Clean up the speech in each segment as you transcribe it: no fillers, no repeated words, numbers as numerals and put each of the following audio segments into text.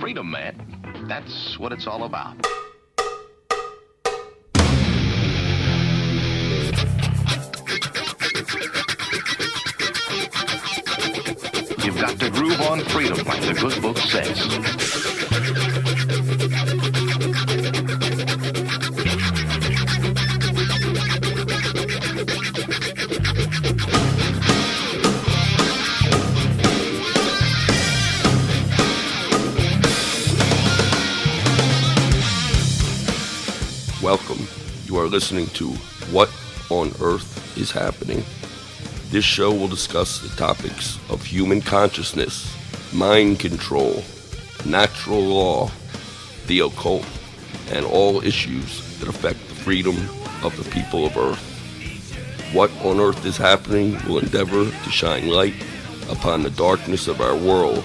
freedom, man. That's what it's all about. You've got to groove on freedom, like the good book says. Welcome. You are listening to What on Earth is Happening. This show will discuss the topics of human consciousness, mind control, natural law, the occult, and all issues that affect the freedom of the people of Earth. What on Earth is Happening will endeavor to shine light upon the darkness of our world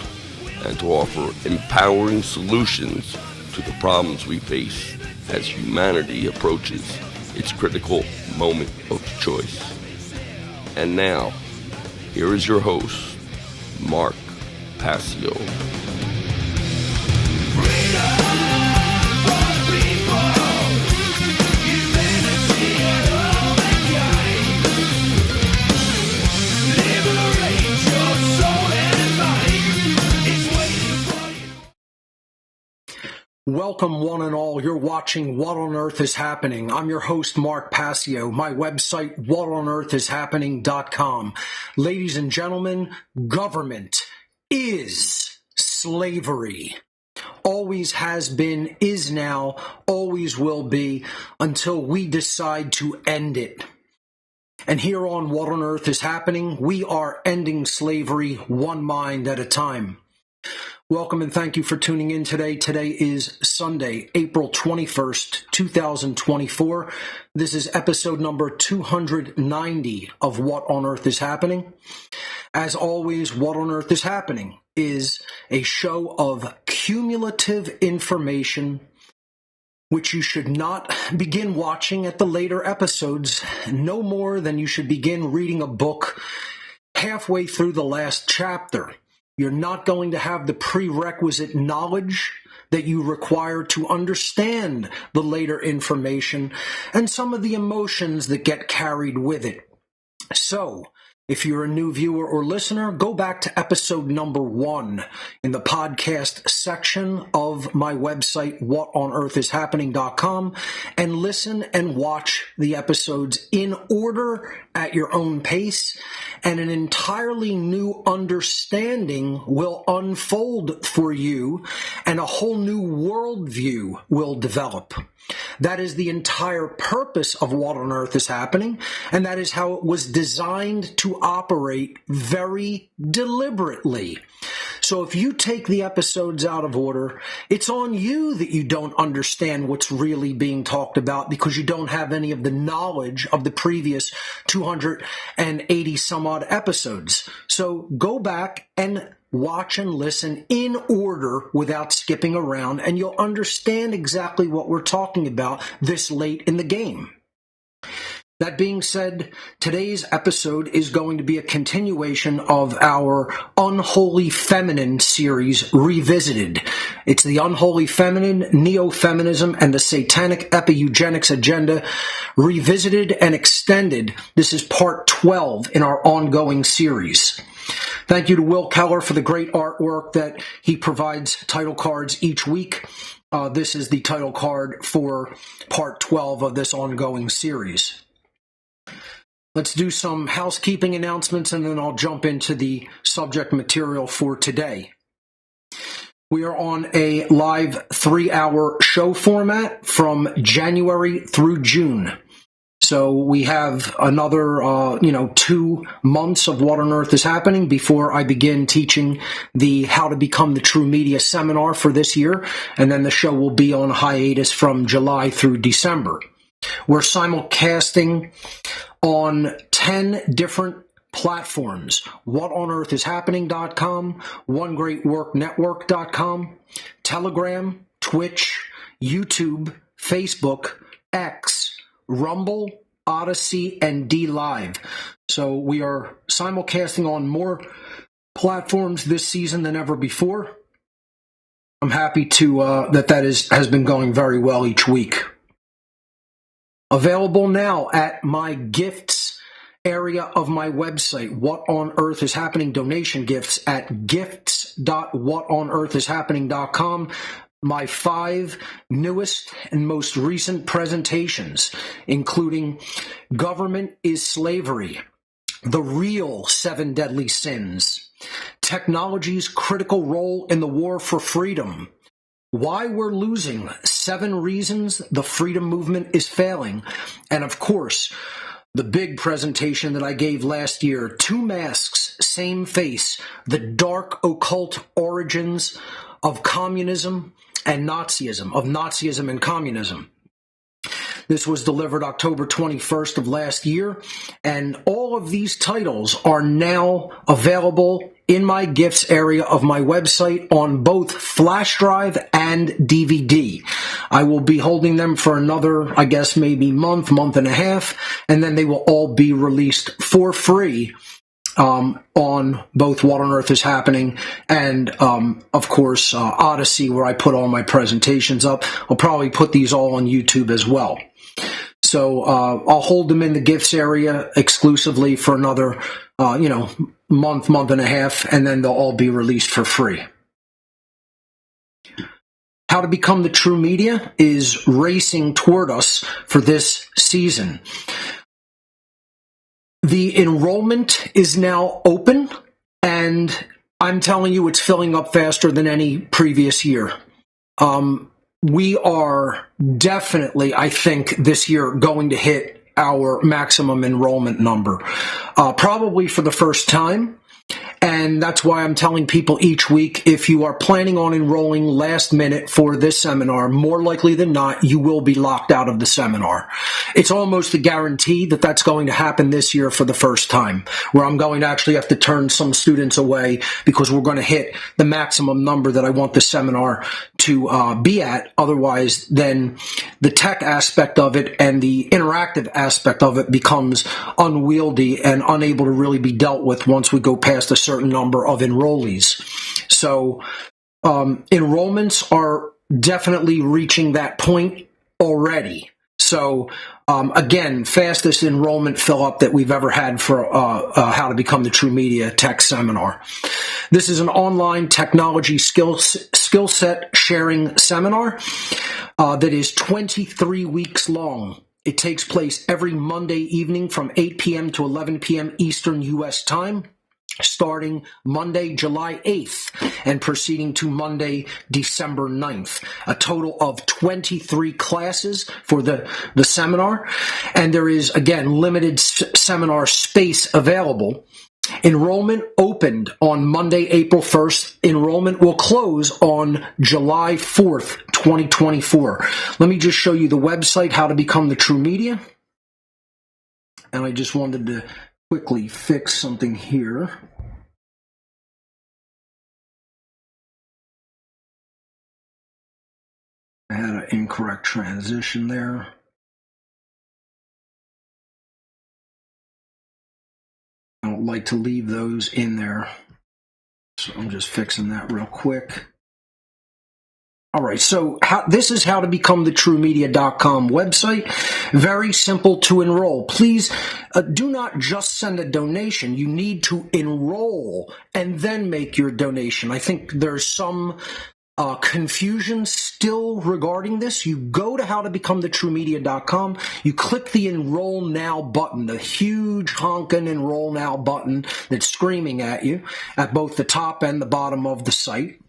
and to offer empowering solutions to the problems we face as humanity approaches its critical moment of choice. And now, here is your host, Mark Passio. Welcome, one and all. You're watching What on Earth is Happening. I'm your host, Mark Passio. My website, whatonearthishappening.com. Ladies and gentlemen, government is slavery. Always has been, is now, always will be, until we decide to end it. And here on What on Earth is Happening, we are ending slavery one mind at a time. Welcome and thank you for tuning in today. Today is Sunday, April 21st, 2024. This is episode number 290 of What on Earth is Happening. As always, What on Earth is Happening is a show of cumulative information which you should not begin watching at the later episodes, no more than you should begin reading a book halfway through the last chapter. You're not going to have the prerequisite knowledge that you require to understand the later information and some of the emotions that get carried with it. So, if you're a new viewer or listener, go back to episode number 1 in the podcast section of my website, whatonearthishappening.com, and listen and watch the episodes in order at your own pace, and an entirely new understanding will unfold for you, and a whole new worldview will develop. That is the entire purpose of What on Earth is Happening, and that is how it was designed to operate very deliberately. So if you take the episodes out of order, it's on you that you don't understand what's really being talked about because you don't have any of the knowledge of the previous 280 some odd episodes. So go back and watch and listen in order without skipping around, and you'll understand exactly what we're talking about this late in the game. That being said, today's episode is going to be a continuation of our Unholy Feminine series, Revisited. It's the Unholy Feminine, Neo-Feminism, and the Satanic Epi-Eugenics Agenda, revisited and extended. This is part 12 in our ongoing series. Thank you to Will Keller for the great artwork that he provides title cards each week. This is the title card for part 12 of this ongoing series. Let's do some housekeeping announcements and then I'll jump into the subject material for today. We are on a live 3-hour show format from January through June. So we have another, 2 months of What on Earth is Happening before I begin teaching the How to Become the True Media seminar for this year. And then the show will be on hiatus from July through December. We're simulcasting on 10 different platforms: whatonearthishappening.com, onegreatworknetwork.com, Telegram, Twitch, YouTube, Facebook, X, Rumble, Odyssey, and DLive. So we are simulcasting on more platforms this season than ever before. I'm happy to has been going very well each week. Available now at my gifts area of my website, What on Earth is Happening donation gifts at gifts.whatonearthishappening.com. My 5 newest and most recent presentations, including Government is Slavery, The Real 7 Deadly Sins, Technology's Critical Role in the War for Freedom, Why We're Losing, 7 Reasons the Freedom Movement is Failing, and of course, the big presentation that I gave last year, 2 Masks, Same Face, the Dark Occult Origins of Communism and Nazism, of Nazism and Communism. This was delivered October 21st of last year, and all of these titles are now available in my gifts area of my website on both flash drive and DVD. I will be holding them for another, I guess, maybe month and a half, and then they will all be released for free on both What on Earth is Happening and, of course, Odyssey, where I put all my presentations up. I'll probably put these all on YouTube as well. So I'll hold them in the gifts area exclusively for another, month and a half, and then they'll all be released for free. How to Become the True Media is racing toward us for this season. The enrollment is now open, and I'm telling you, it's filling up faster than any previous year. We are definitely, I think, this year going to hit our maximum enrollment number, probably for the first time. And that's why I'm telling people each week, if you are planning on enrolling last minute for this seminar, more likely than not, you will be locked out of the seminar. It's almost a guarantee that that's going to happen this year for the first time, where I'm going to actually have to turn some students away because we're going to hit the maximum number that I want the seminar to be at. Otherwise, then the tech aspect of it and the interactive aspect of it becomes unwieldy and unable to really be dealt with once we go past a certain number of enrollees. So enrollments are definitely reaching that point already. So again, fastest enrollment fill up that we've ever had for How to Become the True Media Tech Seminar. This is an online technology skill set sharing seminar that is 23 weeks long. It takes place every Monday evening from 8 p.m. to 11 p.m. Eastern U.S. time, starting Monday, July 8th, and proceeding to Monday, December 9th. A total of 23 classes for the seminar, and there is, again, limited seminar space available. Enrollment opened on Monday, April 1st. Enrollment will close on July 4th, 2024. Let me just show you the website, How to Become the True Media. And I just wanted to quickly fix something here. I had an incorrect transition there. I don't like to leave those in there, so I'm just fixing that real quick. All right, so this is How to Become the TrueMedia.com website. Very simple to enroll. Please do not just send a donation. You need to enroll and then make your donation. I think there's some confusion still regarding this. You go to howtobecomethitruemedia.com, you click the Enroll Now button, the huge honking Enroll Now button that's screaming at you at both the top and the bottom of the site.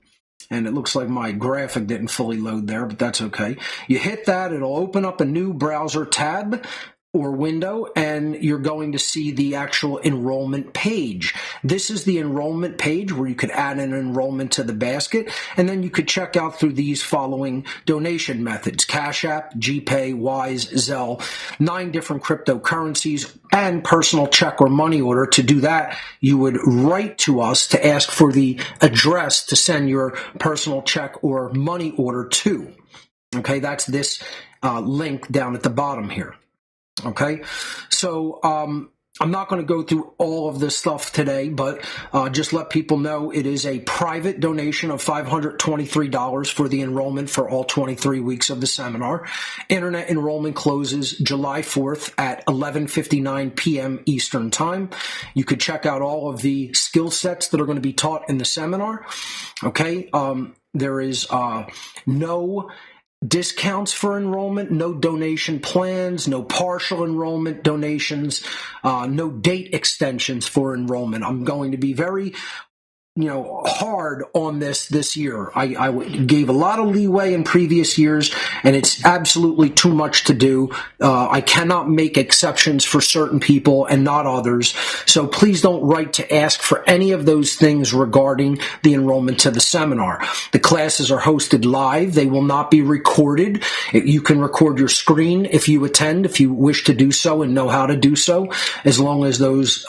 And it looks like my graphic didn't fully load there, but that's okay. You hit that, it'll open up a new browser tab or window, and you're going to see the actual enrollment page. This is the enrollment page where you could add an enrollment to the basket, and then you could check out through these following donation methods: Cash App, GPay, Wise, Zelle, 9 different cryptocurrencies, and personal check or money order. To do that, you would write to us to ask for the address to send your personal check or money order to. Okay, that's this link down at the bottom here. Okay, so I'm not going to go through all of this stuff today, but just let people know it is a private donation of $523 for the enrollment for all 23 weeks of the seminar. Internet enrollment closes July 4th at 11:59 p.m. Eastern Time. You could check out all of the skill sets that are going to be taught in the seminar. Okay, there is no discounts for enrollment, no donation plans, no partial enrollment donations, no date extensions for enrollment. I'm going to be very hard on this year. I gave a lot of leeway in previous years, and it's absolutely too much to do. I cannot make exceptions for certain people and not others. So please don't write to ask for any of those things regarding the enrollment to the seminar. The classes are hosted live. They will not be recorded. You can record your screen if you attend, if you wish to do so and know how to do so, as long as those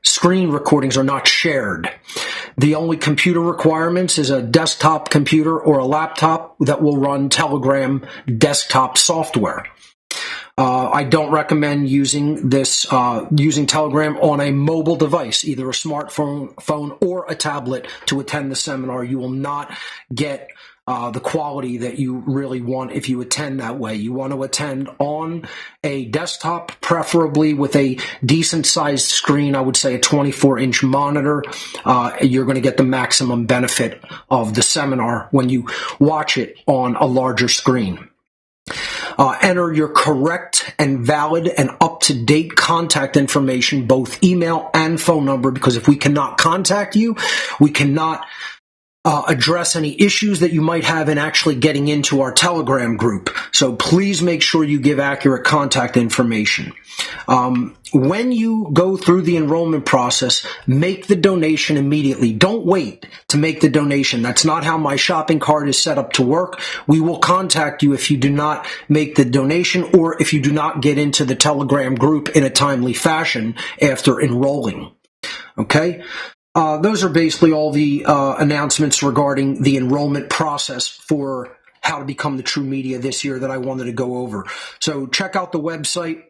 screen recordings are not shared. The only computer requirements is a desktop computer or a laptop that will run Telegram desktop software. I don't recommend using Telegram on a mobile device, either a smartphone or a tablet, to attend the seminar. You will not get the quality that you really want if you attend that way. You want to attend on a desktop, preferably with a decent sized screen. I would say a 24-inch monitor. You're going to get the maximum benefit of the seminar when you watch it on a larger screen. Enter your correct and valid and up-to-date contact information, both email and phone number, because if we cannot contact you, we cannot address any issues that you might have in actually getting into our Telegram group. So please make sure you give accurate contact information. When you go through the enrollment process, make the donation immediately. Don't wait to make the donation. That's not how my shopping cart is set up to work. We will contact you if you do not make the donation or if you do not get into the Telegram group in a timely fashion after enrolling. Okay? Those are basically all the announcements regarding the enrollment process for how to become the True Media this year that I wanted to go over. So check out the website.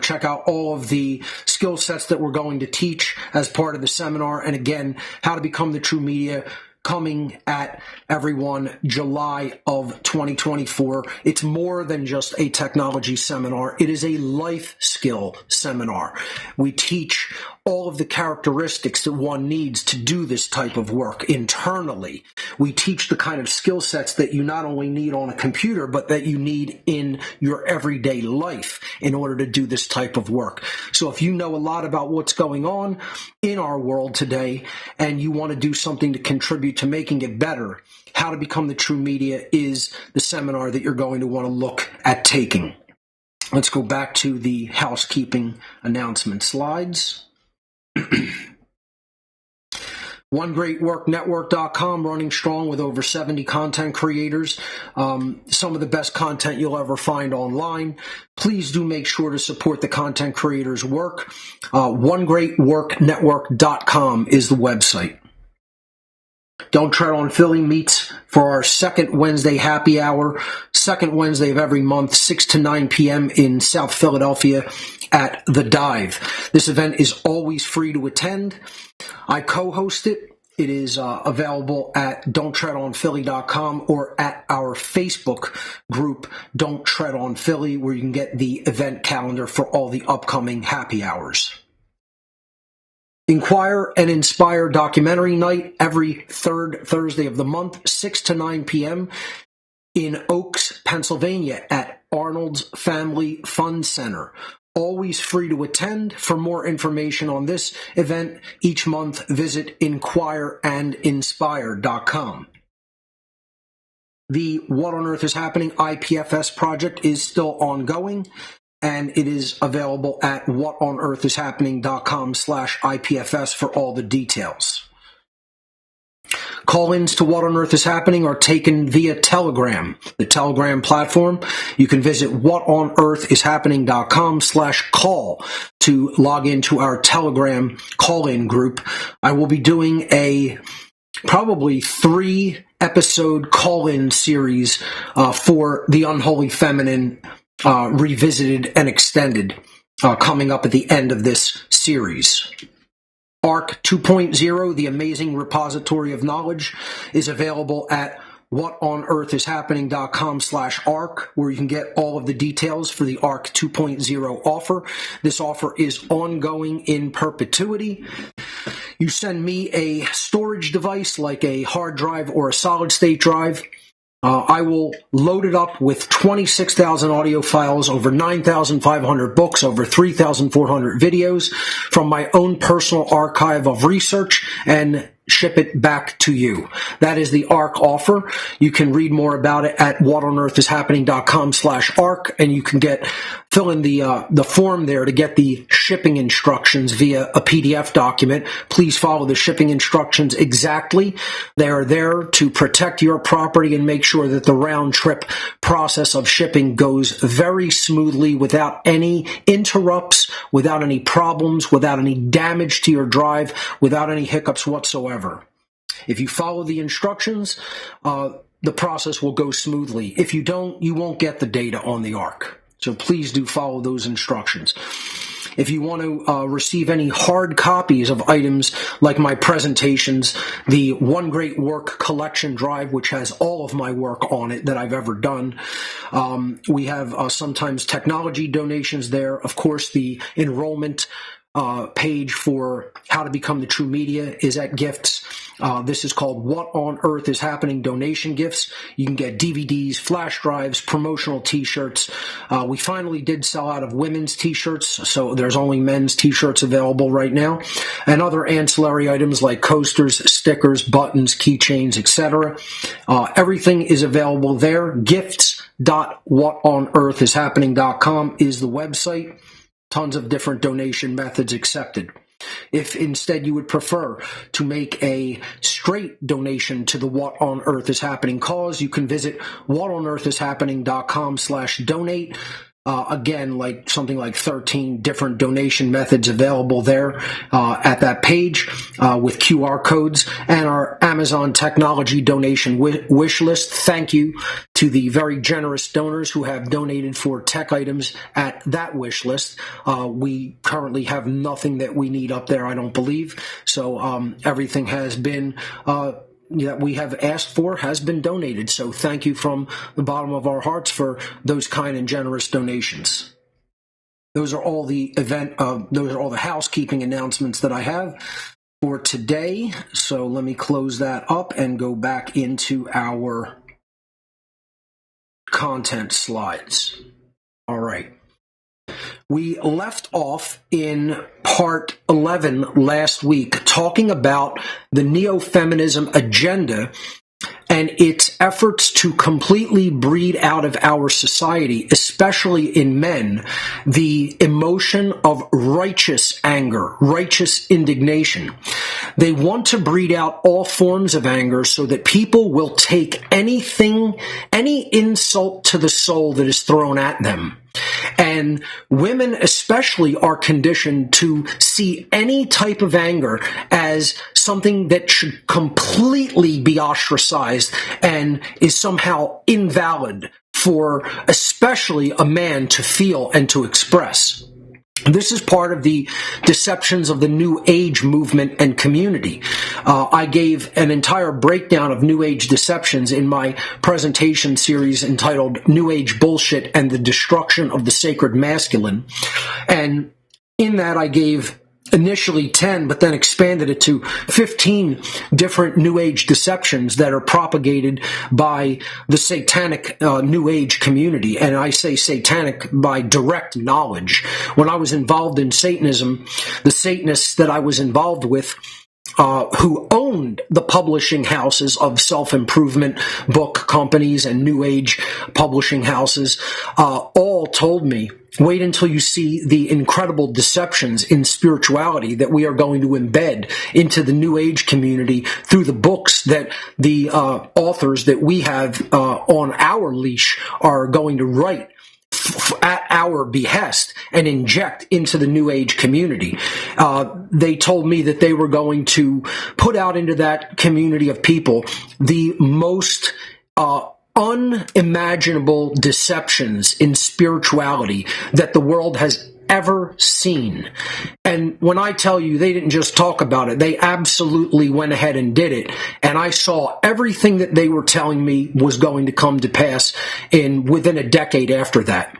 Check out all of the skill sets that we're going to teach as part of the seminar. And again, how to become the True Media, coming at everyone July of 2024. It's more than just a technology seminar. It is a life skill seminar. We teach all of the characteristics that one needs to do this type of work internally. We teach the kind of skill sets that you not only need on a computer, but that you need in your everyday life in order to do this type of work. So if you know a lot about what's going on in our world today and you want to do something to contribute to making it better, How to Become the True Media is the seminar that you're going to want to look at taking. Let's go back to the housekeeping announcement slides. OneGreatWorkNetwork.com, running strong with over 70 content creators. Some of the best content you'll ever find online. Please do make sure to support the content creators' work. OneGreatWorkNetwork.com is the website. Don't Tread on Philly meets for our second Wednesday happy hour, second Wednesday of every month, 6 to 9 p.m. in South Philadelphia at The Dive. This event is always free to attend. I co-host it. It is available at don'ttreadonphilly.com or at our Facebook group, Don't Tread on Philly, where you can get the event calendar for all the upcoming happy hours. Inquire and Inspire Documentary Night every third Thursday of the month, 6 to 9 p.m. in Oaks, Pennsylvania at Arnold's Family Fun Center. Always free to attend. For more information on this event each month, visit inquireandinspire.com. The What on Earth is Happening IPFS project is still ongoing, and it is available at whatonearthishappening.com/IPFS for all the details. Call-ins to What on Earth is Happening are taken via Telegram, the Telegram platform. You can visit whatonearthishappening.com/call to log into our Telegram call-in group. I will be doing a probably 3-episode call-in series for The Unholy Feminine, revisited and extended. coming up at the end of this series. ARC 2.0, the amazing repository of knowledge, is available at whatonearthishappening.com/ARC, where you can get all of the details for the ARC 2.0 offer. This offer is ongoing in perpetuity. You send me a storage device like a hard drive or a solid state drive. I will load it up with 26,000 audio files, over 9,500 books, over 3,400 videos from my own personal archive of research, and ship it back to you. That is the ARC offer. You can read more about it at whatonearthishappening.com/ARC, and you can fill in the form there to get the shipping instructions via a PDF document. Please follow the shipping instructions exactly. They are there to protect your property and make sure that the round trip process of shipping goes very smoothly without any interrupts, without any problems, without any damage to your drive, without any hiccups whatsoever. If you follow the instructions, the process will go smoothly. If you don't, you won't get the data on the ARC. So please do follow those instructions. If you want to receive any hard copies of items like my presentations, the One Great Work Collection Drive, which has all of my work on it that I've ever done. We have sometimes technology donations there. Of course, the enrollment page for how to become the True Media is at Gifts. This is called What on Earth is Happening Donation Gifts. You can get DVDs, flash drives, promotional t-shirts. We finally did sell out of women's t-shirts, so there's only men's t-shirts available right now, and other ancillary items like coasters, stickers, buttons, keychains, etc. Everything is available there. Gifts.whatonearthishappening.com is the website. Tons of different donation methods accepted. If instead you would prefer to make a straight donation to the What on Earth is Happening cause, you can visit whatonearthishappening.com/donate. Again, like something like 13 different donation methods available there at that page with QR codes, and our Amazon technology donation wish list. Thank you to the very generous donors who have donated for tech items at that wish list. We currently have nothing that we need up there, I don't believe. So everything has been that we have asked for has been donated. So thank you from the bottom of our hearts for those kind and generous donations. Those are all the housekeeping announcements that I have for today. So let me close that up and go back into our content slides. All right. We left off in part 11 last week talking about the neo-feminism agenda and its efforts to completely breed out of our society, especially in men, the emotion of righteous anger, righteous indignation. They want to breed out all forms of anger so that people will take anything, any insult to the soul that is thrown at them. And women especially are conditioned to see any type of anger as something that should completely be ostracized and is somehow invalid for especially a man to feel and to express. This is part of the deceptions of the New Age movement and community. I gave an entire breakdown of New Age deceptions in my presentation series entitled New Age Bullshit and the Destruction of the Sacred Masculine. And in that I gave initially 10, but then expanded it to 15 different New Age deceptions that are propagated by the satanic New Age community. And I say satanic by direct knowledge. When I was involved in Satanism, the Satanists that I was involved with, who owned the publishing houses of self-improvement book companies and New Age publishing houses, all told me, wait until you see the incredible deceptions in spirituality that we are going to embed into the New Age community through the books that the authors that we have on our leash are going to write at our behest and inject into the New Age community. They told me that they were going to put out into that community of people the most unimaginable deceptions in spirituality that the world has ever seen. And when I tell you they didn't just talk about it, they absolutely went ahead and did it. And I saw everything that they were telling me was going to come to pass within a decade after that.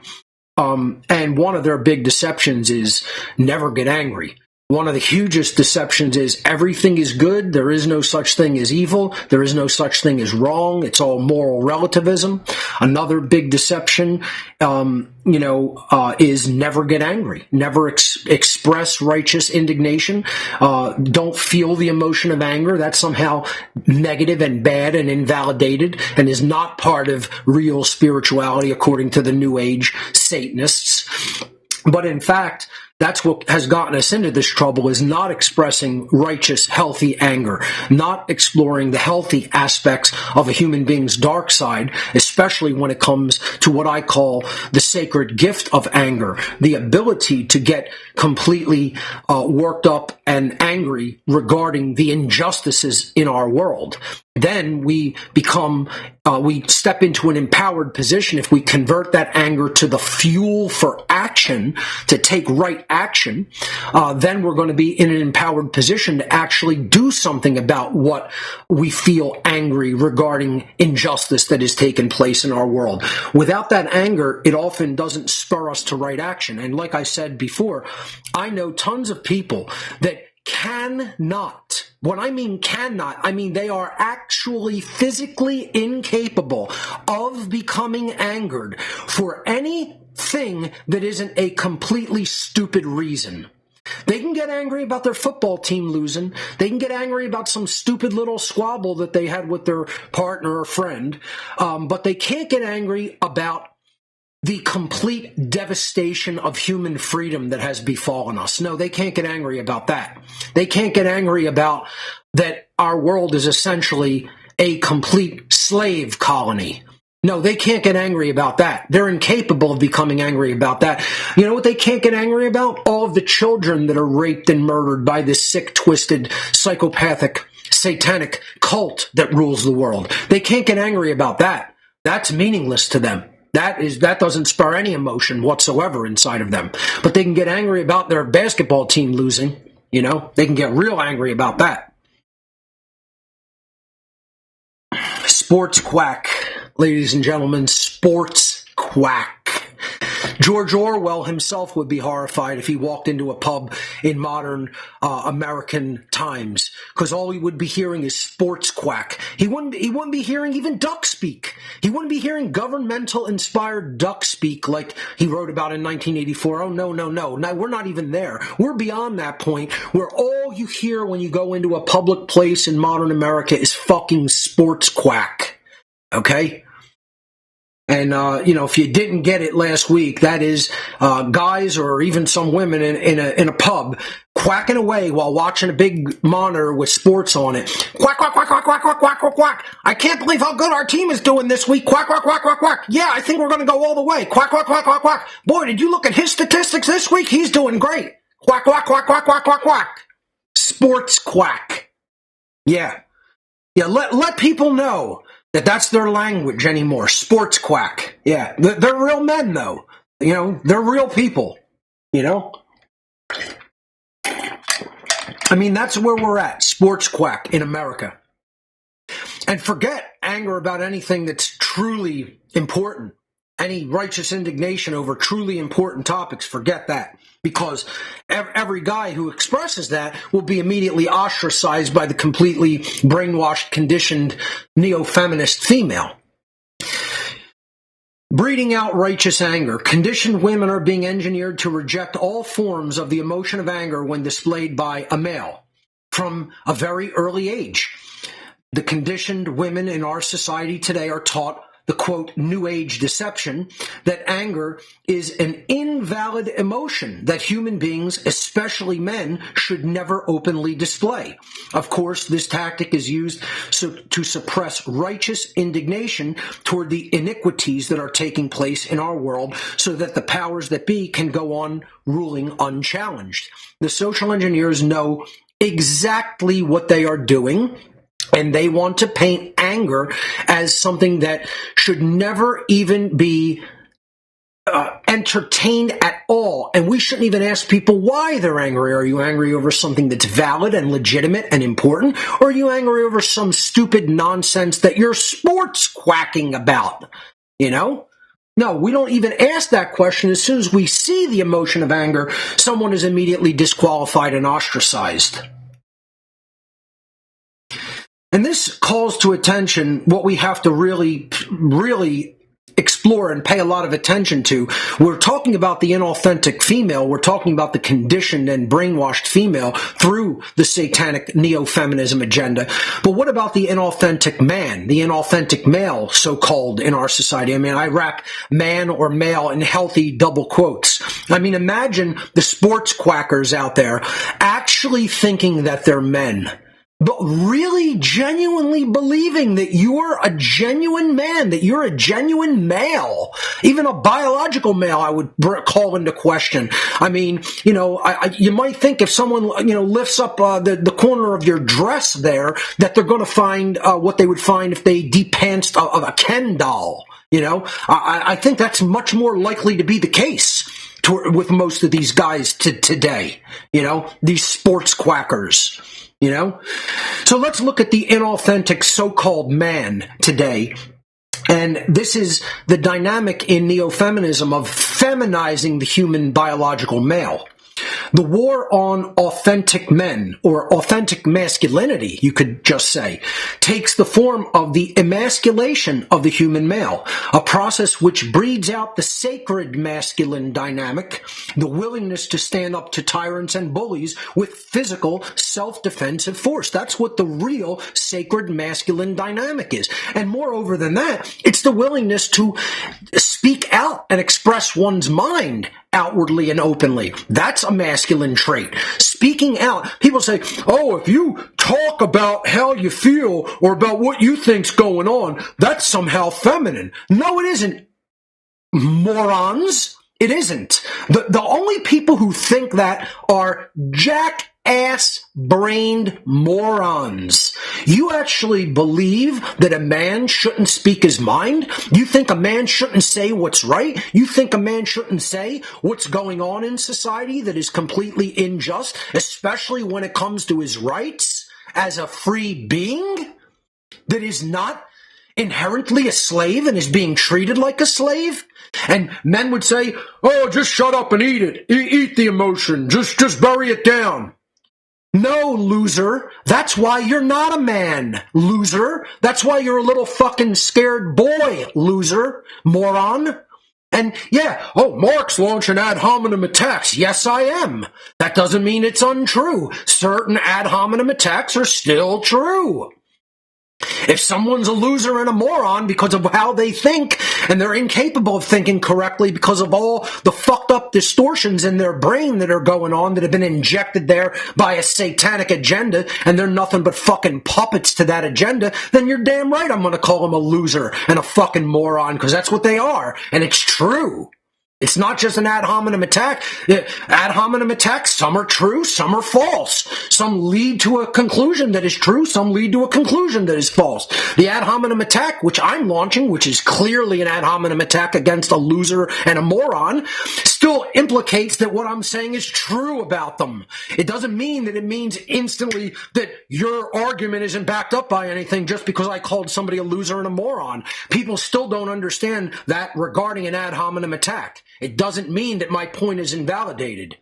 And one of their big deceptions is never get angry. One of the hugest deceptions is everything is good. There is no such thing as evil. There is no such thing as wrong. It's all moral relativism. Another big deception, is never get angry. Never express righteous indignation. Don't feel the emotion of anger. That's somehow negative and bad and invalidated and is not part of real spirituality according to the New Age Satanists. But in fact, that's what has gotten us into this trouble, is not expressing righteous, healthy anger, not exploring the healthy aspects of a human being's dark side, especially when it comes to what I call the sacred gift of anger, the ability to get completely worked up and angry regarding the injustices in our world. Then we step into an empowered position if we convert that anger to the fuel for action, to take right action. Then we're going to be in an empowered position to actually do something about what we feel angry regarding injustice that has taken place in our world. Without that anger, it often doesn't spur us to right action. And like I said before, I know tons of people that cannot. When I mean cannot, I mean they are actually physically incapable of becoming angered for anything that isn't a completely stupid reason. They can get angry about their football team losing. They can get angry about some stupid little squabble that they had with their partner or friend. But they can't get angry about the complete devastation of human freedom that has befallen us. No, they can't get angry about that. They can't get angry about that our world is essentially a complete slave colony. No, they can't get angry about that. They're incapable of becoming angry about that. You know what they can't get angry about? All of the children that are raped and murdered by this sick, twisted, psychopathic, satanic cult that rules the world. They can't get angry about that. That's meaningless to them. That doesn't spur any emotion whatsoever inside of them. But they can get angry about their basketball team losing. They can get real angry about that. Sports quack, ladies and gentlemen, sports quack. George Orwell himself would be horrified if he walked into a pub in modern American times, because all he would be hearing is sports quack. He wouldn't be hearing even duck speak. He wouldn't be hearing governmental inspired duck speak like he wrote about in 1984. Oh, no. Now, we're not even there. We're beyond that point where all you hear when you go into a public place in modern America is fucking sports quack. Okay? And, if you didn't get it last week, that is guys or even some women in a pub quacking away while watching a big monitor with sports on it. Quack, quack, quack, quack, quack, quack, quack, quack, quack. I can't believe how good our team is doing this week. Quack, quack, quack, quack, quack. Yeah, I think we're going to go all the way. Quack, quack, quack, quack, quack. Boy, did you look at his statistics this week? He's doing great. Quack, quack, quack, quack, quack, quack, quack. Sports quack. Yeah. Yeah, let people know that's their language anymore. Sports quack. Yeah. They're real men, though. They're real people. I mean, that's where we're at. Sports quack in America. And forget anger about anything that's truly important. Any righteous indignation over truly important topics, forget that. Because every guy who expresses that will be immediately ostracized by the completely brainwashed, conditioned, neo-feminist female. Breeding out righteous anger. Conditioned women are being engineered to reject all forms of the emotion of anger when displayed by a male from a very early age. The conditioned women in our society today are taught the, quote, New Age deception that anger is an invalid emotion that human beings, especially men, should never openly display. Of course, this tactic is used to suppress righteous indignation toward the iniquities that are taking place in our world so that the powers that be can go on ruling unchallenged. The social engineers know exactly what they are doing. And they want to paint anger as something that should never even be entertained at all. And we shouldn't even ask people why they're angry. Are you angry over something that's valid and legitimate and important? Or are you angry over some stupid nonsense that you're sports quacking about? You know? No, we don't even ask that question. As soon as we see the emotion of anger, someone is immediately disqualified and ostracized. And this calls to attention what we have to really explore and pay a lot of attention to. We're talking about the inauthentic female. We're talking about the conditioned and brainwashed female through the satanic neo-feminism agenda. But what about the inauthentic man, the inauthentic male, so-called, in our society? I mean, I wrap man or male in healthy double quotes. I mean, imagine the sports quackers out there actually thinking that they're men, but really genuinely believing that you're a genuine man, that you're a genuine male, even a biological male, I would call into question. I mean, you know, you might think if someone, you know, lifts up the corner of your dress there, that they're going to find what they would find if they depantsed a Ken doll. You know, I think that's much more likely to be the case with most of these guys today, you know, these sports quackers. You know? So let's look at the inauthentic so-called man today. And this is the dynamic in neo-feminism of feminizing the human biological male. The war on authentic men, or authentic masculinity, you could just say, takes the form of the emasculation of the human male, a process which breeds out the sacred masculine dynamic, the willingness to stand up to tyrants and bullies with physical self-defensive force. That's what the real sacred masculine dynamic is. And moreover than that, it's the willingness to speak out and express one's mind outwardly and openly. That's a masculine trait. Speaking out. People say, oh, if you talk about how you feel or about what you think's going on, that's somehow feminine. No, it isn't. Morons. It isn't. The only people who think that are jackass-brained morons. You actually believe that a man shouldn't speak his mind? You think a man shouldn't say what's right? You think a man shouldn't say what's going on in society that is completely unjust, especially when it comes to his rights as a free being that is not inherently a slave and is being treated like a slave? And men would say, oh, just shut up and eat it. Eat the emotion. Just bury it down. No, loser. That's why you're not a man, loser. That's why you're a little fucking scared boy, loser, moron. And yeah, oh, Mark's launching ad hominem attacks. Yes, I am. That doesn't mean it's untrue. Certain ad hominem attacks are still true. If someone's a loser and a moron because of how they think, and they're incapable of thinking correctly because of all the fucked up distortions in their brain that are going on that have been injected there by a satanic agenda, and they're nothing but fucking puppets to that agenda, then you're damn right I'm going to call them a loser and a fucking moron, because that's what they are, and it's true. It's not just an ad hominem attack. Ad hominem attacks, some are true, some are false. Some lead to a conclusion that is true, some lead to a conclusion that is false. The ad hominem attack, which I'm launching, which is clearly an ad hominem attack against a loser and a moron, still implicates that what I'm saying is true about them. It doesn't mean that it means instantly that your argument isn't backed up by anything just because I called somebody a loser and a moron. People still don't understand that regarding an ad hominem attack. It doesn't mean that my point is invalidated.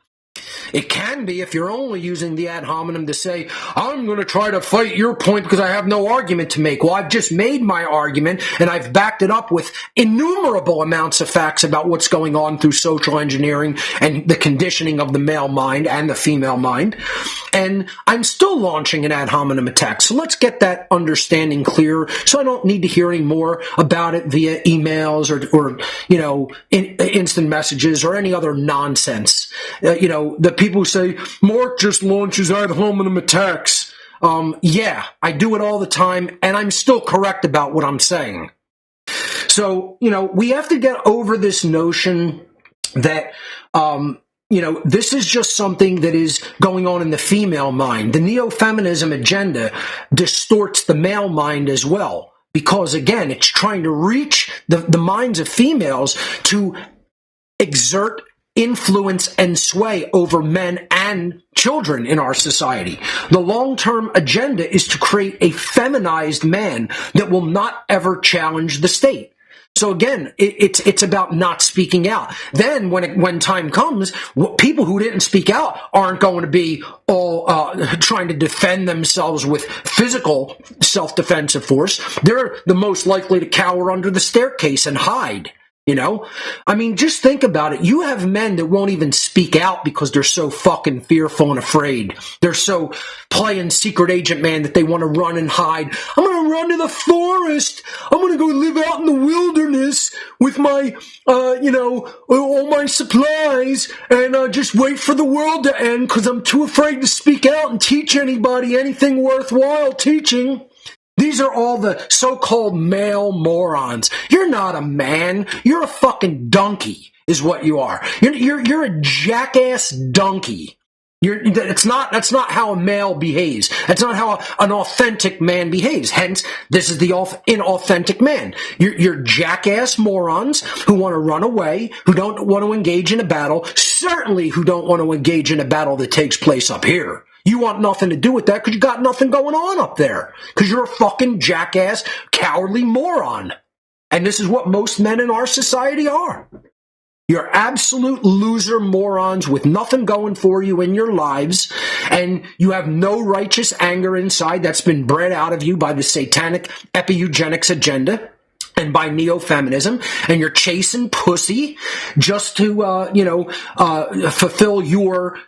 It can be if you're only using the ad hominem to say, I'm going to try to fight your point because I have no argument to make. Well, I've just made my argument, and I've backed it up with innumerable amounts of facts about what's going on through social engineering and the conditioning of the male mind and the female mind. And I'm still launching an ad hominem attack. So let's get that understanding clear so I don't need to hear any more about it via emails or instant messages or any other nonsense. The people who say, Mark just launches ad hominem attacks. Yeah, I do it all the time, and I'm still correct about what I'm saying. So, we have to get over this notion that, this is just something that is going on in the female mind. The neo-feminism agenda distorts the male mind as well, because, again, it's trying to reach the minds of females to exert influence and sway over men and children in our society. The long-term agenda is to create a feminized man that will not ever challenge the state. So again, it's about not speaking out. Then when time comes, people who didn't speak out aren't going to be all trying to defend themselves with physical self-defensive force. They're the most likely to cower under the staircase and hide. You know, I mean, just think about it. You have men that won't even speak out because they're so fucking fearful and afraid. They're so playing secret agent man that they want to run and hide. I'm going to run to the forest. I'm going to go live out in the wilderness with my, all my supplies and just wait for the world to end because I'm too afraid to speak out and teach anybody anything worthwhile teaching. These are all the so-called male morons. You're not a man. You're a fucking donkey is what you are. You're a jackass donkey. That's not how a male behaves. That's not how an authentic man behaves. Hence, this is the inauthentic man. You're jackass morons who want to run away, who don't want to engage in a battle, certainly who don't want to engage in a battle that takes place up here. You want nothing to do with that because you got nothing going on up there. Because you're a fucking jackass, cowardly moron. And this is what most men in our society are. You're absolute loser morons with nothing going for you in your lives. And you have no righteous anger inside that's been bred out of you by the satanic epi-eugenics agenda and by neo-feminism, and you're chasing pussy just to, fulfill your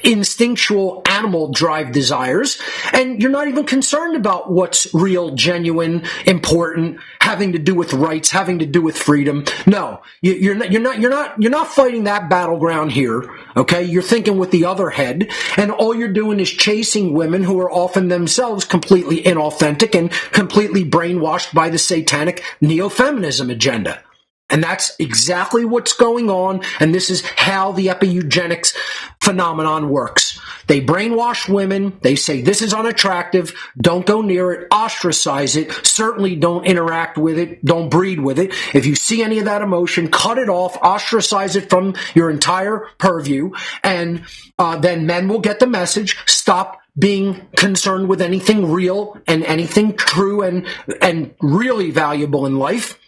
instinctual animal drive desires, and you're not even concerned about what's real, genuine, important, having to do with rights, having to do with freedom. No, you're not fighting that battleground here. Okay, you're thinking with the other head, and all you're doing is chasing women who are often themselves completely inauthentic and completely brainwashed by the satanic neo-feminism agenda. And that's exactly what's going on, and this is how the epi-eugenics phenomenon works. They brainwash women, they say this is unattractive, don't go near it, ostracize it, certainly don't interact with it, don't breed with it. If you see any of that emotion, cut it off, ostracize it from your entire purview, and then men will get the message, stop being concerned with anything real and anything true and really valuable in life.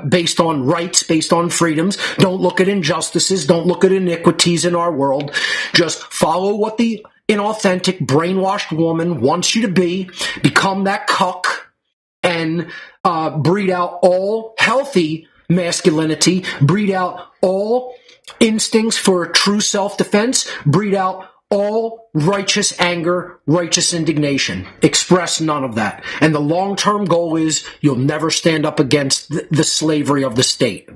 Based on rights, based on freedoms. Don't look at injustices. Don't look at iniquities in our world. Just follow what the inauthentic, brainwashed woman wants you to be. Become that cuck and breed out all healthy masculinity. Breed out all instincts for true self-defense. Breed out all righteous anger, righteous indignation. Express none of that. And the long-term goal is you'll never stand up against the slavery of the state.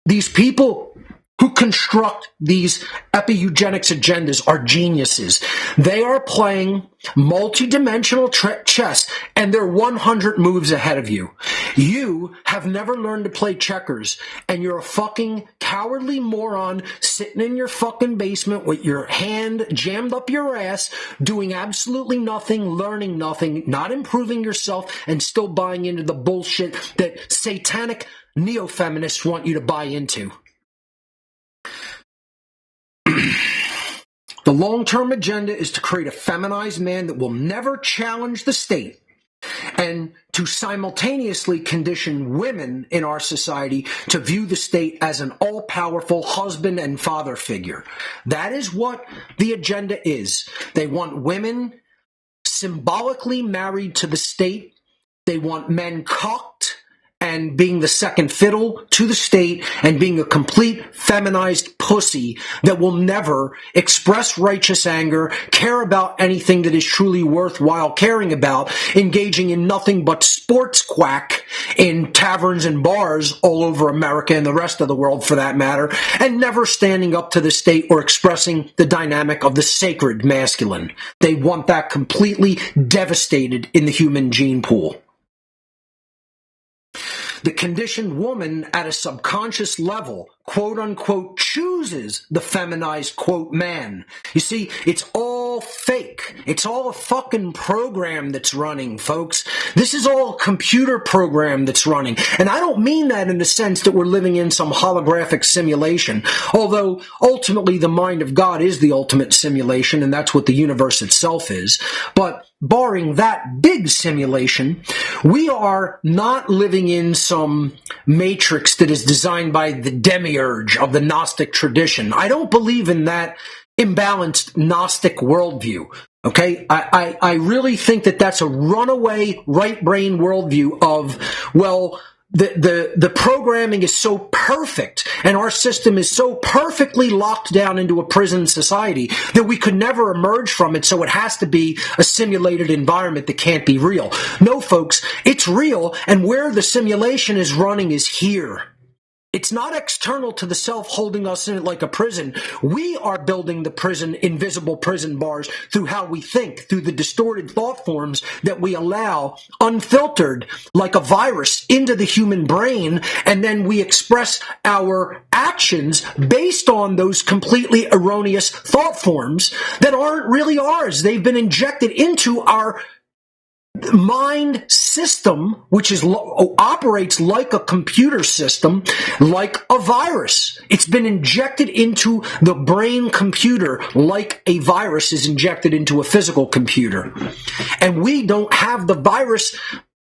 These people who construct these epi-eugenics agendas are geniuses. They are playing multi-dimensional chess, and they're 100 moves ahead of you. You have never learned to play checkers, and you're a fucking cowardly moron sitting in your fucking basement with your hand jammed up your ass, doing absolutely nothing, learning nothing, not improving yourself, and still buying into the bullshit that satanic neo-feminists want you to buy into. The long-term agenda is to create a feminized man that will never challenge the state and to simultaneously condition women in our society to view the state as an all-powerful husband and father figure. That is what the agenda is. They want women symbolically married to the state. They want men cucked and being the second fiddle to the state and being a complete feminized pussy that will never express righteous anger, care about anything that is truly worthwhile caring about, engaging in nothing but sports quack in taverns and bars all over America and the rest of the world for that matter, and never standing up to the state or expressing the dynamic of the sacred masculine. They want that completely devastated in the human gene pool. The conditioned woman at a subconscious level, quote unquote, chooses the feminized, quote, man. You see, it's all all fake. It's all a fucking program that's running, folks. This is all a computer program that's running. And I don't mean that in the sense that we're living in some holographic simulation, although ultimately the mind of God is the ultimate simulation, and that's what the universe itself is. But barring that big simulation, we are not living in some matrix that is designed by the demiurge of the Gnostic tradition. I don't believe in that imbalanced Gnostic worldview. Okay, I really think that that's a runaway right brain worldview of, well, the programming is so perfect and our system is so perfectly locked down into a prison society that we could never emerge from it, so it has to be a simulated environment that can't be real. No, folks, it's real, and where the simulation is running is here. It's not external to the self holding us in it like a prison. We are building the prison, invisible prison bars, through how we think, through the distorted thought forms that we allow unfiltered like a virus into the human brain, and then we express our actions based on those completely erroneous thought forms that aren't really ours. They've been injected into our mind system, which operates like a computer system, like a virus. It's been injected into the brain computer like a virus is injected into a physical computer. And we don't have the virus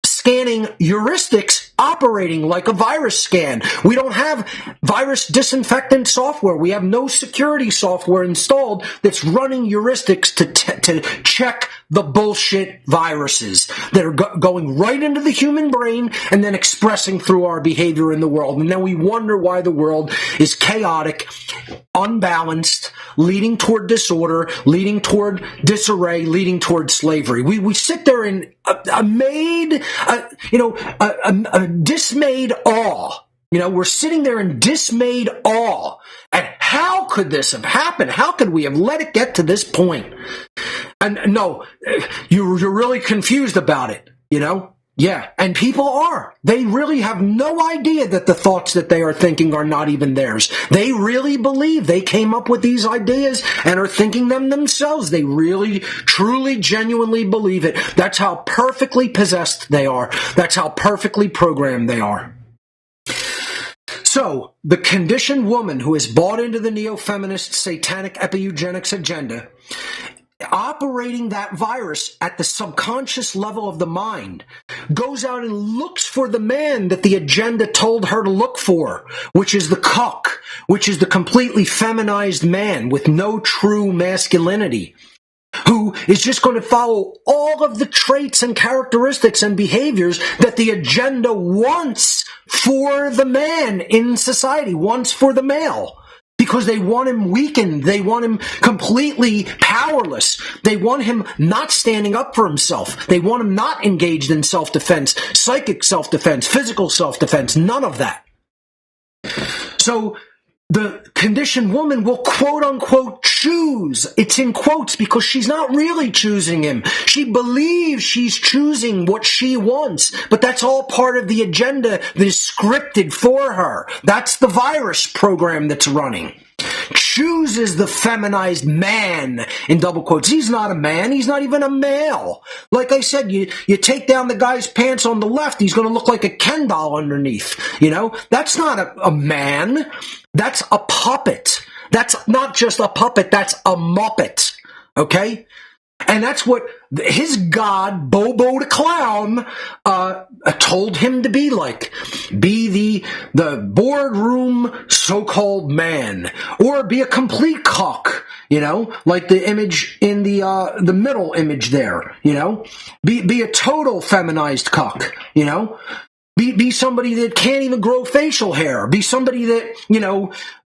scanning heuristics operating like a virus scan. We don't have virus disinfectant software. We have no security software installed that's running heuristics to check the bullshit viruses that are going right into the human brain and then expressing through our behavior in the world. And then we wonder why the world is chaotic, unbalanced, leading toward disorder, leading toward disarray, leading toward slavery. We sit there in a dismayed awe. We're sitting there in dismayed awe at how could this have happened? How could we have let it get to this point? And no, you're really confused about it, Yeah, and people are. They really have no idea that the thoughts that they are thinking are not even theirs. They really believe they came up with these ideas and are thinking them themselves. They really, truly, genuinely believe it. That's how perfectly possessed they are. That's how perfectly programmed they are. So, the conditioned woman who has bought into the neo-feminist satanic epi-eugenics agenda, operating that virus at the subconscious level of the mind, goes out and looks for the man that the agenda told her to look for, which is the cuck, which is the completely feminized man with no true masculinity, who is just going to follow all of the traits and characteristics and behaviors that the agenda wants for the man in society, wants for the male. Because they want him weakened. They want him completely powerless. They want him not standing up for himself. They want him not engaged in self-defense, psychic self-defense, physical self-defense, none of that. So the conditioned woman will quote-unquote choose. It's in quotes because she's not really choosing him. She believes she's choosing what she wants, but that's all part of the agenda that is scripted for her. That's the virus program that's running. Chooses the feminized man, in double quotes. He's not a man. He's not even a male. Like I said, you take down the guy's pants on the left, he's going to look like a Ken doll underneath. That's not a man. That's a puppet. That's not just a puppet. That's a muppet. Okay? And that's what his god, Bobo the Clown, told him to be like. Be the boardroom so-called man. Or be a complete cock, like the image in the middle image there, Be a total feminized cock, Be somebody that can't even grow facial hair. Be somebody that,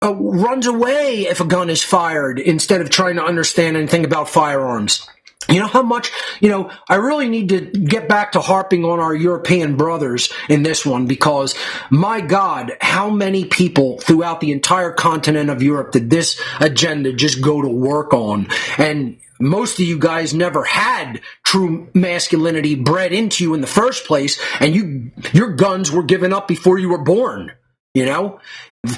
runs away if a gun is fired instead of trying to understand anything about firearms. You know how much, I really need to get back to harping on our European brothers in this one because, my God, how many people throughout the entire continent of Europe did this agenda just go to work on? And most of you guys never had true masculinity bred into you in the first place, and your guns were given up before you were born,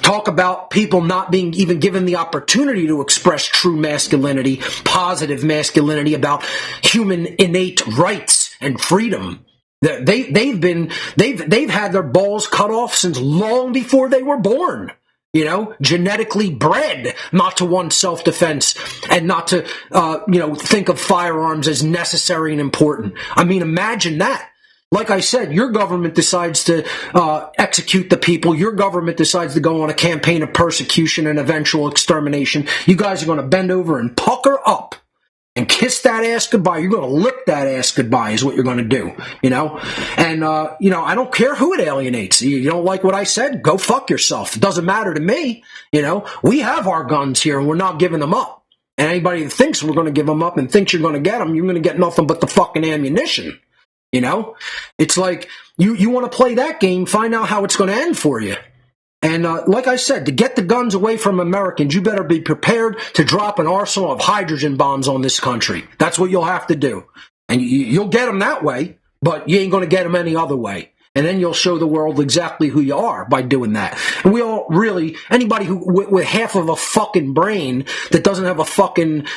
Talk about people not being even given the opportunity to express true masculinity, positive masculinity, about human innate rights and freedom. They've had their balls cut off since long before they were born. Genetically bred not to want self-defense and not to, think of firearms as necessary and important. I mean, imagine that. Like I said, your government decides to execute the people. Your government decides to go on a campaign of persecution and eventual extermination. You guys are going to bend over and pucker up and kiss that ass goodbye. You're going to lick that ass goodbye is what you're going to do, And, I don't care who it alienates. You don't like what I said? Go fuck yourself. It doesn't matter to me. We have our guns here and we're not giving them up. And anybody that thinks we're going to give them up and thinks you're going to get them, you're going to get nothing but the fucking ammunition. It's like you want to play that game, find out how it's going to end for you. And like I said, to get the guns away from Americans, you better be prepared to drop an arsenal of hydrogen bombs on this country. That's what you'll have to do. And you'll get them that way, but you ain't going to get them any other way. And then you'll show the world exactly who you are by doing that. And we all really, anybody who with half of a fucking brain that doesn't have a fucking,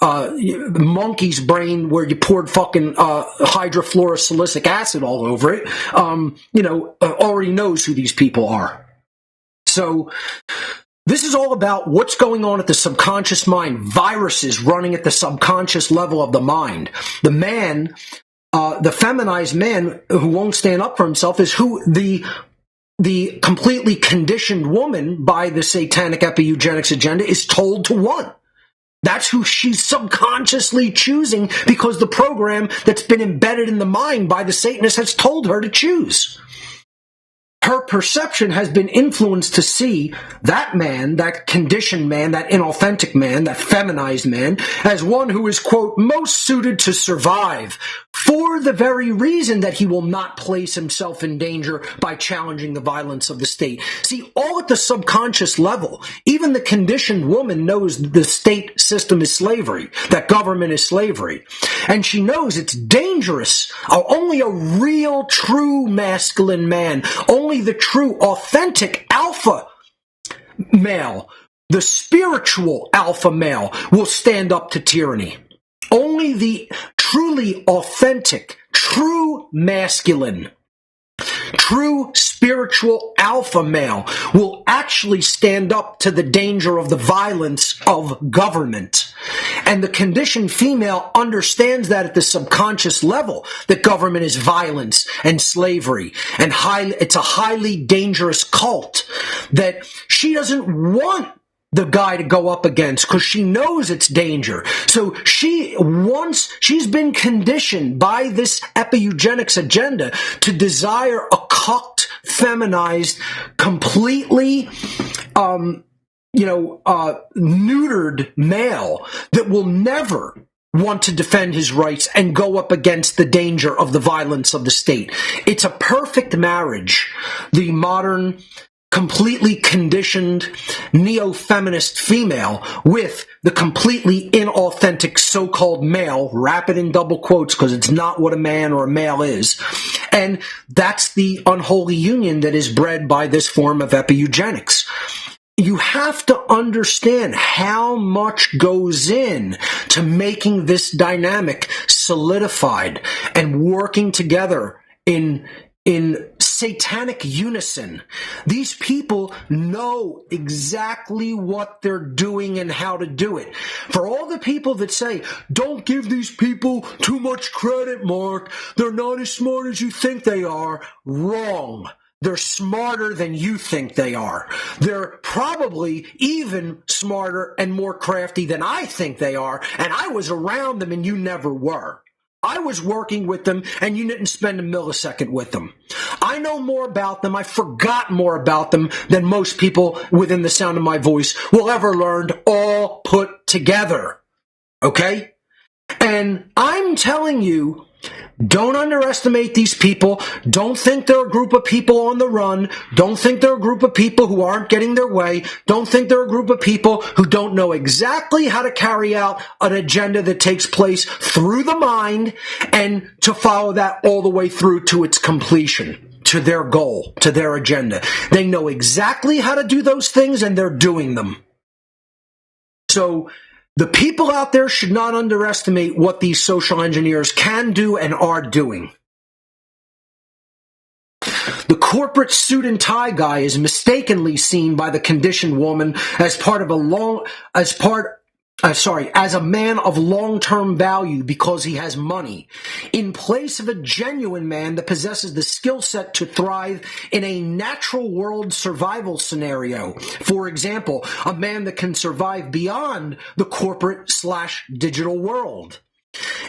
monkey's brain where you poured fucking hydrofluorosilicic acid all over it, already knows who these people are. So this is all about what's going on at the subconscious mind, viruses running at the subconscious level of the mind. The man, the feminized man who won't stand up for himself is who the completely conditioned woman by the satanic epi-eugenics agenda is told to want. That's who she's subconsciously choosing because the program that's been embedded in the mind by the Satanist has told her to choose. Her perception has been influenced to see that man, that conditioned man, that inauthentic man, that feminized man, as one who is, quote, most suited to survive for the very reason that he will not place himself in danger by challenging the violence of the state. See, all at the subconscious level, even the conditioned woman knows the state system is slavery, that government is slavery. And she knows it's dangerous. Only a real, true masculine man, only the true, authentic alpha male, the spiritual alpha male will stand up to tyranny. Only the truly authentic, true masculine, true spiritual alpha male will actually stand up to the danger of the violence of government. And the conditioned female understands that at the subconscious level, that government is violence and slavery, and it's a highly dangerous cult that she doesn't want the guy to go up against because she knows it's danger. So she's been conditioned by this epi-eugenics agenda to desire a cucked, feminized, completely, neutered male that will never want to defend his rights and go up against the danger of the violence of the state. It's a perfect marriage. The modern, completely conditioned neo-feminist female with the completely inauthentic so-called male, wrap it in double quotes because it's not what a man or a male is. And that's the unholy union that is bred by this form of epi-eugenics. You have to understand how much goes in to making this dynamic solidified and working together in satanic unison. These people know exactly what they're doing and how to do it. For all the people that say, don't give these people too much credit, Mark, they're not as smart as you think they are, wrong. They're smarter than you think they are. They're probably even smarter and more crafty than I think they are, and I was around them and you never were. I was working with them, and you didn't spend a millisecond with them. I know more about them. I forgot more about them than most people within the sound of my voice will ever learn, all put together. Okay? And I'm telling you, don't underestimate these people. Don't think they're a group of people on the run. Don't think they're a group of people who aren't getting their way. Don't think they're a group of people who don't know exactly how to carry out an agenda that takes place through the mind and to follow that all the way through to its completion, to their goal, to their agenda. They know exactly how to do those things, and they're doing them. So the people out there should not underestimate what these social engineers can do and are doing. The corporate suit and tie guy is mistakenly seen by the conditioned woman as as a man of long-term value because he has money, in place of a genuine man that possesses the skill set to thrive in a natural world survival scenario. For example, a man that can survive beyond the corporate/digital world.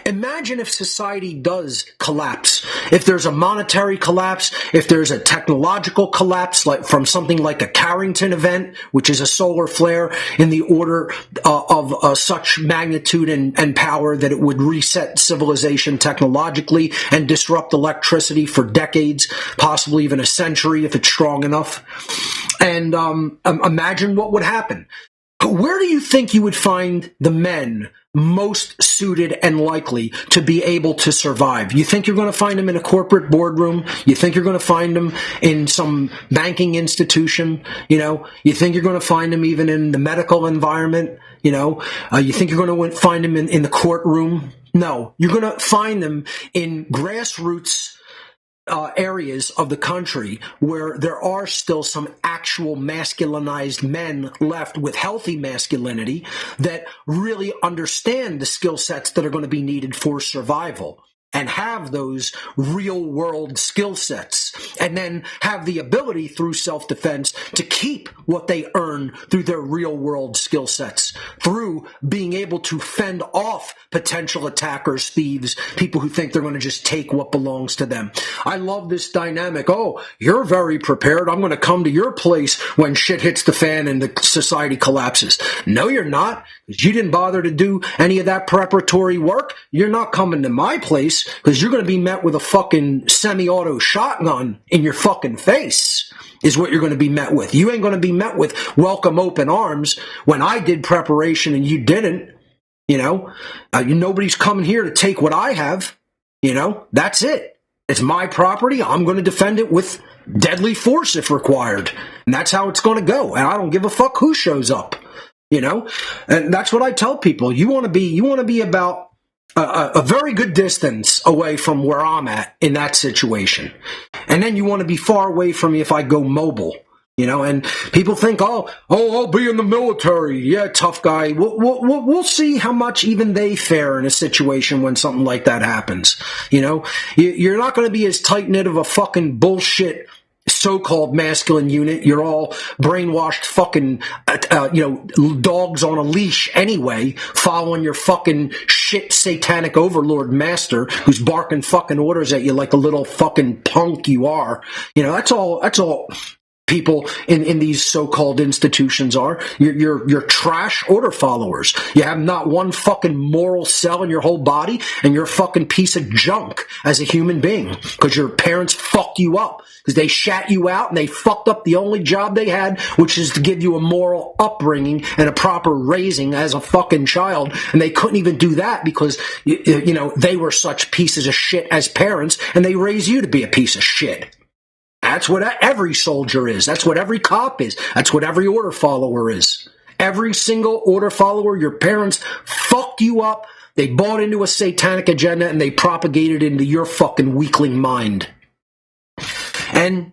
Imagine if society does collapse, if there's a monetary collapse, if there's a technological collapse, like from something like a Carrington event, which is a solar flare in the order of such magnitude and power that it would reset civilization technologically and disrupt electricity for decades, possibly even a century if it's strong enough. And imagine what would happen. Where do you think you would find the men most suited and likely to be able to survive? You think you're going to find them in a corporate boardroom? You think you're going to find them in some banking institution? You think you're going to find them even in the medical environment? You think you're going to find them in the courtroom? No, you're going to find them in grassroots areas of the country where there are still some actual masculinized men left with healthy masculinity that really understand the skill sets that are going to be needed for survival and have those real world skill sets, and then have the ability through self-defense to keep what they earn through their real world skill sets, through being able to fend off potential attackers, thieves, people who think they're going to just take what belongs to them. I love this dynamic. Oh, you're very prepared. I'm going to come to your place when shit hits the fan and the society collapses. No, you're not. You didn't bother to do any of that preparatory work. You're not coming to my place because you're going to be met with a fucking semi-auto shotgun in your fucking face is what you're going to be met with. You ain't going to be met with welcome open arms when I did preparation and you didn't. Nobody's coming here to take what I have. That's it. It's my property. I'm going to defend it with deadly force if required. And that's how it's going to go. And I don't give a fuck who shows up. And that's what I tell people. You want to be about a very good distance away from where I'm at in that situation. And then you want to be far away from me if I go mobile. And people think, I'll be in the military. Yeah, tough guy. We'll see how much even they fare in a situation when something like that happens. You're not going to be as tight-knit of a fucking bullshit so-called masculine unit. You're all brainwashed fucking, dogs on a leash anyway, following your fucking shit satanic overlord master who's barking fucking orders at you like a little fucking punk you are. That's all people in these so-called institutions are. You're trash order followers. You have not one fucking moral cell in your whole body, and you're a fucking piece of junk as a human being because your parents fucked you up because they shat you out and they fucked up the only job they had, which is to give you a moral upbringing and a proper raising as a fucking child. And they couldn't even do that because, they were such pieces of shit as parents, and they raised you to be a piece of shit. That's what every soldier is. That's what every cop is. That's what every order follower is. Every single order follower, your parents fucked you up. They bought into a satanic agenda and they propagated into your fucking weakling mind. And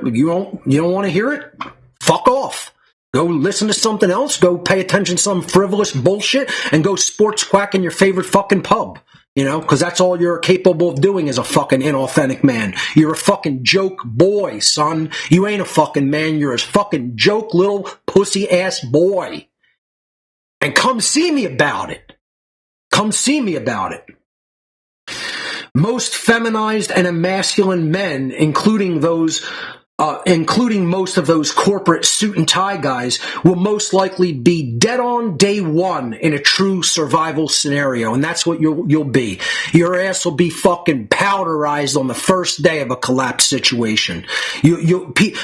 you don't want to hear it? Fuck off. Go listen to something else. Go pay attention to some frivolous bullshit and go sports quack in your favorite fucking pub. Because that's all you're capable of doing as a fucking inauthentic man. You're a fucking joke boy, son. You ain't a fucking man. You're a fucking joke little pussy-ass boy. And come see me about it. Come see me about it. Most feminized and emasculine men, including most of those corporate suit and tie guys, will most likely be dead on day one in a true survival scenario. And that's what you'll be. Your ass will be fucking powderized on the first day of a collapse situation.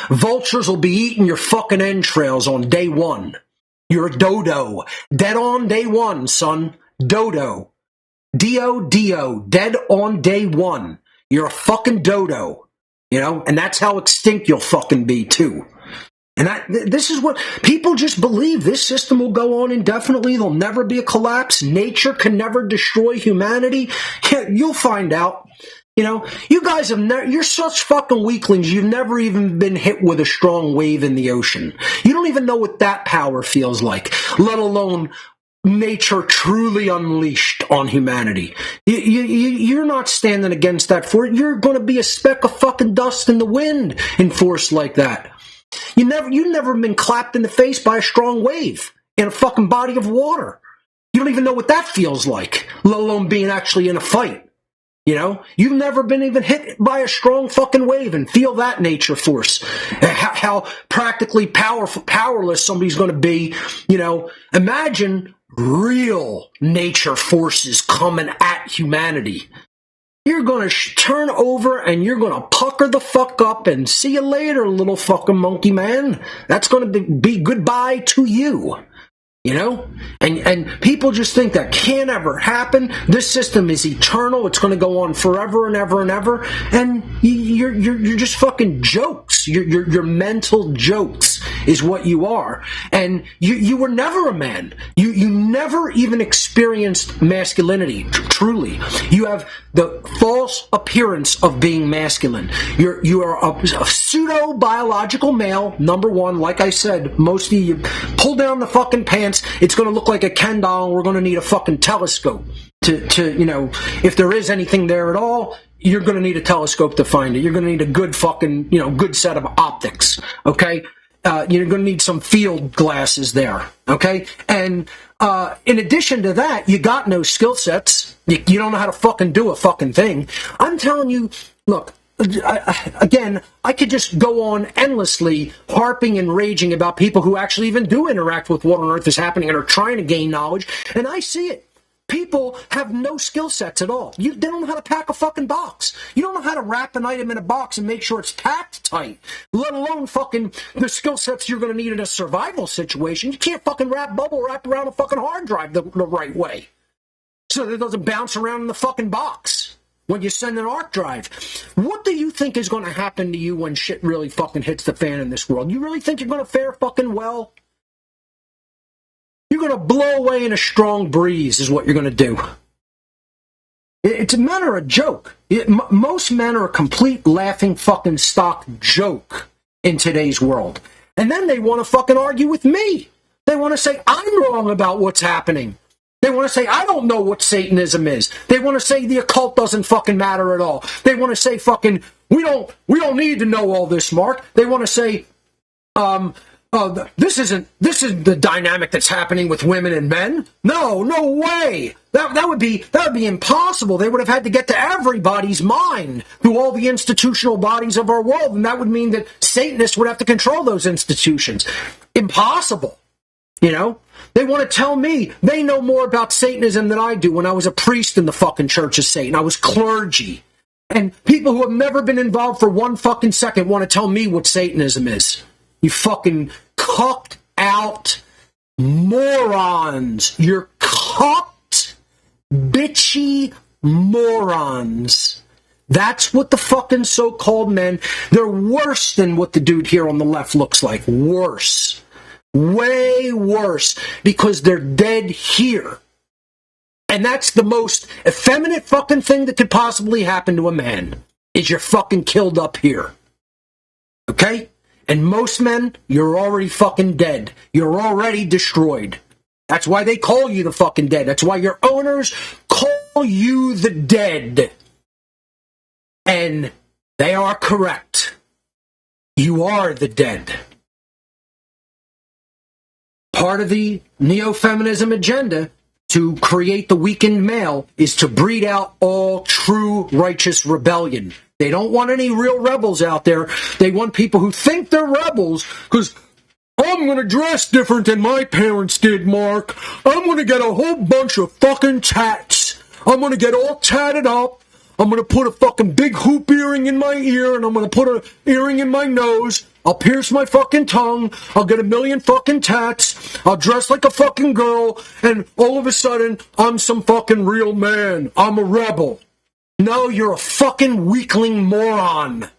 Vultures will be eating your fucking entrails on day one. You're a dodo. Dead on day one, son. Dodo. D-O-D-O. Dead on day one. You're a fucking dodo. And that's how extinct you'll fucking be too. And this is what people just believe. This system will go on indefinitely. There'll never be a collapse. Nature can never destroy humanity. You'll find out. You guys you're such fucking weaklings. You've never even been hit with a strong wave in the ocean. You don't even know what that power feels like, let alone nature truly unleashed on humanity. You're not standing against that force. You're going to be a speck of fucking dust in the wind in force like that. You've never been clapped in the face by a strong wave in a fucking body of water. You don't even know what that feels like, let alone being actually in a fight. You've never been even hit by a strong fucking wave and feel that nature force. How practically powerless somebody's going to be. Imagine real nature forces coming at humanity. You're going to turn over and you're going to pucker the fuck up and see you later, little fucking monkey man. That's going to be goodbye to you. And people just think that can't ever happen. This system is eternal. It's going to go on forever and ever and ever. And you're just fucking jokes. You're mental jokes is what you are. And you were never a man. You never even experienced masculinity, truly. You have the false appearance of being masculine. You are a pseudo-biological male, number one. Like I said, most of you pull down the fucking pants. It's going to look like a Ken doll, and we're going to need a fucking telescope to if there is anything there at all, you're going to need a telescope to find it. You're going to need a good fucking, good set of optics, okay? You're going to need some field glasses there, okay? And in addition to that, you got no skill sets. You don't know how to fucking do a fucking thing. I'm telling you, look, I could just go on endlessly harping and raging about people who actually even do interact with what on earth is happening and are trying to gain knowledge, and I see it. People have no skill sets at all. They don't know how to pack a fucking box. You don't know how to wrap an item in a box and make sure it's packed tight, let alone fucking the skill sets you're going to need in a survival situation. You can't fucking wrap bubble wrap around a fucking hard drive the right way so that it doesn't bounce around in the fucking box when you send an arc drive. What do you think is going to happen to you when shit really fucking hits the fan in this world? You really think you're going to fare fucking well? You're going to blow away in a strong breeze is what you're going to do. Men are a joke. Most men are a complete laughing fucking stock joke in today's world. And then they want to fucking argue with me. They want to say I'm wrong about what's happening. They want to say, I don't know what Satanism is. They want to say the occult doesn't fucking matter at all. They want to say fucking, we don't need to know all this, Mark. They want to say, this is the dynamic that's happening with women and men. No way. That would be impossible. They would have had to get to everybody's mind through all the institutional bodies of our world, and that would mean that Satanists would have to control those institutions. Impossible. They want to tell me they know more about Satanism than I do when I was a priest in the fucking Church of Satan. I was clergy. And people who have never been involved for one fucking second want to tell me what Satanism is. You fucking cucked out morons. You're cucked, bitchy morons. That's what the fucking so-called men, they're worse than what the dude here on the left looks like. Worse. Way worse, because they're dead here. And that's the most effeminate fucking thing that could possibly happen to a man, is you're fucking killed up here. Okay? And most men, you're already fucking dead. You're already destroyed. That's why they call you the fucking dead. That's why your owners call you the dead. And they are correct. You are the dead. Part of the neo-feminism agenda to create the weakened male is to breed out all true righteous rebellion. They don't want any real rebels out there. They want people who think they're rebels because I'm going to dress different than my parents did, Mark. I'm going to get a whole bunch of fucking tats. I'm going to get all tatted up. I'm going to put a fucking big hoop earring in my ear, and I'm going to put an earring in my nose. I'll pierce my fucking tongue. I'll get a million fucking tats. I'll dress like a fucking girl. And all of a sudden, I'm some fucking real man. I'm a rebel. No, you're a fucking weakling moron.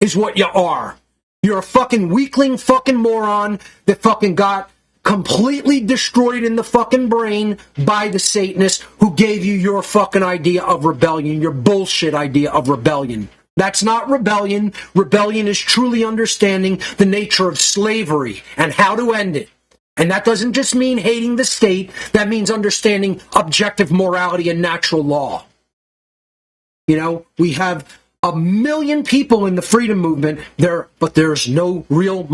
is what you are. You're a fucking weakling fucking moron that fucking got completely destroyed in the fucking brain by the Satanists who gave you your fucking idea of rebellion, your bullshit idea of rebellion. That's not rebellion. Rebellion is truly understanding the nature of slavery and how to end it. And that doesn't just mean hating the state. That means understanding objective morality and natural law. You know, we have 1 million people in the freedom movement there, but there's no real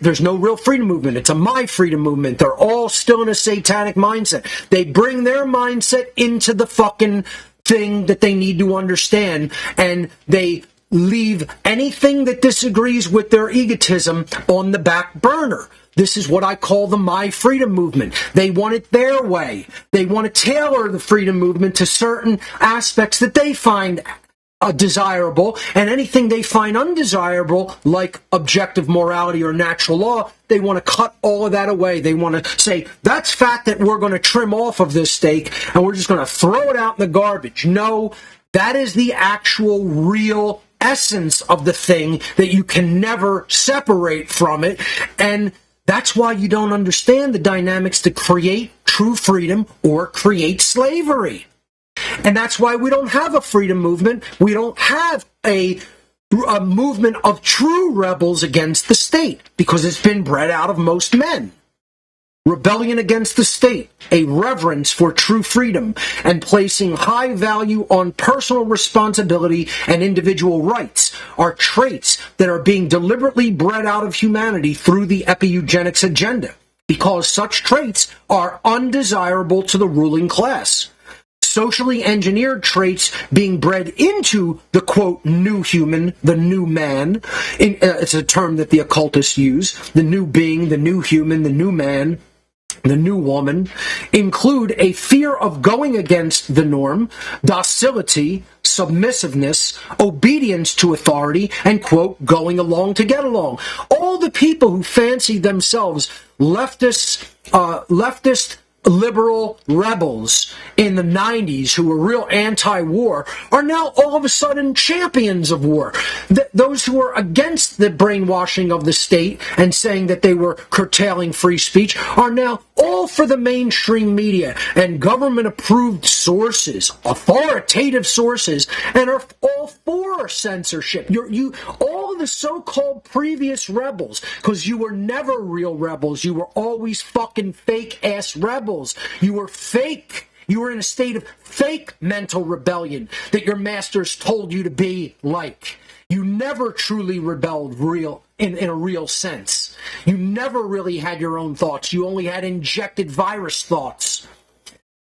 there's no real freedom movement. It's a my freedom movement. They're all still in a satanic mindset. They bring their mindset into the fucking thing that they need to understand, and they leave anything that disagrees with their egotism on the back burner. This is what I call the My Freedom Movement. They want it their way. They want to tailor the freedom movement to certain aspects that they find desirable, and anything they find undesirable, like objective morality or natural law, they want to cut all of that away. They want to say, that's fat that we're going to trim off of this steak, and we're just going to throw it out in the garbage. No, that is the actual real essence of the thing that you can never separate from it, and that's why you don't understand the dynamics to create true freedom or create slavery. And that's why we don't have a freedom movement. We don't have a movement of true rebels against the state, because it's been bred out of most men. Rebellion against the state, a reverence for true freedom, and placing high value on personal responsibility and individual rights are traits that are being deliberately bred out of humanity through the epi-eugenics agenda, because such traits are undesirable to the ruling class. Socially engineered traits being bred into the, quote, new human, the new man. It's a term that the occultists use. The new being, the new human, the new man, the new woman, include a fear of going against the norm, docility, submissiveness, obedience to authority, and, quote, going along to get along. All the people who fancy themselves leftist liberal rebels in the 90s who were real anti-war are now all of a sudden champions of war. Those who are against the brainwashing of the state and saying that they were curtailing free speech are now all for the mainstream media and government-approved sources, authoritative sources, and are all for censorship. All of the so-called previous rebels, because you were never real rebels, you were always fucking fake-ass rebels. You were fake. You were in a state of fake mental rebellion that your masters told you to be like. You never truly rebelled in a real sense. You never really had your own thoughts. You only had injected virus thoughts.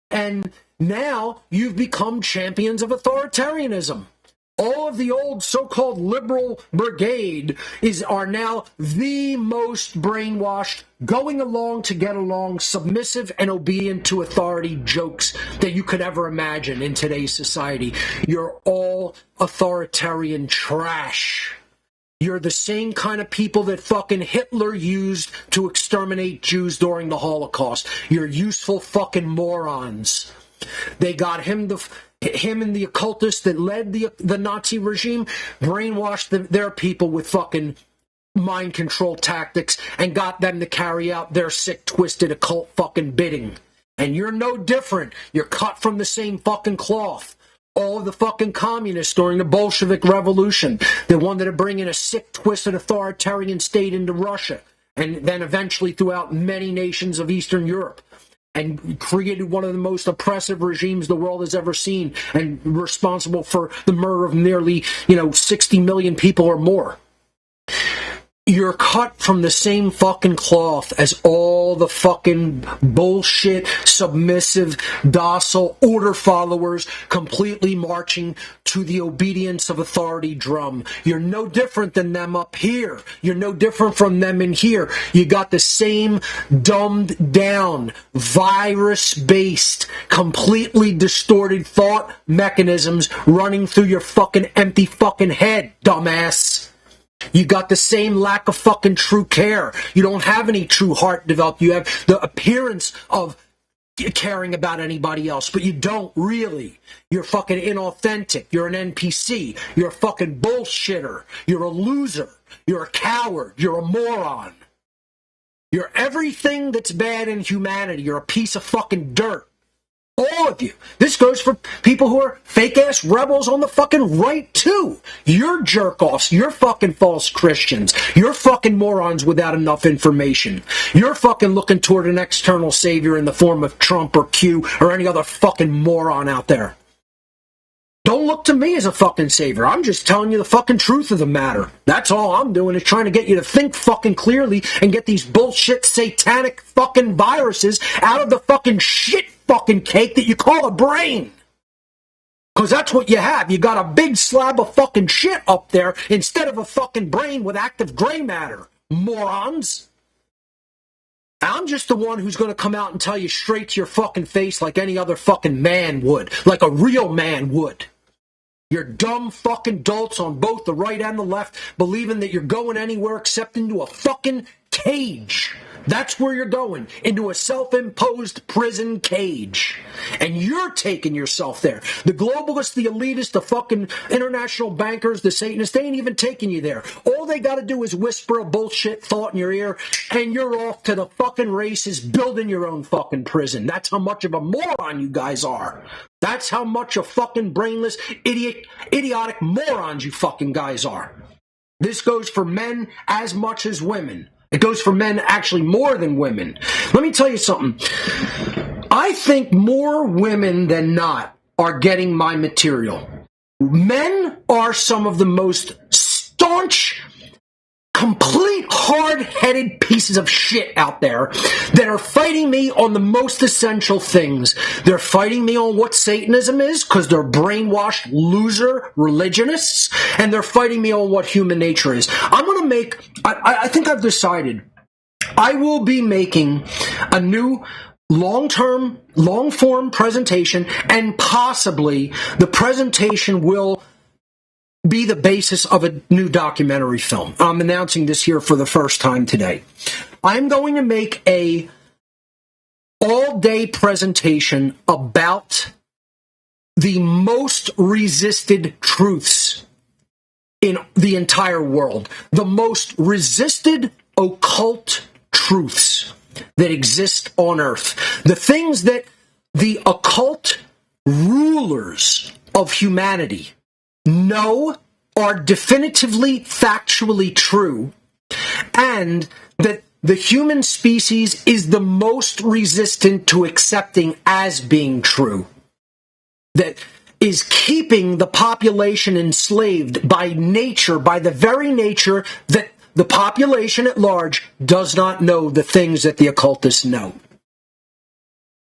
And now you've become champions of authoritarianism. All of the old so-called liberal brigade are now the most brainwashed, going along to get along, submissive and obedient to authority jokes that you could ever imagine in today's society. You're all authoritarian trash. You're the same kind of people that fucking Hitler used to exterminate Jews during the Holocaust. You're useful fucking morons. They got him and the occultists that led the Nazi regime brainwashed their people with fucking mind control tactics and got them to carry out their sick, twisted, occult fucking bidding. And you're no different. You're cut from the same fucking cloth. All of the fucking communists during the Bolshevik Revolution, they wanted to bring in a sick, twisted, authoritarian state into Russia, and then eventually throughout many nations of Eastern Europe, and created one of the most oppressive regimes the world has ever seen, and responsible for the murder of nearly, 60 million people or more. You're cut from the same fucking cloth as all the fucking bullshit, submissive, docile order followers completely marching to the obedience of authority drum. You're no different than them up here. You're no different from them in here. You got the same dumbed down, virus-based, completely distorted thought mechanisms running through your fucking empty fucking head, dumbass. You got the same lack of fucking true care. You don't have any true heart developed. You have the appearance of caring about anybody else, but you don't really. You're fucking inauthentic. You're an NPC. You're a fucking bullshitter. You're a loser. You're a coward. You're a moron. You're everything that's bad in humanity. You're a piece of fucking dirt. All of you. This goes for people who are fake-ass rebels on the fucking right, too. You're jerk-offs. You're fucking false Christians. You're fucking morons without enough information. You're fucking looking toward an external savior in the form of Trump or Q or any other fucking moron out there. Don't look to me as a fucking savior. I'm just telling you the fucking truth of the matter. That's all I'm doing is trying to get you to think fucking clearly and get these bullshit satanic fucking viruses out of the fucking shit fucking cake that you call a brain. Because that's what you have. You got a big slab of fucking shit up there instead of a fucking brain with active gray matter. Morons. I'm just the one who's going to come out and tell you straight to your fucking face like any other fucking man would. Like a real man would. You're dumb fucking dolts on both the right and the left, believing that you're going anywhere except into a fucking cage. That's where you're going, into a self-imposed prison cage. And you're taking yourself there. The globalists, the elitists, the fucking international bankers, the Satanists, they ain't even taking you there. All they got to do is whisper a bullshit thought in your ear, and you're off to the fucking races building your own fucking prison. That's how much of a moron you guys are. That's how much of fucking brainless, idiotic morons you fucking guys are. This goes for men as much as women. It goes for men actually more than women. Let me tell you something. I think more women than not are getting my material. Men are some of the most staunch, complete hard-headed pieces of shit out there that are fighting me on the most essential things. They're fighting me on what Satanism is because they're brainwashed loser religionists, and they're fighting me on what human nature is. I'm going to make, I think I've decided, I will be making a new long-term, long-form presentation, and possibly the presentation will be the basis of a new documentary film. I'm announcing this here for the first time today. I'm going to make a all-day presentation about the most resisted truths in the entire world. The most resisted occult truths that exist on Earth. The things that the occult rulers of humanity know are definitively factually true, and that the human species is the most resistant to accepting as being true. That is keeping the population enslaved by nature, by the very nature that the population at large does not know the things that the occultists know.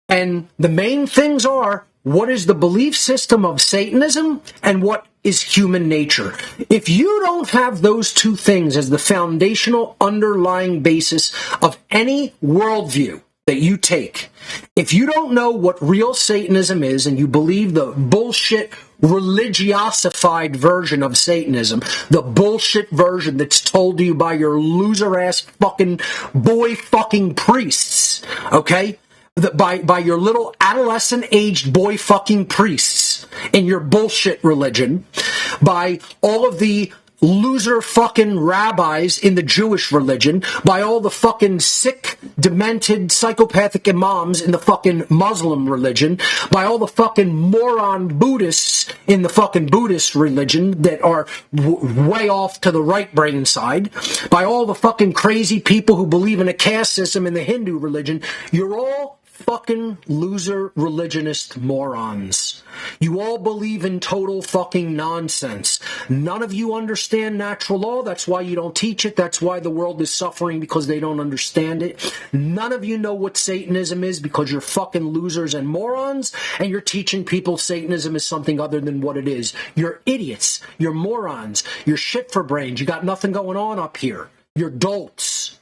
And the main things are, what is the belief system of Satanism and what is human nature? If you don't have those two things as the foundational underlying basis of any worldview that you take, if you don't know what real Satanism is and you believe the bullshit religiosified version of Satanism, the bullshit version that's told to you by your loser-ass fucking boy fucking priests, okay? By your little adolescent-aged boy fucking priests in your bullshit religion, by all of the loser fucking rabbis in the Jewish religion, by all the fucking sick, demented, psychopathic imams in the fucking Muslim religion, by all the fucking moron Buddhists in the fucking Buddhist religion that are way off to the right brain side, by all the fucking crazy people who believe in a caste system in the Hindu religion. You're all fucking loser religionist morons. You all believe in total fucking nonsense. None of you understand natural law. That's why you don't teach it. That's why the world is suffering, because they don't understand it. None of you know what Satanism is because you're fucking losers and morons, and you're teaching people Satanism is something other than what it is. You're idiots. You're morons. You're shit for brains. You got nothing going on up here. You're dolts.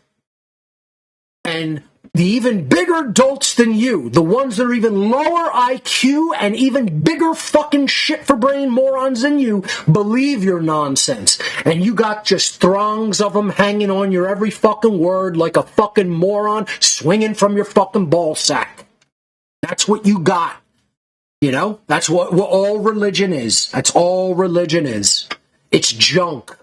And the even bigger dolts than you, the ones that are even lower IQ and even bigger fucking shit for brain morons than you, believe your nonsense. And you got just throngs of them hanging on your every fucking word like a fucking moron swinging from your fucking ball sack. That's what you got. That's what all religion is. That's all religion is. It's junk.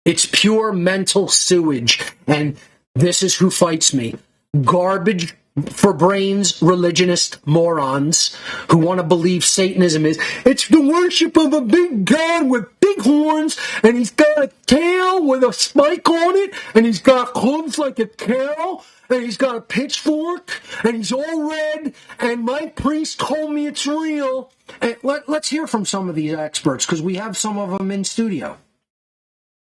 It's pure mental sewage. And this is who fights me. Garbage for brains, religionist morons who want to believe Satanism it's the worship of a big god with big horns, and he's got a tail with a spike on it, and he's got hooves like a cow, and he's got a pitchfork, and he's all red, and my priest told me it's real. And let's hear from some of these experts, because we have some of them in studio.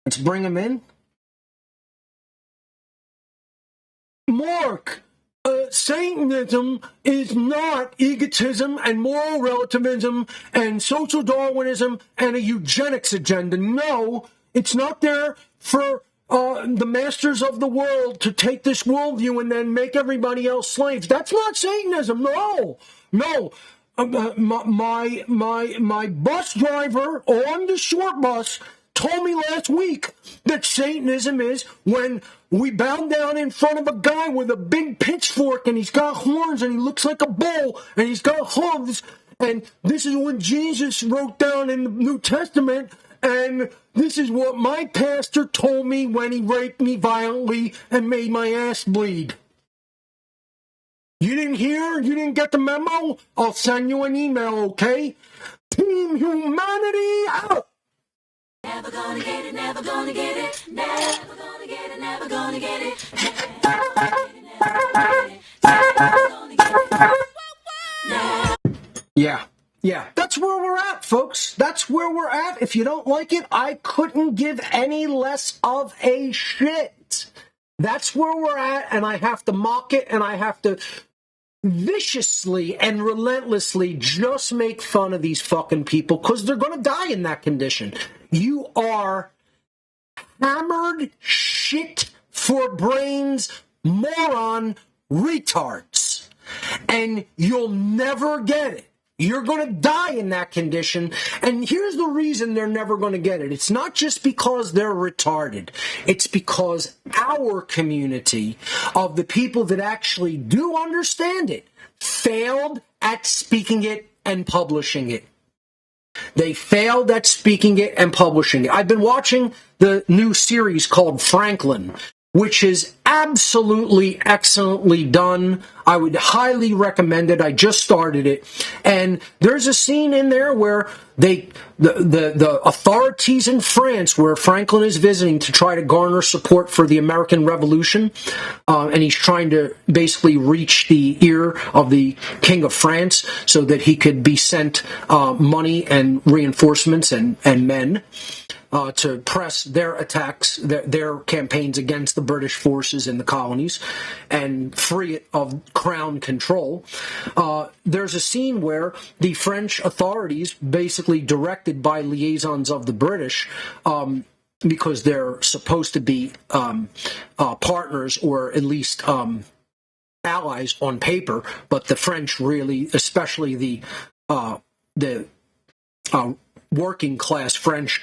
Let's bring them in. Mark, Satanism is not egotism and moral relativism and social Darwinism and a eugenics agenda. No, it's not there for the masters of the world to take this worldview and then make everybody else slaves. That's not Satanism. No. My bus driver on the short bus told me last week that Satanism is when we bow down in front of a guy with a big pitchfork and he's got horns and he looks like a bull and he's got hooves, and this is what Jesus wrote down in the New Testament, and this is what my pastor told me when he raped me violently and made my ass bleed. You didn't hear? You didn't get the memo? I'll send you an email, okay? Team Humanity out! Never gonna get it, never gonna get it, never gonna get it, never gonna get it, Yeah, that's where we're at, folks. That's where we're at. If you don't like it, I couldn't give any less of a shit. That's where we're at, and I have to mock it, and I have to viciously and relentlessly just make fun of these fucking people because they're going to die in that condition. You are hammered shit for brains, moron retards, and you'll never get it. You're going to die in that condition, and here's the reason they're never going to get it. It's not just because they're retarded. It's because our community of the people that actually do understand it failed at speaking it and publishing it. They failed at speaking it and publishing it. I've been watching the new series called Franklin, which is absolutely excellently done. I would highly recommend it. I just started it. And there's a scene in there where the authorities in France, where Franklin is visiting to try to garner support for the American Revolution, and he's trying to basically reach the ear of the King of France so that he could be sent money and reinforcements and men. To press their attacks, their campaigns against the British forces in the colonies and free it of crown control. There's a scene where the French authorities, basically directed by liaisons of the British, because they're supposed to be partners or at least allies on paper, but the French really, especially the working class French,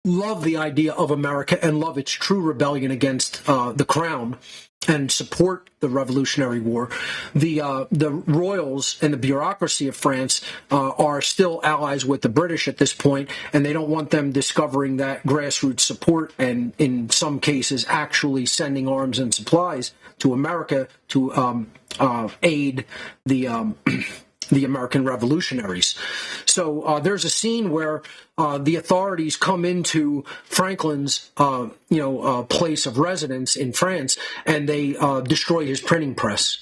love the idea of America and love its true rebellion against the crown and support the Revolutionary War. The royals and the bureaucracy of France are still allies with the British at this point, and they don't want them discovering that grassroots support and, in some cases, actually sending arms and supplies to America to aid the American revolutionaries. So there's a scene where the authorities come into Franklin's place of residence in France, and they destroy his printing press.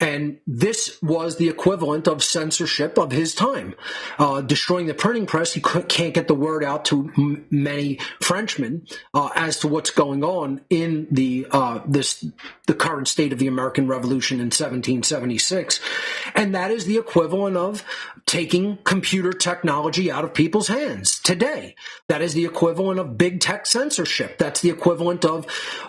And this was the equivalent of censorship of his time. Destroying the printing press, he can't get the word out to many Frenchmen as to what's going on in the current state of the American Revolution in 1776. And that is the equivalent of taking computer technology out of people's hands today. That is the equivalent of big tech censorship. That's the equivalent of,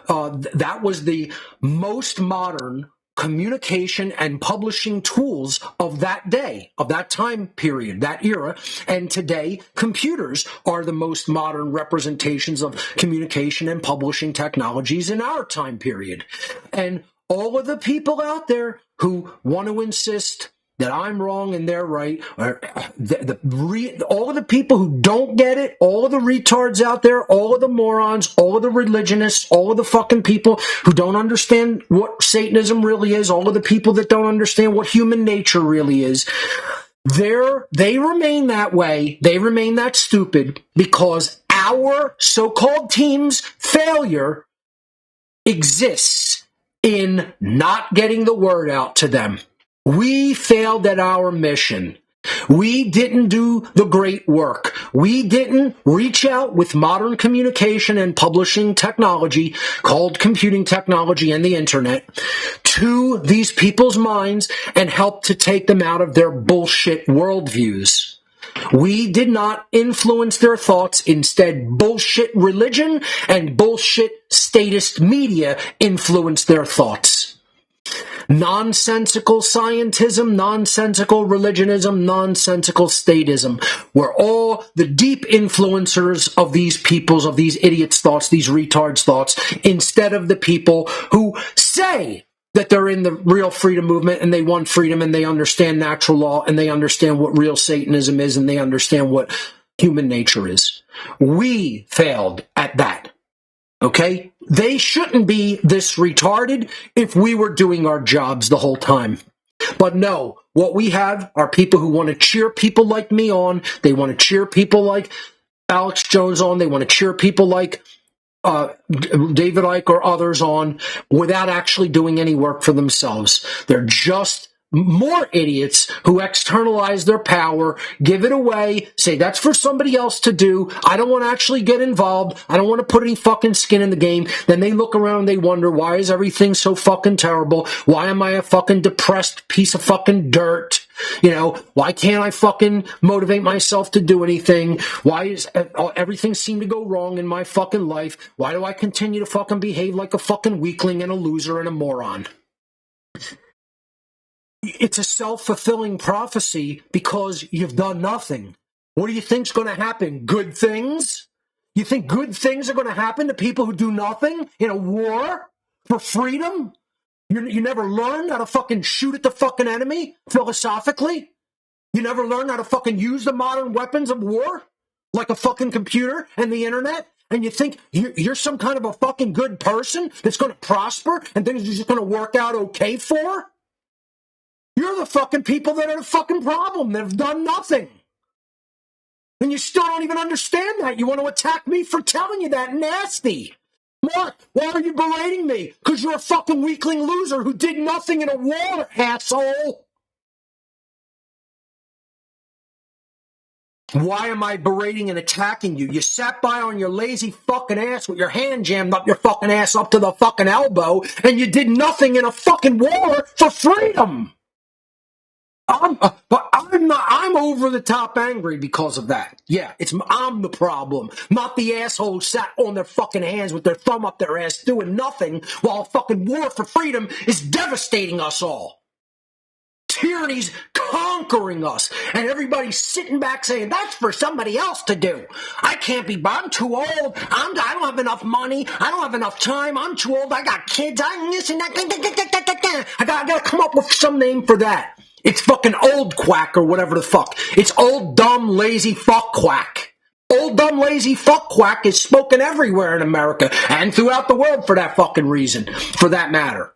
that was the most modern communication and publishing tools of that day, of that time period, that era. And today, computers are the most modern representations of communication and publishing technologies in our time period. And all of the people out there who want to insist that I'm wrong and they're right. All of the people who don't get it, all of the retards out there, all of the morons, all of the religionists, all of the fucking people who don't understand what Satanism really is, all of the people that don't understand what human nature really is, they remain that way. They remain that stupid because our so-called team's failure exists in not getting the word out to them. We failed at our mission. We didn't do the great work. We didn't reach out with modern communication and publishing technology called computing technology and the internet to these people's minds and help to take them out of their bullshit worldviews. We did not influence their thoughts. Instead, bullshit religion and bullshit statist media influenced their thoughts. Nonsensical scientism, nonsensical religionism, nonsensical statism. We're all the deep influencers of these people's, of these idiots' thoughts, these retards' thoughts, instead of the people who say that they're in the real freedom movement and they want freedom and they understand natural law and they understand what real Satanism is and they understand what human nature is. We failed at that. Okay? They shouldn't be this retarded if we were doing our jobs the whole time. But no, what we have are people who want to cheer people like me on. They want to cheer people like Alex Jones on. They want to cheer people like David Icke or others on without actually doing any work for themselves. They're just more idiots who externalize their power, give it away, say that's for somebody else to do. I don't want to actually get involved. I don't want to put any fucking skin in the game. Then they look around and they wonder, why is everything so fucking terrible? Why am I a fucking depressed piece of fucking dirt? You know, why can't I fucking motivate myself to do anything? Why is everything seem to go wrong in my fucking life? Why do I continue to fucking behave like a fucking weakling and a loser and a moron? It's a self-fulfilling prophecy because you've done nothing. What do you think's going to happen? Good things? You think good things are going to happen to people who do nothing in a war for freedom? You never learned how to fucking shoot at the fucking enemy philosophically? You never learned how to fucking use the modern weapons of war like a fucking computer and the internet? And you think you're some kind of a fucking good person that's going to prosper and things are just going to work out okay for? You're the fucking people that are the fucking problem, that have done nothing. And you still don't even understand that. You want to attack me for telling you that nasty. Mark, why are you berating me? Because you're a fucking weakling loser who did nothing in a war, asshole. Why am I berating and attacking you? You sat by on your lazy fucking ass with your hand jammed up your fucking ass up to the fucking elbow, and you did nothing in a fucking war for freedom. I'm over the top angry because of that. Yeah, I'm the problem, not the asshole who sat on their fucking hands with their thumb up their ass doing nothing while a fucking war for freedom is devastating us all. Tyranny's conquering us, and everybody's sitting back saying, that's for somebody else to do. I can't be, I'm too old, I don't have enough money, I don't have enough time, I'm too old, I got kids, I'm this and that, I gotta come up with some name for that. It's fucking old quack or whatever the fuck. It's old, dumb, lazy fuck quack. Old, dumb, lazy fuck quack is spoken everywhere in America and throughout the world for that fucking reason, for that matter.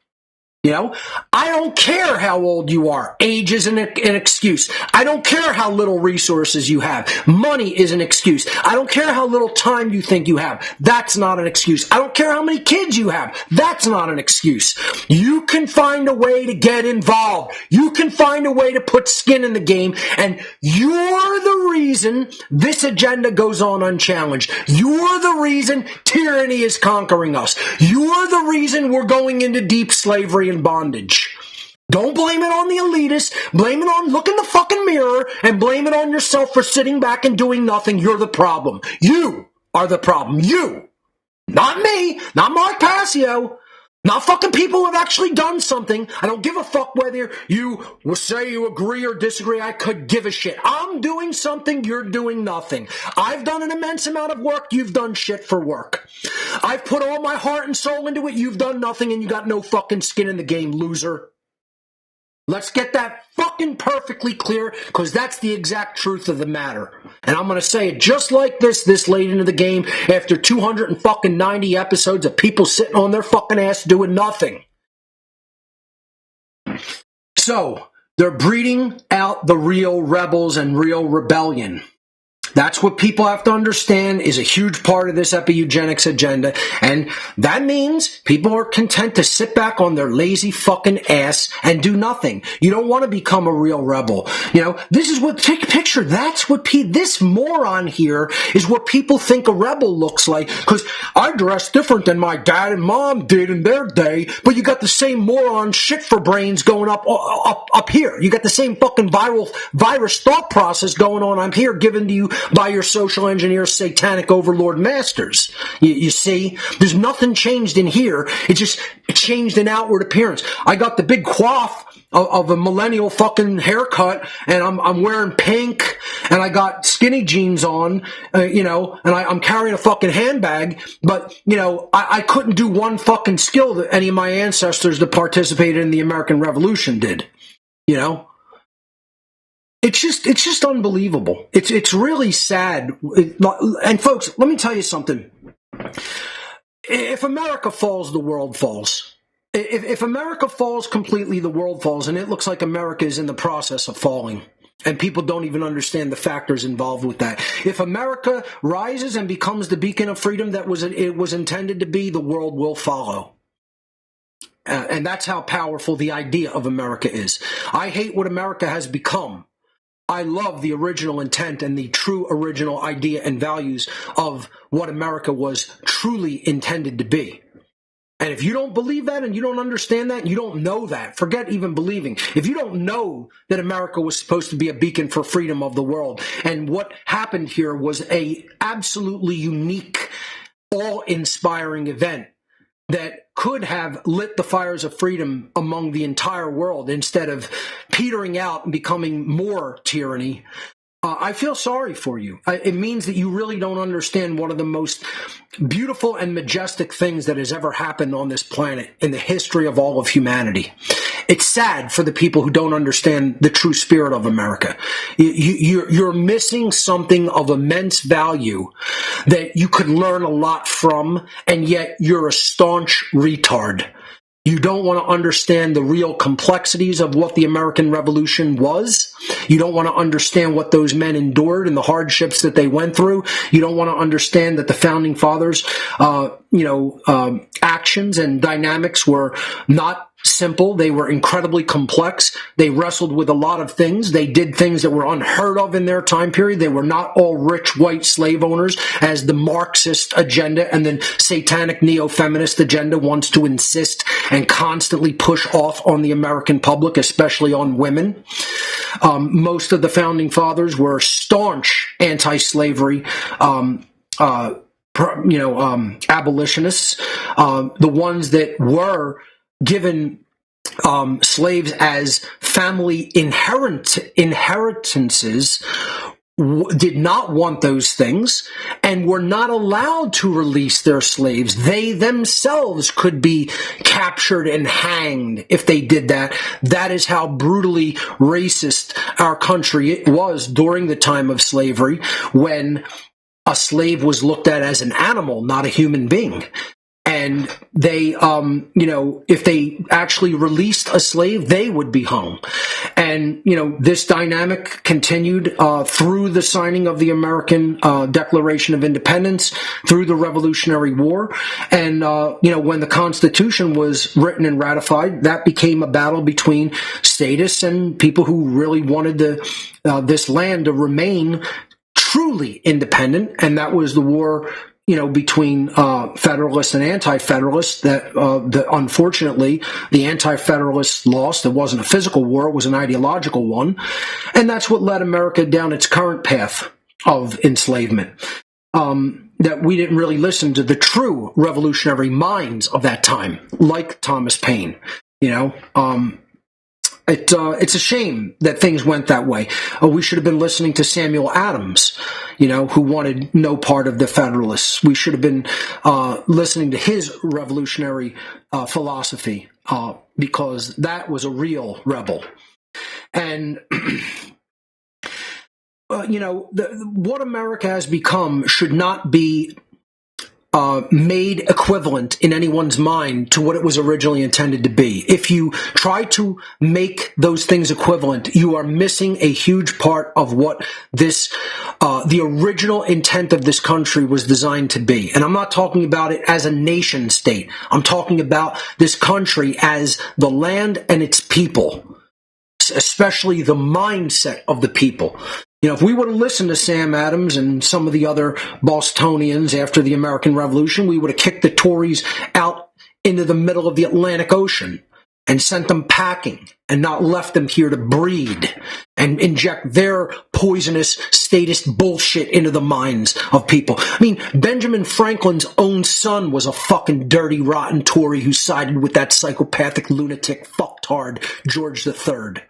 You know, I don't care how old you are. Age isn't an excuse. I don't care how little resources you have. Money is an excuse. I don't care how little time you think you have. That's not an excuse. I don't care how many kids you have. That's not an excuse. You can find a way to get involved. You can find a way to put skin in the game, and you're the reason this agenda goes on unchallenged. You're the reason tyranny is conquering us. You're the reason we're going into deep slavery and bondage. Don't blame it on the elitists. Blame it on, look in the fucking mirror and blame it on yourself for sitting back and doing nothing. You're the problem. You are the problem. You. Not me. Not Mark Passio. Not fucking people who have actually done something. I don't give a fuck whether you will say you agree or disagree. I could give a shit. I'm doing something. You're doing nothing. I've done an immense amount of work. You've done shit for work. I've put all my heart and soul into it. You've done nothing and you got no fucking skin in the game, loser. Let's get that fuck fucking perfectly clear because that's the exact truth of the matter. And I'm going to say it just like this late into the game after 290 episodes of people sitting on their fucking ass doing nothing. So, they're breeding out the real rebels and real rebellion. That's what people have to understand is a huge part of this epi-eugenics agenda. And that means people are content to sit back on their lazy fucking ass and do nothing. You don't want to become a real rebel. You know, this is what, take a picture. That's what this moron here is what people think a rebel looks like. Because I dress different than my dad and mom did in their day, but you got the same moron shit for brains going up here. You got the same fucking virus thought process going on up here given to you by your social engineer satanic overlord masters. You see, there's nothing changed in here. It just changed in outward appearance. I got the big coif of a millennial fucking haircut, and I'm wearing pink, and I got skinny jeans on, you know, and I'm carrying a fucking handbag, but, you know, I couldn't do one fucking skill that any of my ancestors that participated in the American Revolution did, you know? It's just unbelievable. It's really sad. And folks, let me tell you something. If America falls, the world falls. If America falls completely, the world falls, and it looks like America is in the process of falling. And people don't even understand the factors involved with that. If America rises and becomes the beacon of freedom that it was intended to be, the world will follow. And that's how powerful the idea of America is. I hate what America has become. I love the original intent and the true original idea and values of what America was truly intended to be. And if you don't believe that and you don't understand that and you don't know that, forget even believing. If you don't know that America was supposed to be a beacon for freedom of the world, and what happened here was a absolutely unique, awe-inspiring event that could have lit the fires of freedom among the entire world instead of petering out and becoming more tyranny, I feel sorry for you. It means that you really don't understand one of the most beautiful and majestic things that has ever happened on this planet in the history of all of humanity. It's sad for the people who don't understand the true spirit of America. You're missing something of immense value that you could learn a lot from, and yet you're a staunch retard. You don't want to understand the real complexities of what the American Revolution was. You don't want to understand what those men endured and the hardships that they went through. You don't want to understand that the Founding Fathers, actions and dynamics were not simple. They were incredibly complex. They wrestled with a lot of things. They did things that were unheard of in their time period. They were not all rich white slave owners, as the Marxist agenda and the satanic neo-feminist agenda wants to insist and constantly push off on the American public, especially on women. Most of the Founding Fathers were staunch anti-slavery abolitionists. The ones that were given slaves as family inheritances did not want those things and were not allowed to release their slaves. They themselves could be captured and hanged if they did that. That is how brutally racist our country was during the time of slavery, when a slave was looked at as an animal, not a human being. And they, if they actually released a slave, they would be hung. And, this dynamic continued through the signing of the American Declaration of Independence, through the Revolutionary War. And, when the Constitution was written and ratified, that became a battle between statists and people who really wanted this land to remain truly independent. And that was the war between Federalists and Anti-Federalists, that unfortunately the Anti-Federalists lost. It wasn't a physical war, it was an ideological one. And that's what led America down its current path of enslavement. That we didn't really listen to the true revolutionary minds of that time, like Thomas Paine. It's a shame that things went that way. We should have been listening to Samuel Adams, who wanted no part of the Federalists. We should have been listening to his revolutionary philosophy, because that was a real rebel. And what America has become should not be made equivalent in anyone's mind to what it was originally intended to be. If you try to make those things equivalent, you are missing a huge part of what the original intent of this country was designed to be. And I'm not talking about it as a nation state. I'm talking about this country as the land and its people, especially the mindset of the people. If we would have listened to Sam Adams and some of the other Bostonians after the American Revolution, we would have kicked the Tories out into the middle of the Atlantic Ocean and sent them packing and not left them here to breed and inject their poisonous statist bullshit into the minds of people. I mean, Benjamin Franklin's own son was a fucking dirty, rotten Tory who sided with that psychopathic, lunatic, fucktard George III.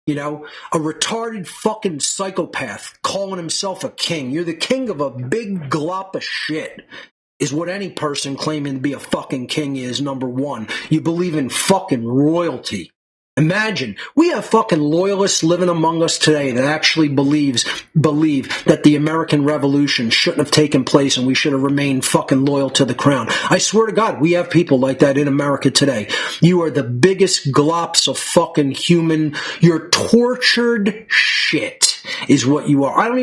A retarded fucking psychopath calling himself a king. You're the king of a big glop of shit, is what any person claiming to be a fucking king is, number one. You believe in fucking royalty. Imagine, we have fucking loyalists living among us today that actually believe that the American Revolution shouldn't have taken place and we should have remained fucking loyal to the crown. I swear to God, we have people like that in America today. You are the biggest glops of fucking human, you're tortured shit is what you are. I don't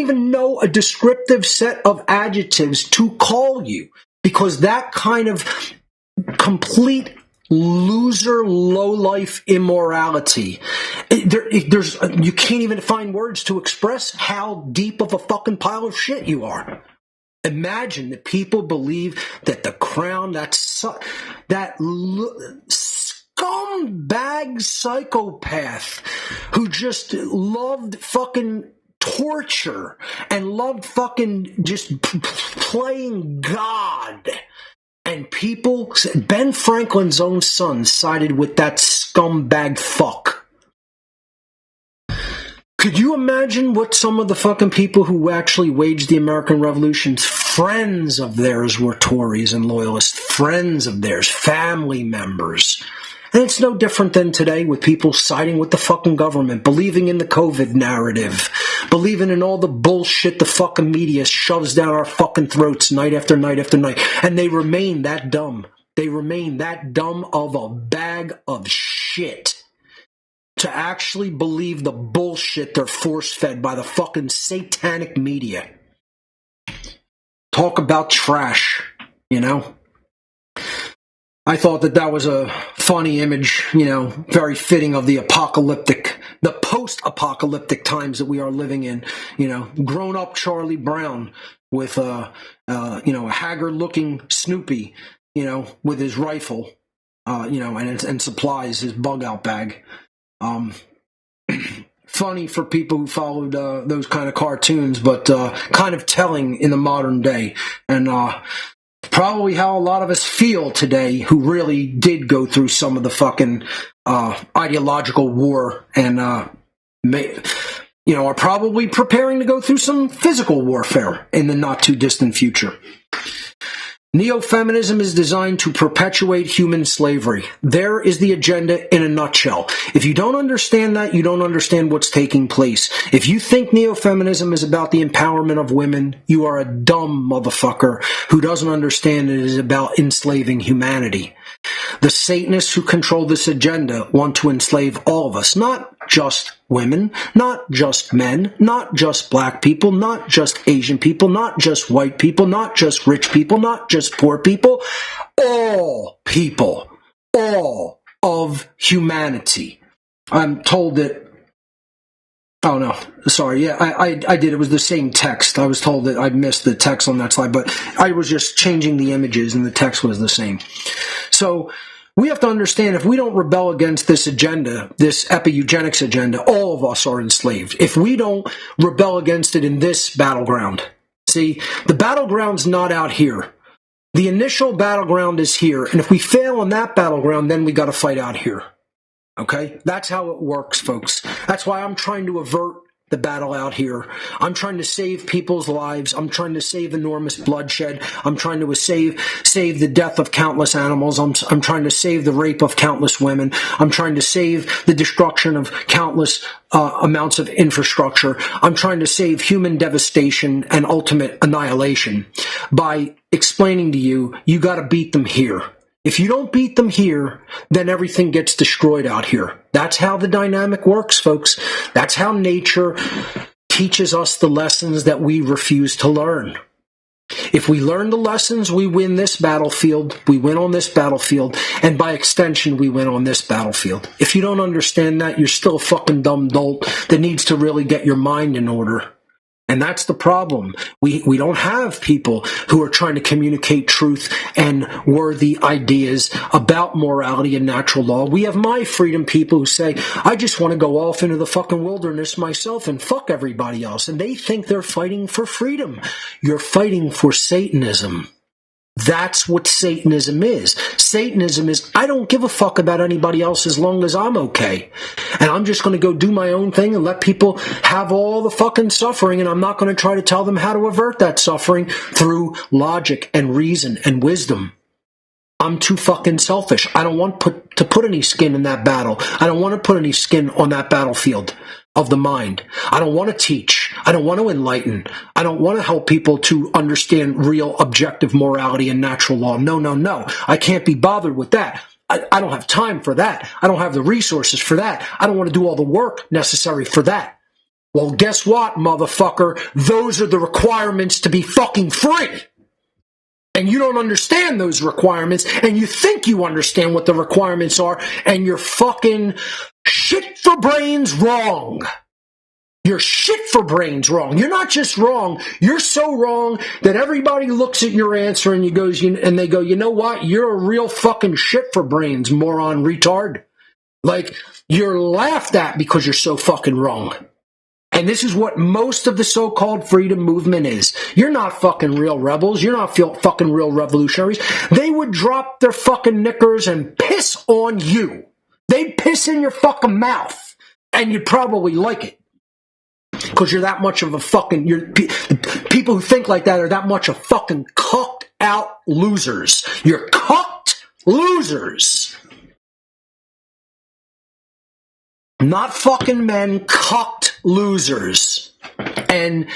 even know a descriptive set of adjectives to call you, because that kind of complete loser, low-life immorality. You can't even find words to express how deep of a fucking pile of shit you are. Imagine that people believe that the crown, that scumbag psychopath who just loved fucking torture and loved fucking just playing God. And Ben Franklin's own son sided with that scumbag fuck. Could you imagine what some of the fucking people who actually waged the American Revolution's friends of theirs were Tories and loyalists, friends of theirs, family members? And it's no different than today with people siding with the fucking government, believing in the COVID narrative, believing in all the bullshit the fucking media shoves down our fucking throats night after night after night. And they remain that dumb. They remain that dumb of a bag of shit to actually believe the bullshit they're force-fed by the fucking satanic media. Talk about trash, I thought that was a funny image, very fitting of the post-apocalyptic times that we are living in. Grown-up Charlie Brown with a haggard-looking Snoopy, with his rifle, and supplies, his bug-out bag. Funny for people who followed those kind of cartoons, but kind of telling in the modern day. And probably how a lot of us feel today who really did go through some of the fucking ideological war and are probably preparing to go through some physical warfare in the not too distant future. Neo-feminism is designed to perpetuate human slavery. There is the agenda in a nutshell. If you don't understand that, you don't understand what's taking place. If you think neo-feminism is about the empowerment of women, you are a dumb motherfucker who doesn't understand it is about enslaving humanity. The Satanists who control this agenda want to enslave all of us, not just women, not just men, not just black people, not just Asian people, not just white people, not just rich people, not just poor people, all people, all of humanity. I'm told that, oh no, sorry, yeah, I did, it was the same text. I was told that I'd missed the text on that slide, but I was just changing the images and the text was the same. So, we have to understand if we don't rebel against this agenda, this epi-eugenics agenda, all of us are enslaved. If we don't rebel against it in this battleground, see, the battleground's not out here. The initial battleground is here, and if we fail on that battleground, then we got to fight out here. Okay? That's how it works, folks. That's why I'm trying to avert the battle out here. I'm trying to save people's lives. I'm trying to save enormous bloodshed. I'm trying to save the death of countless animals. I'm trying to save the rape of countless women. I'm trying to save the destruction of countless amounts of infrastructure. I'm trying to save human devastation and ultimate annihilation by explaining to you, you got to beat them here. If you don't beat them here, then everything gets destroyed out here. That's how the dynamic works, folks. That's how nature teaches us the lessons that we refuse to learn. If we learn the lessons, we win this battlefield, we win on this battlefield, and by extension, we win on this battlefield. If you don't understand that, you're still a fucking dumb dolt that needs to really get your mind in order. And that's the problem. We don't have people who are trying to communicate truth and worthy ideas about morality and natural law. We have my freedom people who say, I just want to go off into the fucking wilderness myself and fuck everybody else. And they think they're fighting for freedom. You're fighting for Satanism. That's what Satanism is. Satanism is, I don't give a fuck about anybody else as long as I'm okay. And I'm just going to go do my own thing and let people have all the fucking suffering, and I'm not going to try to tell them how to avert that suffering through logic and reason and wisdom. I'm too fucking selfish. I don't want to put any skin in that battle. I don't want to put any skin on that battlefield of the mind. I don't want to teach. I don't want to enlighten. I don't want to help people to understand real objective morality and natural law. No. I can't be bothered with that. I don't have time for that. I don't have the resources for that. I don't want to do all the work necessary for that. Well, guess what, motherfucker? Those are the requirements to be fucking free. And you don't understand those requirements, and you think you understand what the requirements are, and you're fucking shit for brains wrong. You're shit for brains wrong. You're not just wrong, you're so wrong that everybody looks at your answer and they go, you know what? You're a real fucking shit for brains, moron, retard. Like, you're laughed at because you're so fucking wrong. And this is what most of the so-called freedom movement is. You're not fucking real rebels. You're not fucking real revolutionaries. They would drop their fucking knickers and piss on you. They'd piss in your fucking mouth. And you'd probably like it. Because you're that much of a fucking... people who think like that are that much of fucking cucked out losers. You're cucked losers. Not fucking men, cucked losers. And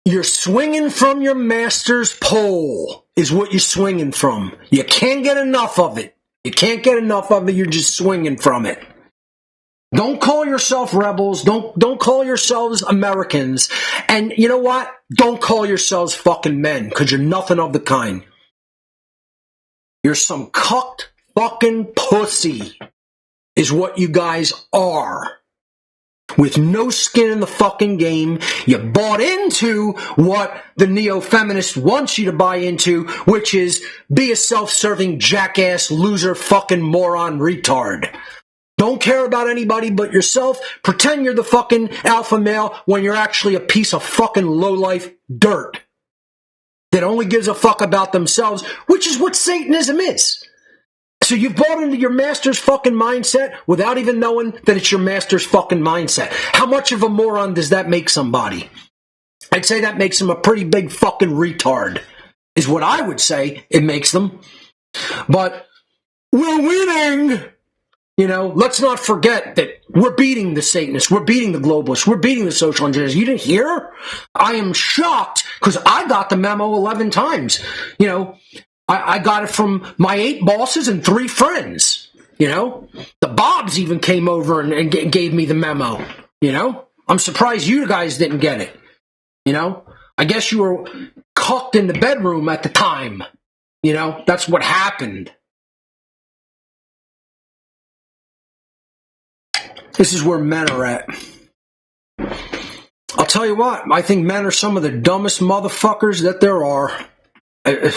you're swinging from your master's pole is what you're swinging from. You can't get enough of it. You can't get enough of it. You're just swinging from it. Don't call yourself rebels. Don't call yourselves Americans. And you know what? Don't call yourselves fucking men, because you're nothing of the kind. You're some cucked fucking pussy is what you guys are. With no skin in the fucking game, you bought into what the neo-feminist wants you to buy into, which is be a self-serving jackass, loser, fucking moron, retard. Don't care about anybody but yourself. Pretend you're the fucking alpha male when you're actually a piece of fucking lowlife dirt that only gives a fuck about themselves, which is what Satanism is. So you've bought into your master's fucking mindset without even knowing that it's your master's fucking mindset. How much of a moron does that make somebody? I'd say that makes them a pretty big fucking retard, is what I would say it makes them. But we're winning! You know, let's not forget that we're beating the Satanists, we're beating the globalists, we're beating the social engineers. You didn't hear? I am shocked, because I got the memo 11 times. You know, I got it from my 8 bosses and 3 friends, you know. The Bobs even came over and gave me the memo, you know. I'm surprised you guys didn't get it, you know. I guess you were cucked in the bedroom at the time, you know. That's what happened. This is where men are at. I'll tell you what, I think men are some of the dumbest motherfuckers that there are.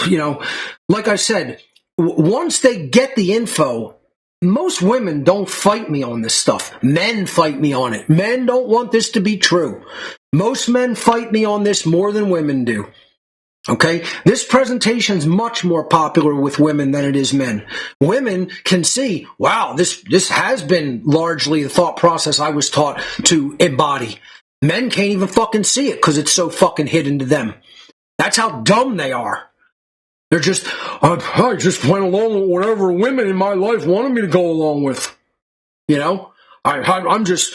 You know, like I said, once they get the info, most women don't fight me on this stuff. Men fight me on it. Men don't want this to be true. Most men fight me on this more than women do. Okay? This presentation is much more popular with women than it is men. Women can see, wow, this has been largely the thought process I was taught to embody. Men can't even fucking see it because it's so fucking hidden to them. That's how dumb they are. They're just, I just went along with whatever women in my life wanted me to go along with. You know? I'm just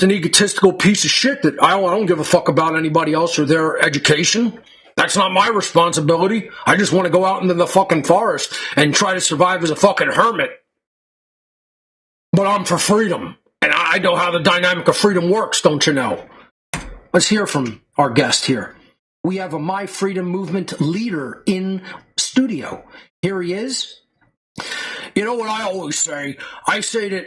an egotistical piece of shit that I don't give a fuck about anybody else or their education. That's not my responsibility. I just want to go out into the fucking forest and try to survive as a fucking hermit. But I'm for freedom. And I know how the dynamic of freedom works, don't you know? Let's hear from our guest here. We have a My Freedom Movement leader in studio. Here he is. You know what I always say? I say that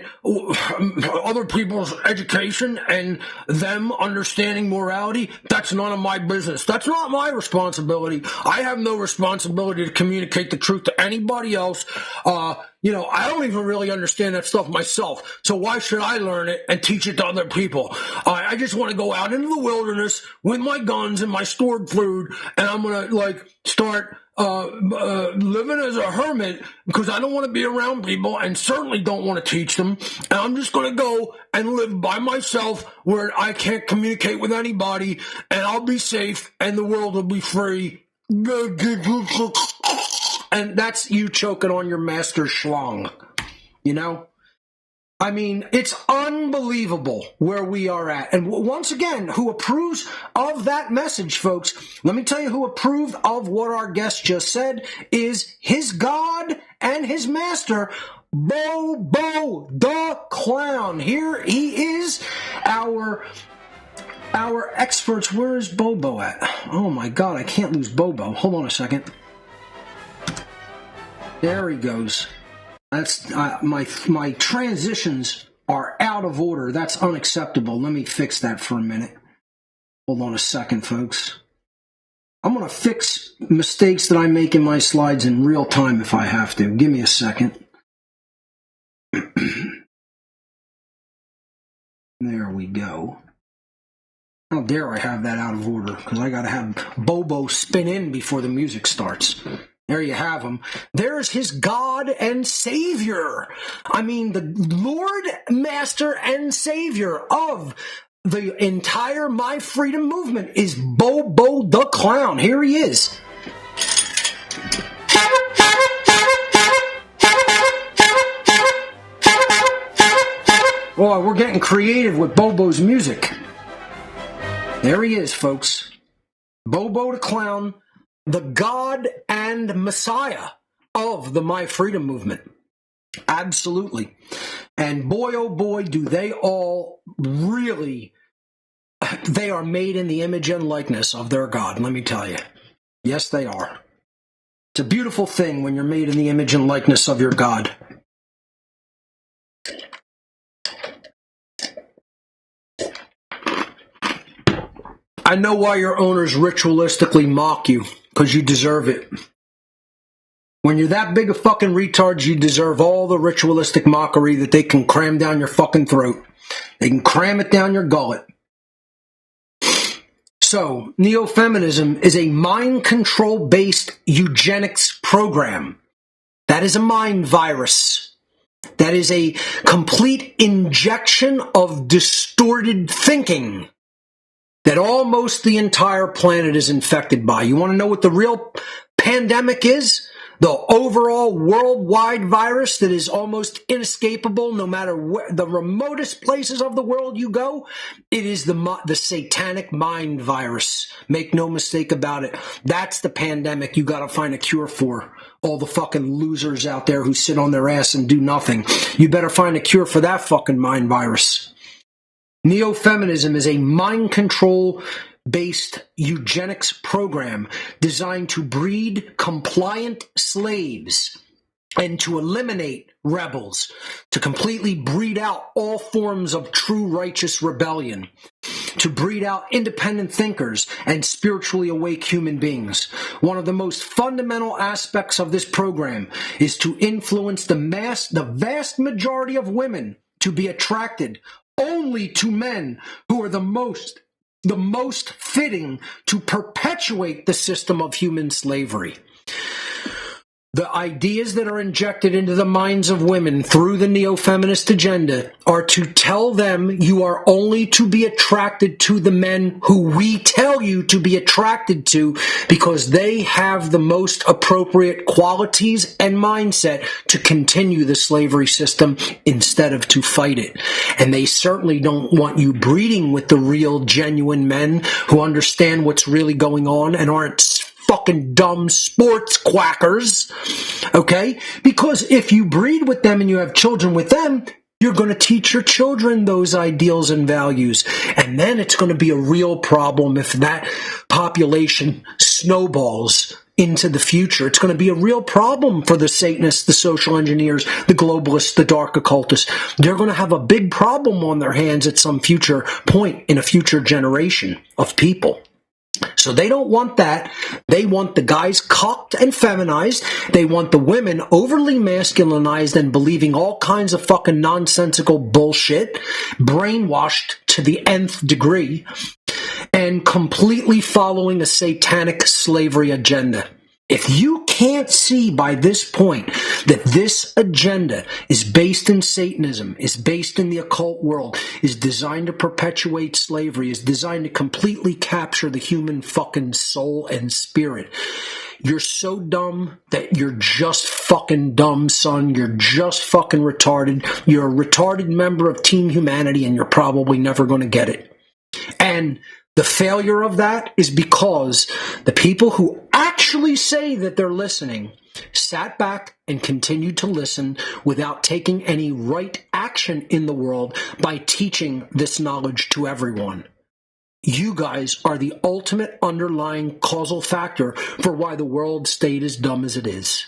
other people's education and them understanding morality, that's none of my business. That's not my responsibility. I have no responsibility to communicate the truth to anybody else. I don't even really understand that stuff myself. So why should I learn it and teach it to other people? I just want to go out into the wilderness with my guns and my stored food, and I'm going to start living as a hermit because I don't want to be around people and certainly don't want to teach them. And I'm just going to go and live by myself where I can't communicate with anybody, and I'll be safe and the world will be free. And that's you choking on your master schlong, you know? I mean, it's unbelievable where we are at. And once again, who approves of that message, folks, let me tell you who approved of what our guest just said is his God and his master, Bobo the Clown. Here he is, our experts. Where is Bobo at? Oh my God, I can't lose Bobo. Hold on a second. There he goes. That's my transitions are out of order. That's unacceptable. Let me fix that for a minute. Hold on a second, folks. I'm going to fix mistakes that I make in my slides in real time if I have to. Give me a second. There we go. How dare I have that out of order? Because I got to have Bobo spin in before the music starts. There you have him. There's his God and Savior. I mean, the Lord, Master, and Savior of the entire My Freedom movement is Bobo the Clown. Here he is. Well, we're getting creative with Bobo's music. There he is, folks. Bobo the Clown, the God and Messiah of the My Freedom movement. Absolutely. And boy, oh boy, do they all really, they are made in the image and likeness of their God, let me tell you. Yes, they are. It's a beautiful thing when you're made in the image and likeness of your God. I know why your owners ritualistically mock you, because you deserve it. When you're that big of fucking retards, you deserve all the ritualistic mockery that they can cram down your fucking throat. They can cram it down your gullet. So, neo-feminism is a mind control-based eugenics program. That is a mind virus. That is a complete injection of distorted thinking that almost the entire planet is infected by. You want to know what the real pandemic is? The overall worldwide virus that is almost inescapable no matter where, the remotest places of the world you go, it is the satanic mind virus. Make no mistake about it. That's the pandemic you got to find a cure for. All the fucking losers out there who sit on their ass and do nothing. You better find a cure for that fucking mind virus. Neo-feminism is a mind control-based eugenics program designed to breed compliant slaves and to eliminate rebels, to completely breed out all forms of true righteous rebellion, to breed out independent thinkers and spiritually awake human beings. One of the most fundamental aspects of this program is to influence the vast majority of women to be attracted only to men who are the most fitting to perpetuate the system of human slavery. The ideas that are injected into the minds of women through the neo-feminist agenda are to tell them you are only to be attracted to the men who we tell you to be attracted to because they have the most appropriate qualities and mindset to continue the slavery system instead of to fight it. And they certainly don't want you breeding with the real, genuine men who understand what's really going on and aren't fucking dumb sports quackers, okay? Because if you breed with them and you have children with them, you're going to teach your children those ideals and values. And then it's going to be a real problem if that population snowballs into the future. It's going to be a real problem for the Satanists, the social engineers, the globalists, the dark occultists. They're going to have a big problem on their hands at some future point in a future generation of people. So they don't want that. They want the guys cocked and feminized. They want the women overly masculinized and believing all kinds of fucking nonsensical bullshit, brainwashed to the nth degree, and completely following a satanic slavery agenda. If you can't see by this point that this agenda is based in Satanism, is based in the occult world, is designed to perpetuate slavery, is designed to completely capture the human fucking soul and spirit, you're so dumb that you're just fucking dumb, son. You're just fucking retarded. You're a retarded member of Team Humanity and you're probably never going to get it. And the failure of that is because the people who actually say that they're listening sat back and continued to listen without taking any right action in the world by teaching this knowledge to everyone. You guys are the ultimate underlying causal factor for why the world stayed as dumb as it is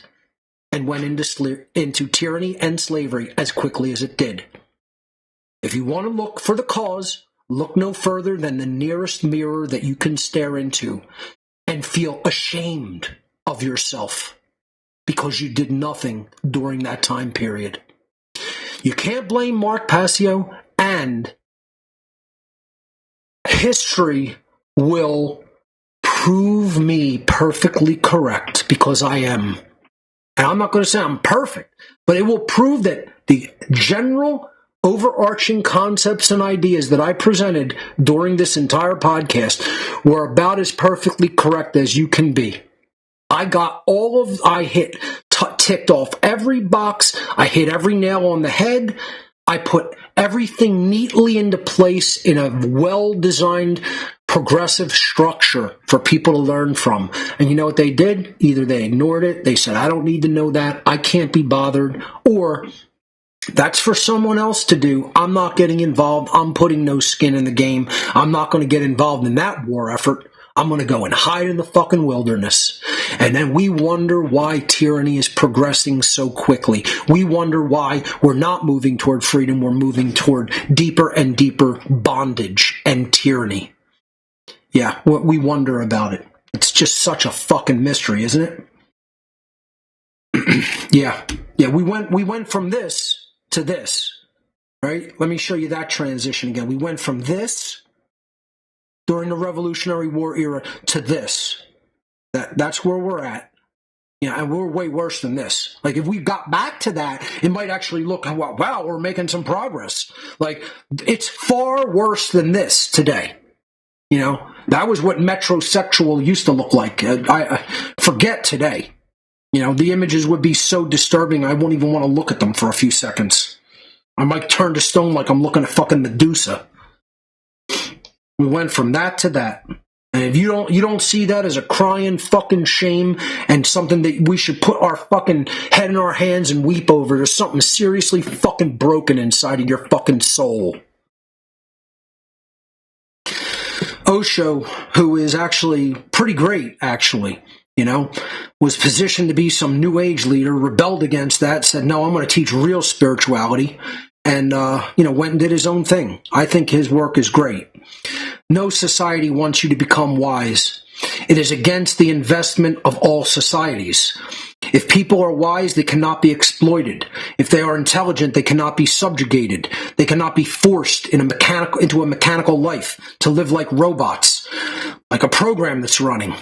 and went into tyranny and slavery as quickly as it did. If you want to look for the cause, look no further than the nearest mirror that you can stare into and feel ashamed of yourself because you did nothing during that time period. You can't blame Mark Passio, and history will prove me perfectly correct because I am. And I'm not going to say I'm perfect, but it will prove that the general overarching concepts and ideas that I presented during this entire podcast were about as perfectly correct as you can be. I ticked off every box. I hit every nail on the head. I put everything neatly into place in a well-designed progressive structure for people to learn from. And you know what they did? Either they ignored it, they said, I don't need to know that, I can't be bothered, or that's for someone else to do. I'm not getting involved. I'm putting no skin in the game. I'm not going to get involved in that war effort. I'm going to go and hide in the fucking wilderness. And then we wonder why tyranny is progressing so quickly. We wonder why we're not moving toward freedom. We're moving toward deeper and deeper bondage and tyranny. Yeah, we wonder about it. It's just such a fucking mystery, isn't it? Yeah, we went from this to this, right? Let me show you that transition again. We went from this during the Revolutionary War era to this. That's where we're at. Yeah, and we're way worse than this. Like, if we got back to that, it might actually look, wow, we're making some progress. Like, it's far worse than this today. You know, that was what metrosexual used to look like. I forget today. You know, the images would be so disturbing, I won't even want to look at them for a few seconds. I might turn to stone like I'm looking at fucking Medusa. We went from that to that. And if you don't see that as a crying fucking shame and something that we should put our fucking head in our hands and weep over, there's something seriously fucking broken inside of your fucking soul. Osho, who is actually pretty great, actually, you know, was positioned to be some new age leader, rebelled against that, said, no, I'm going to teach real spirituality, and, went and did his own thing. I think his work is great. No society wants you to become wise. It is against the investment of all societies. If people are wise, they cannot be exploited. If they are intelligent, they cannot be subjugated. They cannot be forced into a mechanical life to live like robots, like a program that's running.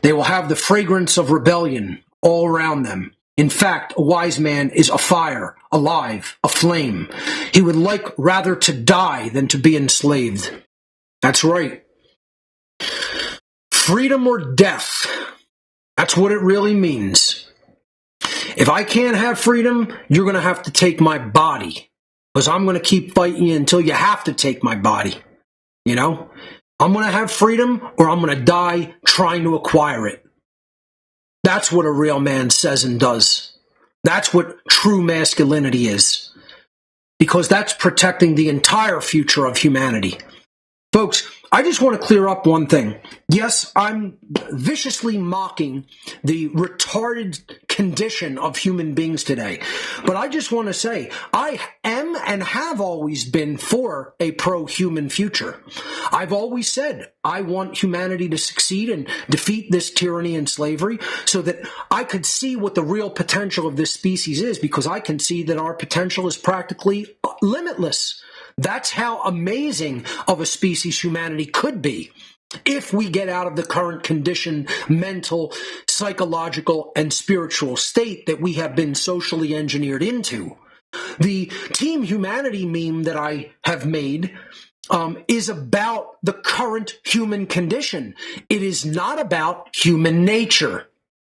They will have the fragrance of rebellion, all around them. In fact, a wise man is a fire, alive, a flame. He would like rather to die than to be enslaved. That's right. Freedom or death. That's what it really means. If I can't have freedom, you're going to have to take my body. Because I'm going to keep fighting you until you have to take my body. You know? I'm going to have freedom or I'm going to die trying to acquire it. That's what a real man says and does. That's what true masculinity is. Because that's protecting the entire future of humanity. Folks, I just want to clear up one thing. Yes, I'm viciously mocking the retarded condition of human beings today. But I just want to say, I am and have always been for a pro-human future. I've always said I want humanity to succeed and defeat this tyranny and slavery so that I could see what the real potential of this species is, because I can see that our potential is practically limitless. That's how amazing of a species humanity could be if we get out of the current conditioned mental, psychological, and spiritual state that we have been socially engineered into. The Team Humanity meme that I have made is about the current human condition. It is not about human nature.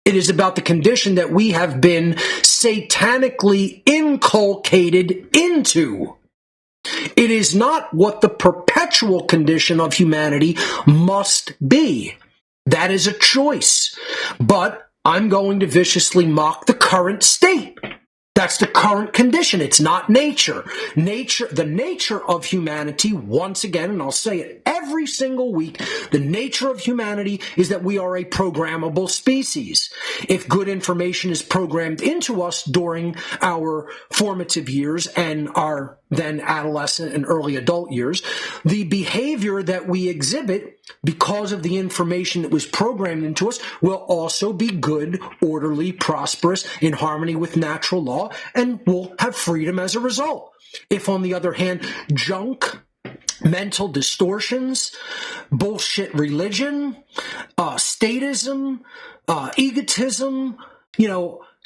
It is about the condition that we have been satanically inculcated into. It is not what the perpetual condition of humanity must be. That is a choice. But I'm going to viciously mock the current state. That's the current condition. It's not nature. The nature of humanity, once again, and I'll say it every single week, the nature of humanity is that we are a programmable species. If good information is programmed into us during our formative years and our then adolescent and early adult years, the behavior that we exhibit because of the information that was programmed into us will also be good, orderly, prosperous, in harmony with natural law, and we'll have freedom as a result. If, on the other hand, junk, mental distortions, bullshit religion, statism, egotism,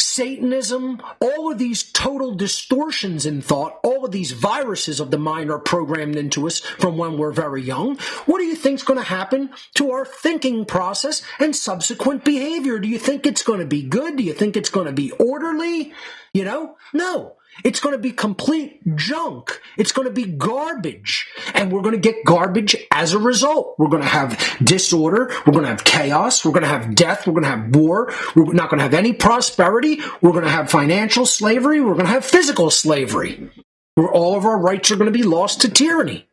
Satanism, all of these total distortions in thought, all of these viruses of the mind are programmed into us from when we're very young. What do you think is going to happen to our thinking process and subsequent behavior? Do you think it's going to be good? Do you think it's going to be orderly? No. It's going to be complete junk. It's going to be garbage. And we're going to get garbage as a result. We're going to have disorder. We're going to have chaos. We're going to have death. We're going to have war. We're not going to have any prosperity. We're going to have financial slavery. We're going to have physical slavery, where all of our rights are going to be lost to tyranny.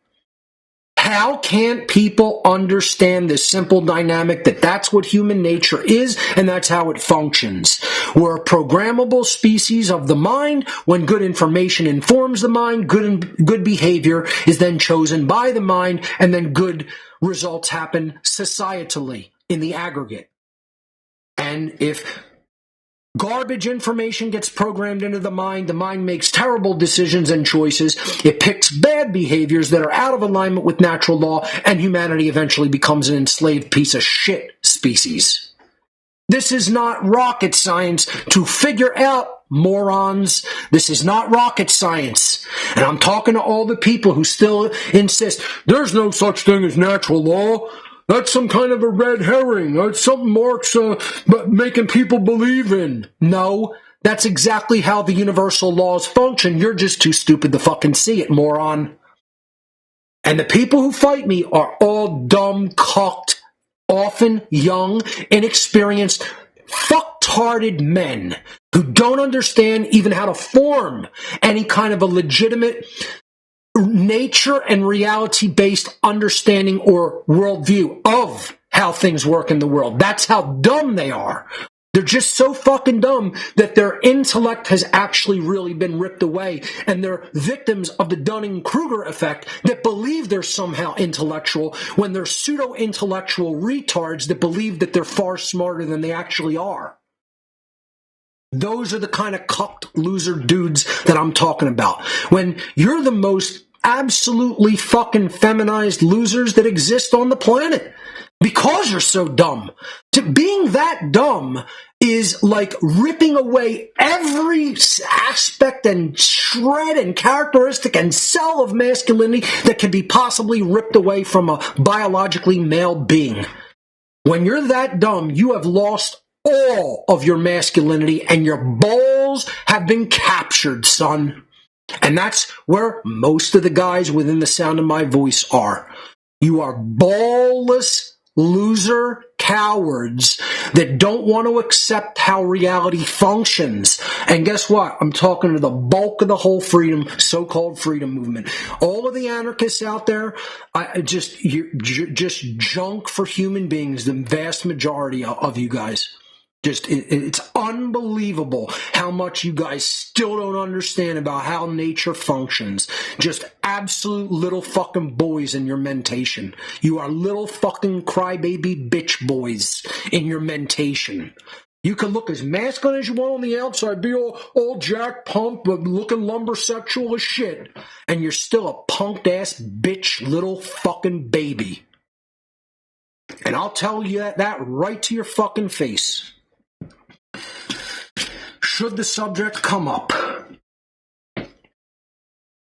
How can't people understand this simple dynamic that that's what human nature is and that's how it functions? We're a programmable species of the mind. When good information informs the mind, good behavior is then chosen by the mind, and then good results happen societally in the aggregate. And if garbage information gets programmed into the mind makes terrible decisions and choices. It picks bad behaviors that are out of alignment with natural law, and humanity eventually becomes an enslaved piece of shit species. This is not rocket science to figure out, morons. This is not rocket science. And I'm talking to all the people who still insist there's no such thing as natural law. That's some kind of a red herring. That's something Marx making people believe in. No, that's exactly how the universal laws function. You're just too stupid to fucking see it, moron. And the people who fight me are all dumb, cocked, often young, inexperienced, fucktarded men who don't understand even how to form any kind of a legitimate nature and reality-based understanding or worldview of how things work in the world. That's how dumb they are. They're just so fucking dumb that their intellect has actually really been ripped away, and they're victims of the Dunning-Kruger effect that believe they're somehow intellectual when they're pseudo-intellectual retards that believe that they're far smarter than they actually are. Those are the kind of cucked loser dudes that I'm talking about. When you're the most absolutely fucking feminized losers that exist on the planet because you're so dumb. To being that dumb is like ripping away every aspect and shred and characteristic and cell of masculinity that can be possibly ripped away from a biologically male being. When you're that dumb, you have lost all of your masculinity and your balls have been captured, son. And that's where most of the guys within the sound of my voice are. You are ballless loser cowards that don't want to accept how reality functions. And guess what? I'm talking to the bulk of the whole so-called freedom movement. All of the anarchists out there, you're just junk for human beings, the vast majority of you guys. It's unbelievable how much you guys still don't understand about how nature functions. Just absolute little fucking boys in your mentation. You are little fucking crybaby bitch boys in your mentation. You can look as masculine as you want on the outside, be all jack pump, but looking lumbersexual as shit, and you're still a punked ass bitch little fucking baby. And I'll tell you that right to your fucking face. Should the subject come up.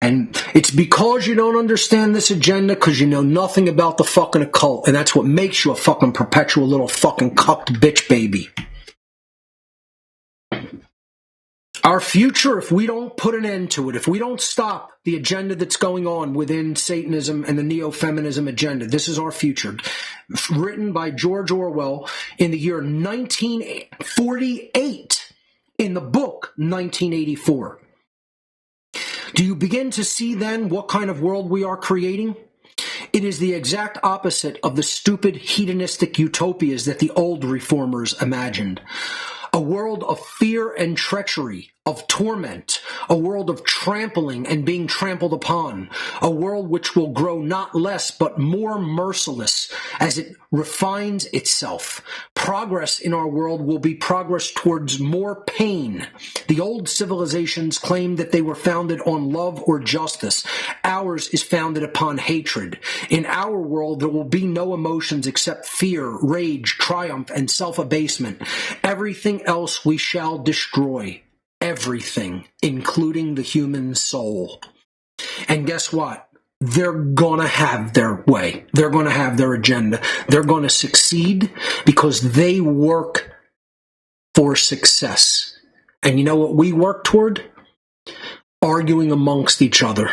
And it's because you don't understand this agenda, because you know nothing about the fucking occult, and that's what makes you a fucking perpetual little fucking cucked bitch baby. Our future, if we don't put an end to it, if we don't stop the agenda that's going on within Satanism and the neo-feminism agenda, this is our future. Written by George Orwell in the year 1948. In the book, 1984. Do you begin to see then what kind of world we are creating? It is the exact opposite of the stupid hedonistic utopias that the old reformers imagined. A world of fear and treachery, of torment, a world of trampling and being trampled upon, a world which will grow not less but more merciless as it refines itself. Progress in our world will be progress towards more pain. The old civilizations claimed that they were founded on love or justice. Ours is founded upon hatred. In our world, there will be no emotions except fear, rage, triumph, and self-abasement. Everything else we shall destroy. Everything, including the human soul. And guess what? They're gonna have their way. They're gonna have their agenda. They're gonna succeed because they work for success. And you know what we work toward? Arguing amongst each other.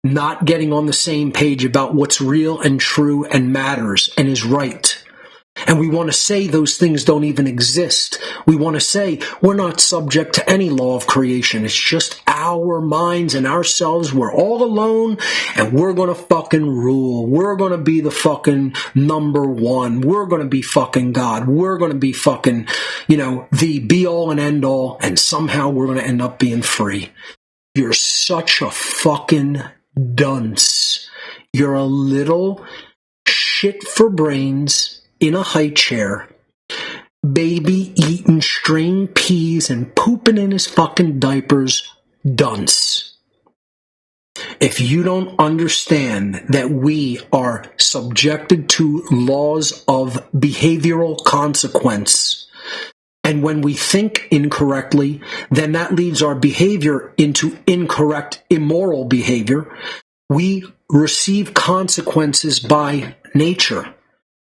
Not getting on the same page about what's real and true and matters and is right. And we want to say those things don't even exist. We want to say we're not subject to any law of creation. It's just our minds and ourselves. We're all alone and we're going to fucking rule. We're going to be the fucking number one. We're going to be fucking God. We're going to be fucking, the be all and end all. And somehow we're going to end up being free. You're such a fucking dunce. You're a little shit for brains in a high chair, baby eating string peas and pooping in his fucking diapers, dunce. If you don't understand that we are subjected to laws of behavioral consequence, and when we think incorrectly, then that leads our behavior into incorrect, immoral behavior. We receive consequences by nature.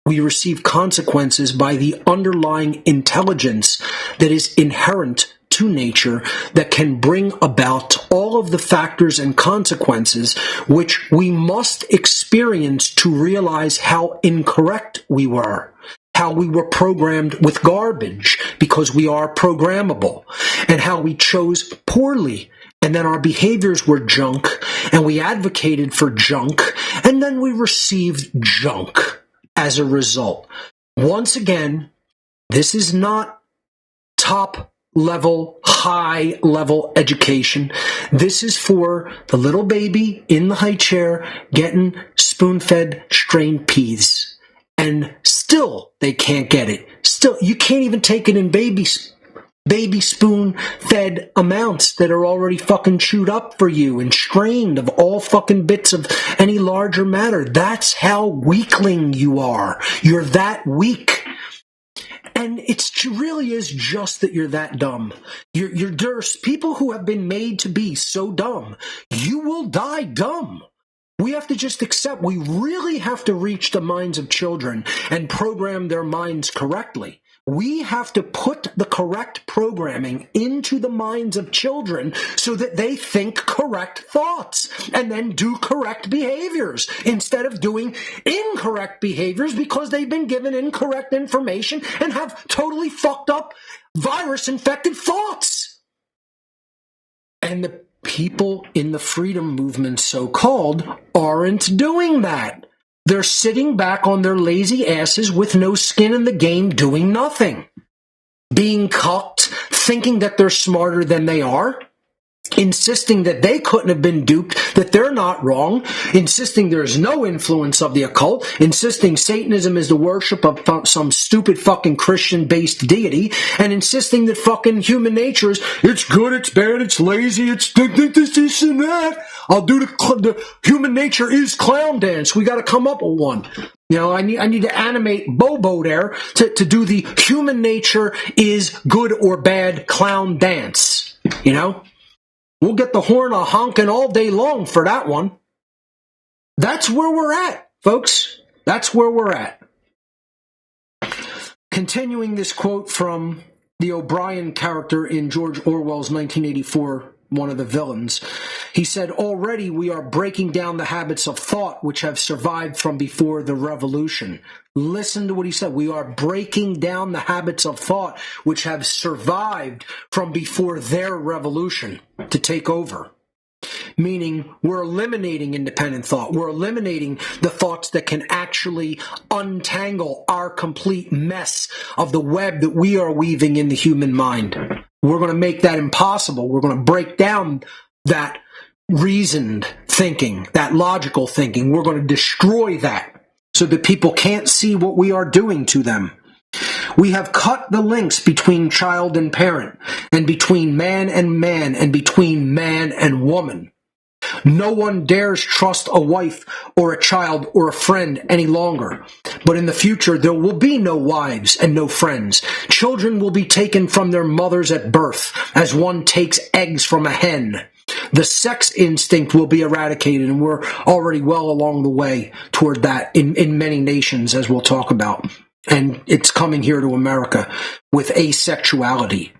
We receive consequences by the underlying intelligence that is inherent to nature that can bring about all of the factors and consequences which we must experience to realize how incorrect we were, how we were programmed with garbage because we are programmable, and how we chose poorly. And then our behaviors were junk, and we advocated for junk, and then we received junk. As a result, once again, this is not top level, high level education. This is for the little baby in the high chair getting spoon-fed strained peas. And still, they can't get it. Still, you can't even take it in baby spoon-fed amounts that are already fucking chewed up for you and strained of all fucking bits of any larger matter. That's how weakling you are. You're that weak. And really is just that you're that dumb. There's people who have been made to be so dumb. You will die dumb. We have to just accept, we really have to reach the minds of children and program their minds correctly. We have to put the correct programming into the minds of children so that they think correct thoughts and then do correct behaviors instead of doing incorrect behaviors because they've been given incorrect information and have totally fucked up virus-infected thoughts. And the people in the freedom movement, so-called, aren't doing that. They're sitting back on their lazy asses with no skin in the game, doing nothing. Being cucked, thinking that they're smarter than they are, insisting that they couldn't have been duped, that they're not wrong, insisting there's no influence of the occult, insisting Satanism is the worship of some stupid fucking Christian-based deity, and insisting that fucking human nature is, it's good, it's bad, it's lazy, it's this and that. I'll do the human nature is clown dance. We got to come up with one. You know, I need to animate Bobo there to do the human nature is good or bad clown dance. You know? We'll get the horn a honking all day long for that one. That's where we're at, folks. That's where we're at. Continuing this quote from the O'Brien character in George Orwell's 1984, one of the villains, he said, already we are breaking down the habits of thought which have survived from before the revolution. Listen to what he said. We are breaking down the habits of thought which have survived from before their revolution to take over. Meaning we're eliminating independent thought. We're eliminating the thoughts that can actually untangle our complete mess of the web that we are weaving in the human mind. We're going to make that impossible. We're going to break down that reasoned thinking, that logical thinking. We're going to destroy that so that people can't see what we are doing to them. We have cut the links between child and parent, and between man, and between man and woman. No one dares trust a wife or a child or a friend any longer. But in the future, there will be no wives and no friends. Children will be taken from their mothers at birth, as one takes eggs from a hen. The sex instinct will be eradicated, and we're already well along the way toward that in many nations, as we'll talk about. And it's coming here to America with asexuality.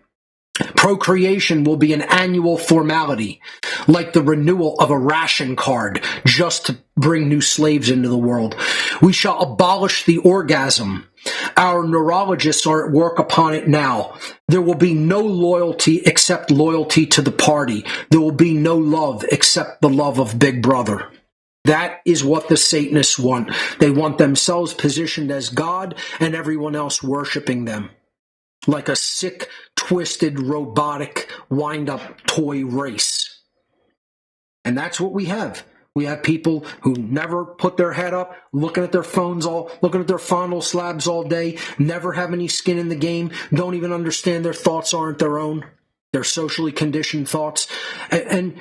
Procreation will be an annual formality, like the renewal of a ration card, just to bring new slaves into the world. We shall abolish the orgasm. Our neurologists are at work upon it now. There will be no loyalty except loyalty to the party. There will be no love except the love of Big Brother. That is what the Satanists want. They want themselves positioned as God and everyone else worshiping them. Like a sick, twisted, robotic, wind-up toy race. And that's what we have. We have people who never put their head up, looking at their phones looking at their fondle slabs all day, never have any skin in the game, don't even understand their thoughts aren't their own. They're socially conditioned thoughts. And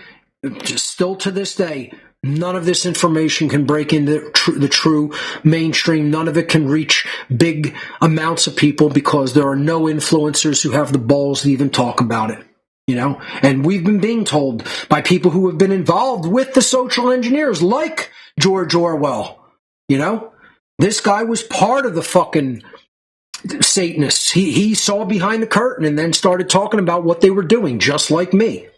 just still to this day, none of this information can break into the true mainstream. None of it can reach big amounts of people because there are no influencers who have the balls to even talk about it. You know, and we've been being told by people who have been involved with the social engineers, like George Orwell. You know, this guy was part of the fucking Satanists. He saw behind the curtain and then started talking about what they were doing, just like me.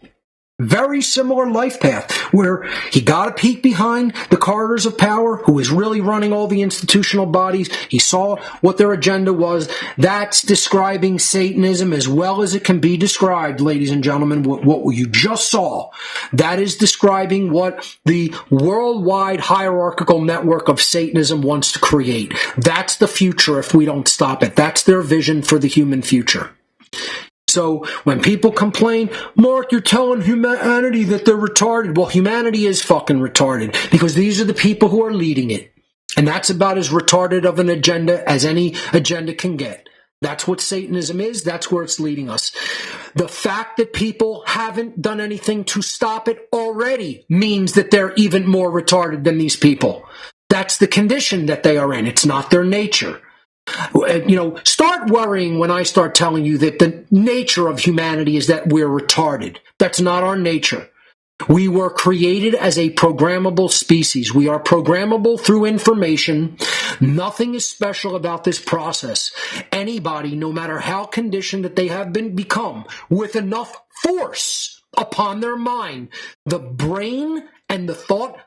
Very similar life path, where he got a peek behind the corridors of power, who was really running all the institutional bodies. He saw what their agenda was. That's describing Satanism as well as it can be described, ladies and gentlemen, what you just saw. That is describing what the worldwide hierarchical network of Satanism wants to create. That's the future if we don't stop it. That's their vision for the human future. So when people complain, Mark, you're telling humanity that they're retarded. Well, humanity is fucking retarded because these are the people who are leading it. And that's about as retarded of an agenda as any agenda can get. That's what Satanism is. That's where it's leading us. The fact that people haven't done anything to stop it already means that they're even more retarded than these people. That's the condition that they are in. It's not their nature. Start worrying when I start telling you that the nature of humanity is that we're retarded. That's not our nature. We were created as a programmable species. We are programmable through information. Nothing is special about this process. Anybody, no matter how conditioned that they have become, with enough force upon their mind, the brain and the thought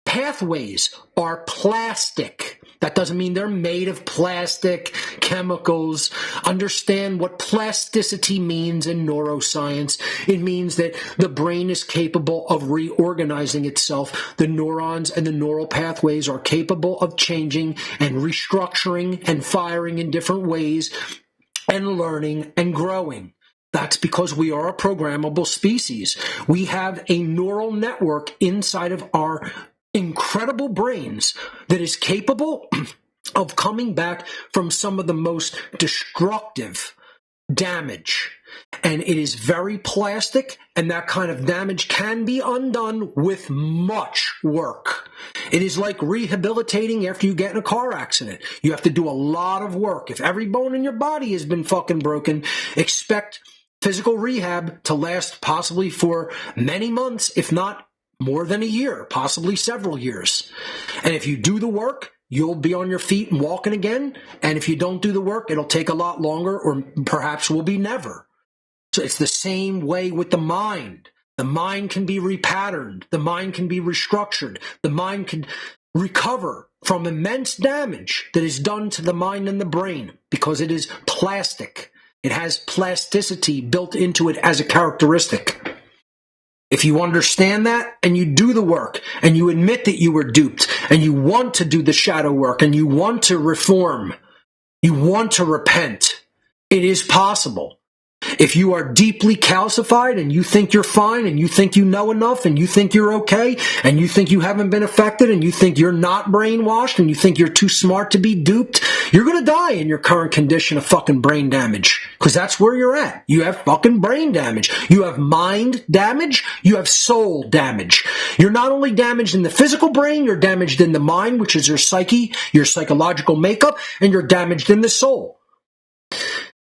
pathways are plastic. That doesn't mean they're made of plastic, chemicals. Understand what plasticity means in neuroscience. It means that the brain is capable of reorganizing itself. The neurons and the neural pathways are capable of changing and restructuring and firing in different ways and learning and growing. That's because we are a programmable species. We have a neural network inside of our incredible brains that is capable of coming back from some of the most destructive damage. And it is very plastic, and that kind of damage can be undone with much work. It is like rehabilitating after you get in a car accident. You have to do a lot of work. If every bone in your body has been fucking broken, expect physical rehab to last possibly for many months, if not more than a year, possibly several years. And if you do the work, you'll be on your feet and walking again. And if you don't do the work, it'll take a lot longer, or perhaps will be never. So it's the same way with the mind. The mind can be repatterned. The mind can be restructured. The mind can recover from immense damage that is done to the mind and the brain because it is plastic. It has plasticity built into it as a characteristic. If you understand that and you do the work and you admit that you were duped and you want to do the shadow work and you want to reform, you want to repent, it is possible. If you are deeply calcified and you think you're fine and you think you know enough and you think you're okay and you think you haven't been affected and you think you're not brainwashed and you think you're too smart to be duped, you're going to die in your current condition of fucking brain damage, because that's where you're at. You have fucking brain damage. You have mind damage. You have soul damage. You're not only damaged in the physical brain, you're damaged in the mind, which is your psyche, your psychological makeup, and you're damaged in the soul.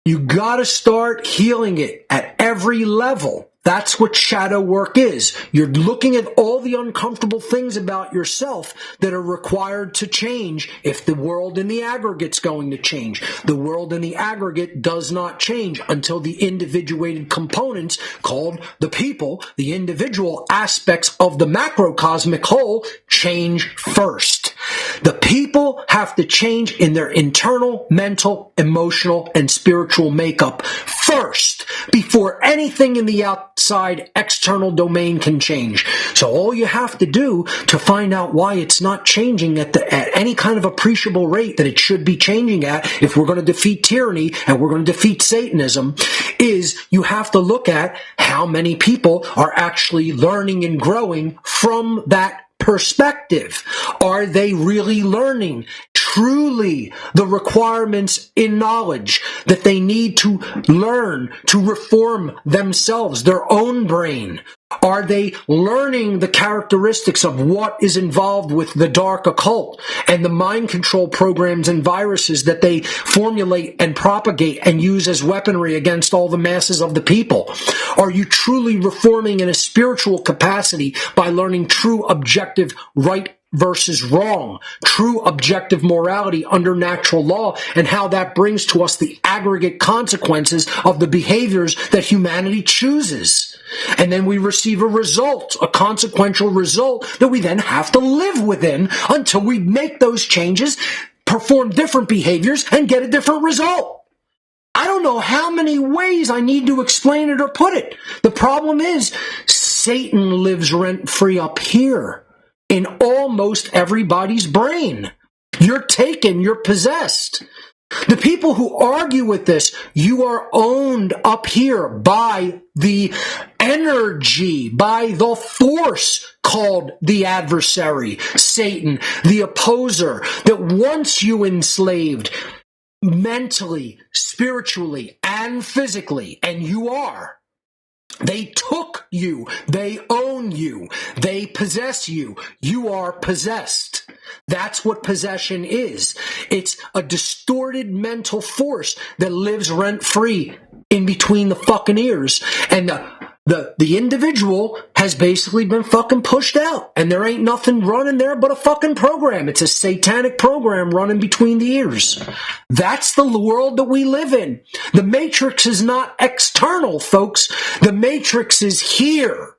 You got to start healing it at every level. That's what shadow work is. You're looking at all the uncomfortable things about yourself that are required to change if the world in the aggregate's going to change. The world in the aggregate does not change until the individuated components called the people, the individual aspects of the macrocosmic whole, change first. The people have to change in their internal, mental, emotional, and spiritual makeup first before anything in the outside external domain can change. So all you have to do to find out why it's not changing at any kind of appreciable rate that it should be changing at, if we're going to defeat tyranny and we're going to defeat Satanism, is you have to look at how many people are actually learning and growing from that perspective. Are they really learning truly the requirements in knowledge that they need to learn to reform themselves, their own brain? Are they learning the characteristics of what is involved with the dark occult and the mind control programs and viruses that they formulate and propagate and use as weaponry against all the masses of the people? Are you truly reforming in a spiritual capacity by learning true objective right versus wrong, true objective morality under natural law, and how that brings to us the aggregate consequences of the behaviors that humanity chooses? And then we receive a result, a consequential result that we then have to live within until we make those changes, perform different behaviors, and get a different result. I don't know how many ways I need to explain it or put it. The problem is Satan lives rent-free up here in almost everybody's brain. You're taken, you're possessed. The people who argue with this, you are owned up here by the energy, by the force called the adversary, Satan, the opposer, that wants you enslaved mentally, spiritually, and physically, and you are. They took you. They own you. They possess you. You are possessed. That's what possession is. It's a distorted mental force that lives rent-free in between the fucking ears. And the individual has basically been fucking pushed out. And there ain't nothing running there but a fucking program. It's a satanic program running between the ears. That's the world that we live in. The Matrix is not external, folks. The Matrix is here.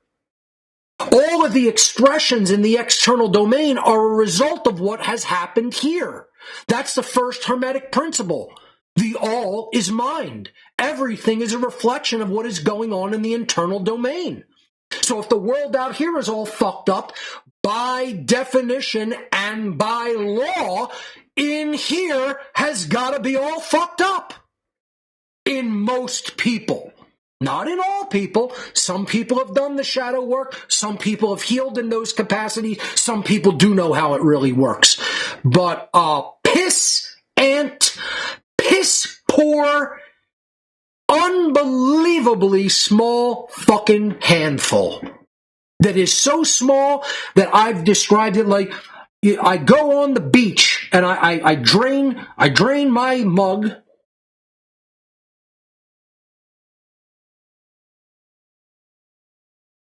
All of the expressions in the external domain are a result of what has happened here. That's the first Hermetic principle. The all is mind. Everything is a reflection of what is going on in the internal domain. So if the world out here is all fucked up, by definition and by law, in here has got to be all fucked up. In most people. Not in all people. Some people have done the shadow work. Some people have healed in those capacities. Some people do know how it really works. But piss poor, unbelievably small fucking handful. That is so small that I've described it like I go on the beach and I drain my mug.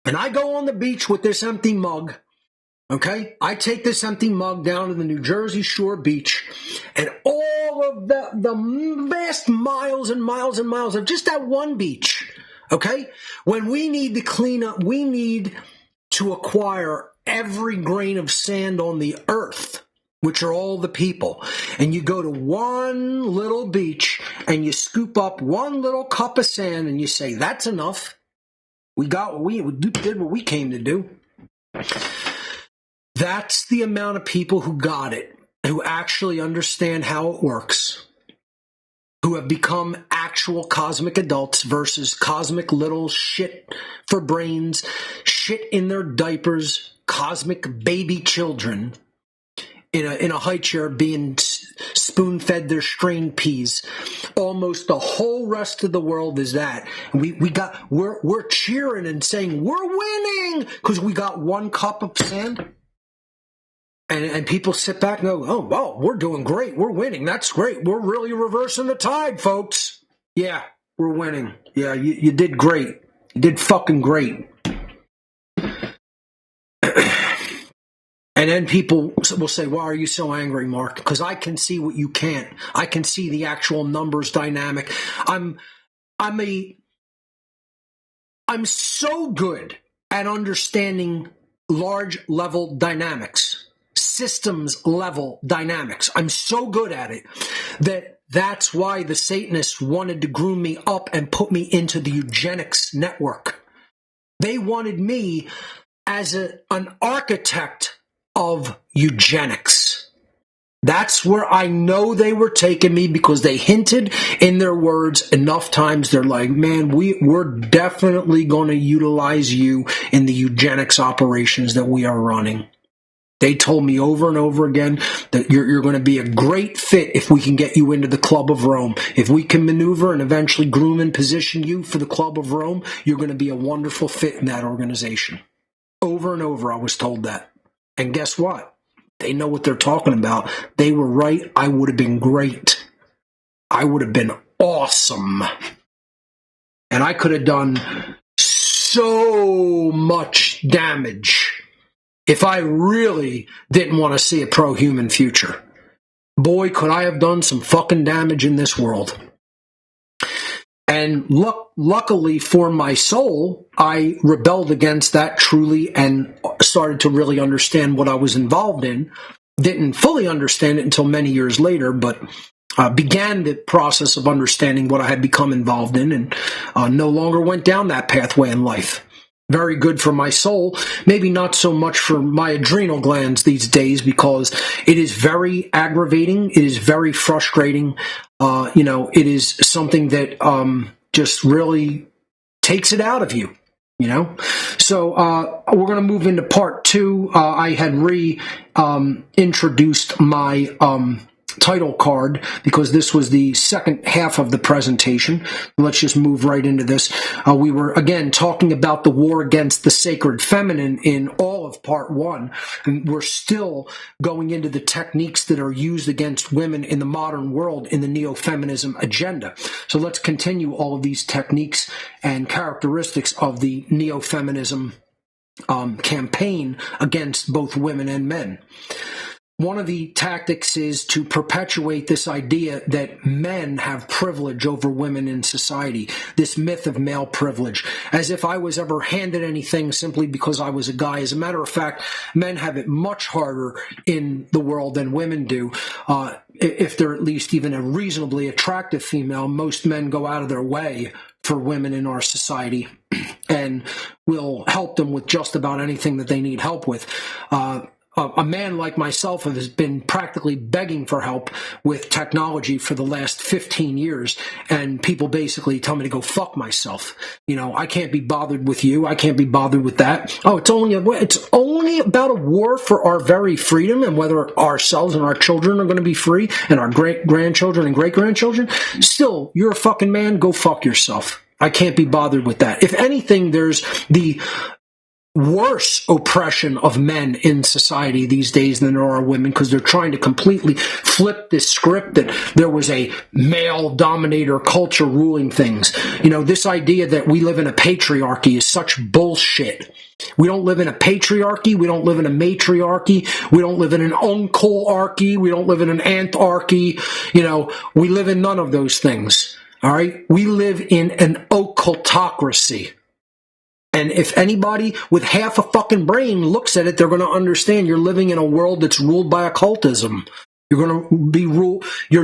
And I go on the beach with this empty mug, okay? I take this empty mug down to the New Jersey Shore beach, and all of the vast miles and miles and miles of just that one beach, okay? When we need to clean up, we need to acquire every grain of sand on the earth, which are all the people. And you go to one little beach, and you scoop up one little cup of sand, and you say, that's enough. We did what we came to do. That's the amount of people who got it, who actually understand how it works, who have become actual cosmic adults versus cosmic little shit for brains, shit in their diapers, cosmic baby children in a high chair being spoon-fed their strained peas. Almost the whole rest of the world is that. We're cheering and saying we're winning because we got one cup of sand. And people sit back and go, oh, well, we're doing great. We're winning. That's great. We're really reversing the tide, folks. Yeah, we're winning. Yeah, you did great. You did fucking great. And then people will say, why are you so angry, Mark? Because I can see what you can't. I can see the actual numbers dynamic. I'm so good at understanding large level dynamics, systems level dynamics. I'm so good at it that's why the Satanists wanted to groom me up and put me into the eugenics network. They wanted me as an architect of eugenics. That's where I know they were taking me because they hinted in their words enough times. They're like, man, we're definitely going to utilize you in the eugenics operations that we are running. They told me over and over again that you're going to be a great fit if we can get you into the Club of Rome. If we can maneuver and eventually groom and position you for the Club of Rome, you're going to be a wonderful fit in that organization. Over and over, I was told that. And guess what? They know what they're talking about. They were right. I would have been great. I would have been awesome. And I could have done so much damage if I really didn't want to see a pro-human future. Boy, could I have done some fucking damage in this world. And luckily for my soul, I rebelled against that truly and started to really understand what I was involved in. Didn't fully understand it until many years later, but began the process of understanding what I had become involved in and no longer went down that pathway in life. Very good for my soul, maybe not so much for my adrenal glands these days because it is very aggravating. It is very frustrating. It is something that just really takes it out of you, So we're going to move into part 2. I had introduced my title card, because this was the second half of the presentation. Let's just move right into this. We were, again, talking about the war against the sacred feminine in all of part one, and we're still going into the techniques that are used against women in the modern world in the neo-feminism agenda. So let's continue all of these techniques and characteristics of the neo-feminism campaign against both women and men. One of the tactics is to perpetuate this idea that men have privilege over women in society, this myth of male privilege, as if I was ever handed anything simply because I was a guy. As a matter of fact, men have it much harder in the world than women do. If they're at least even a reasonably attractive female, most men go out of their way for women in our society and will help them with just about anything that they need help with. A man like myself has been practically begging for help with technology for the last 15 years, and people basically tell me to go fuck myself. You know, I can't be bothered with you. I can't be bothered with that. Oh, it's only about a war for our very freedom and whether ourselves and our children are going to be free, and our great-grandchildren and great-grandchildren. Still, you're a fucking man. Go fuck yourself. I can't be bothered with that. If anything, there's the worse oppression of men in society these days than there are women, because they're trying to completely flip this script that there was a male dominator culture ruling things. You know, this idea that we live in a patriarchy is such bullshit. We don't live in a patriarchy. We don't live in a matriarchy. We don't live in an uncle-archy. We don't live in an aunt-archy. You know, we live in none of those things. All right? We live in an occultocracy. And if anybody with half a fucking brain looks at it, they're going to understand you're living in a world that's ruled by occultism. You're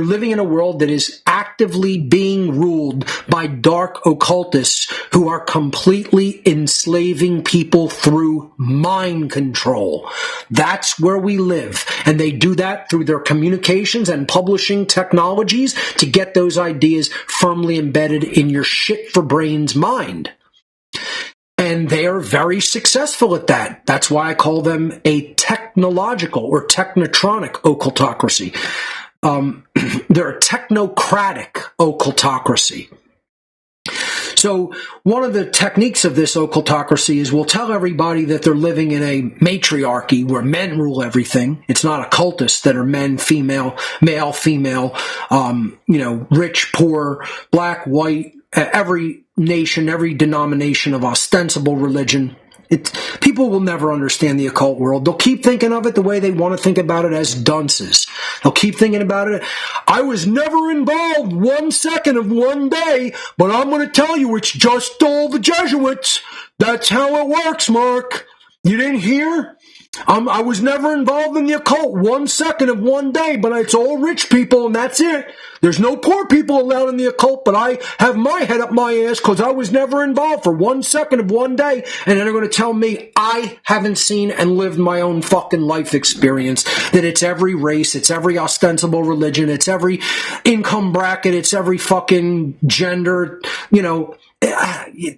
living in a world that is actively being ruled by dark occultists who are completely enslaving people through mind control. That's where we live. And they do that through their communications and publishing technologies to get those ideas firmly embedded in your shit for brains mind. And they are very successful at that. That's why I call them a technological or technotronic occultocracy. They're a technocratic occultocracy. So one of the techniques of this occultocracy is we'll tell everybody that they're living in a matriarchy where men rule everything. It's not occultists that are men, female, male, female, rich, poor, black, white, every nation, every denomination of ostensible religion. People will never understand the occult world. They'll keep thinking of it the way they want to think about it, as dunces. They'll keep thinking about it. I was never involved 1 second of one day, but I'm going to tell you it's just all the Jesuits. That's how it works, Mark. You didn't hear? I was never involved in the occult 1 second of one day, but it's all rich people and that's it. There's no poor people allowed in the occult, but I have my head up my ass because I was never involved for 1 second of one day. And then they're going to tell me I haven't seen and lived my own fucking life experience, that it's every race, it's every ostensible religion, it's every income bracket, it's every fucking gender,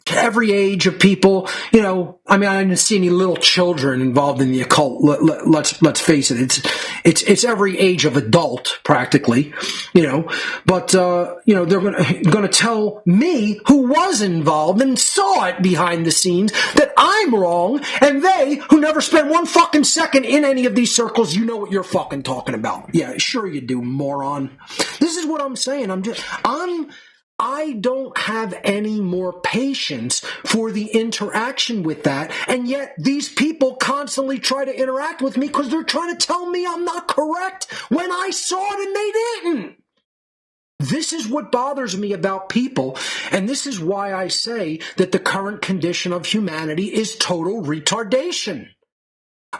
every age of people. I didn't see any little children involved in the occult. Let's face it. It's every age of adult practically, but they're going to tell me, who was involved and saw it behind the scenes, that I'm wrong, and they, who never spent 1 fucking second in any of these circles, you know what you're fucking talking about. Yeah, sure you do, moron. This is what I'm saying. I don't have any more patience for the interaction with that, and yet these people constantly try to interact with me because they're trying to tell me I'm not correct when I saw it and they didn't. This is what bothers me about people, and this is why I say that the current condition of humanity is total retardation.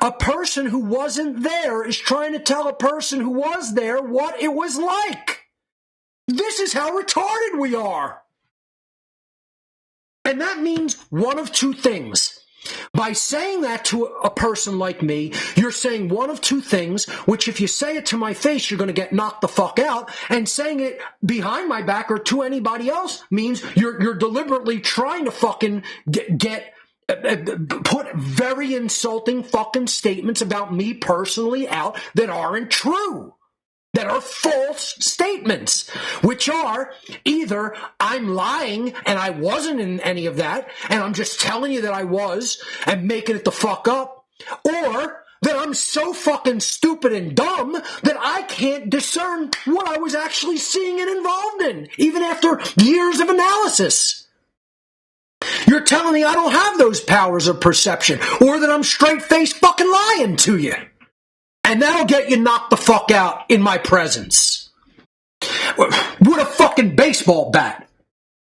A person who wasn't there is trying to tell a person who was there what it was like. This is how retarded we are. And that means one of two things. By saying that to a person like me, you're saying one of two things, which if you say it to my face, you're going to get knocked the fuck out. And saying it behind my back or to anybody else means you're deliberately trying to fucking put very insulting fucking statements about me personally out that aren't true. that are false statements, which are either I'm lying and I wasn't in any of that, and I'm just telling you that I was and making it the fuck up, or that I'm so fucking stupid and dumb that I can't discern what I was actually seeing and involved in, even after years of analysis. You're telling me I don't have those powers of perception, or that I'm straight-faced fucking lying to you. And that'll get you knocked the fuck out in my presence. With a fucking baseball bat.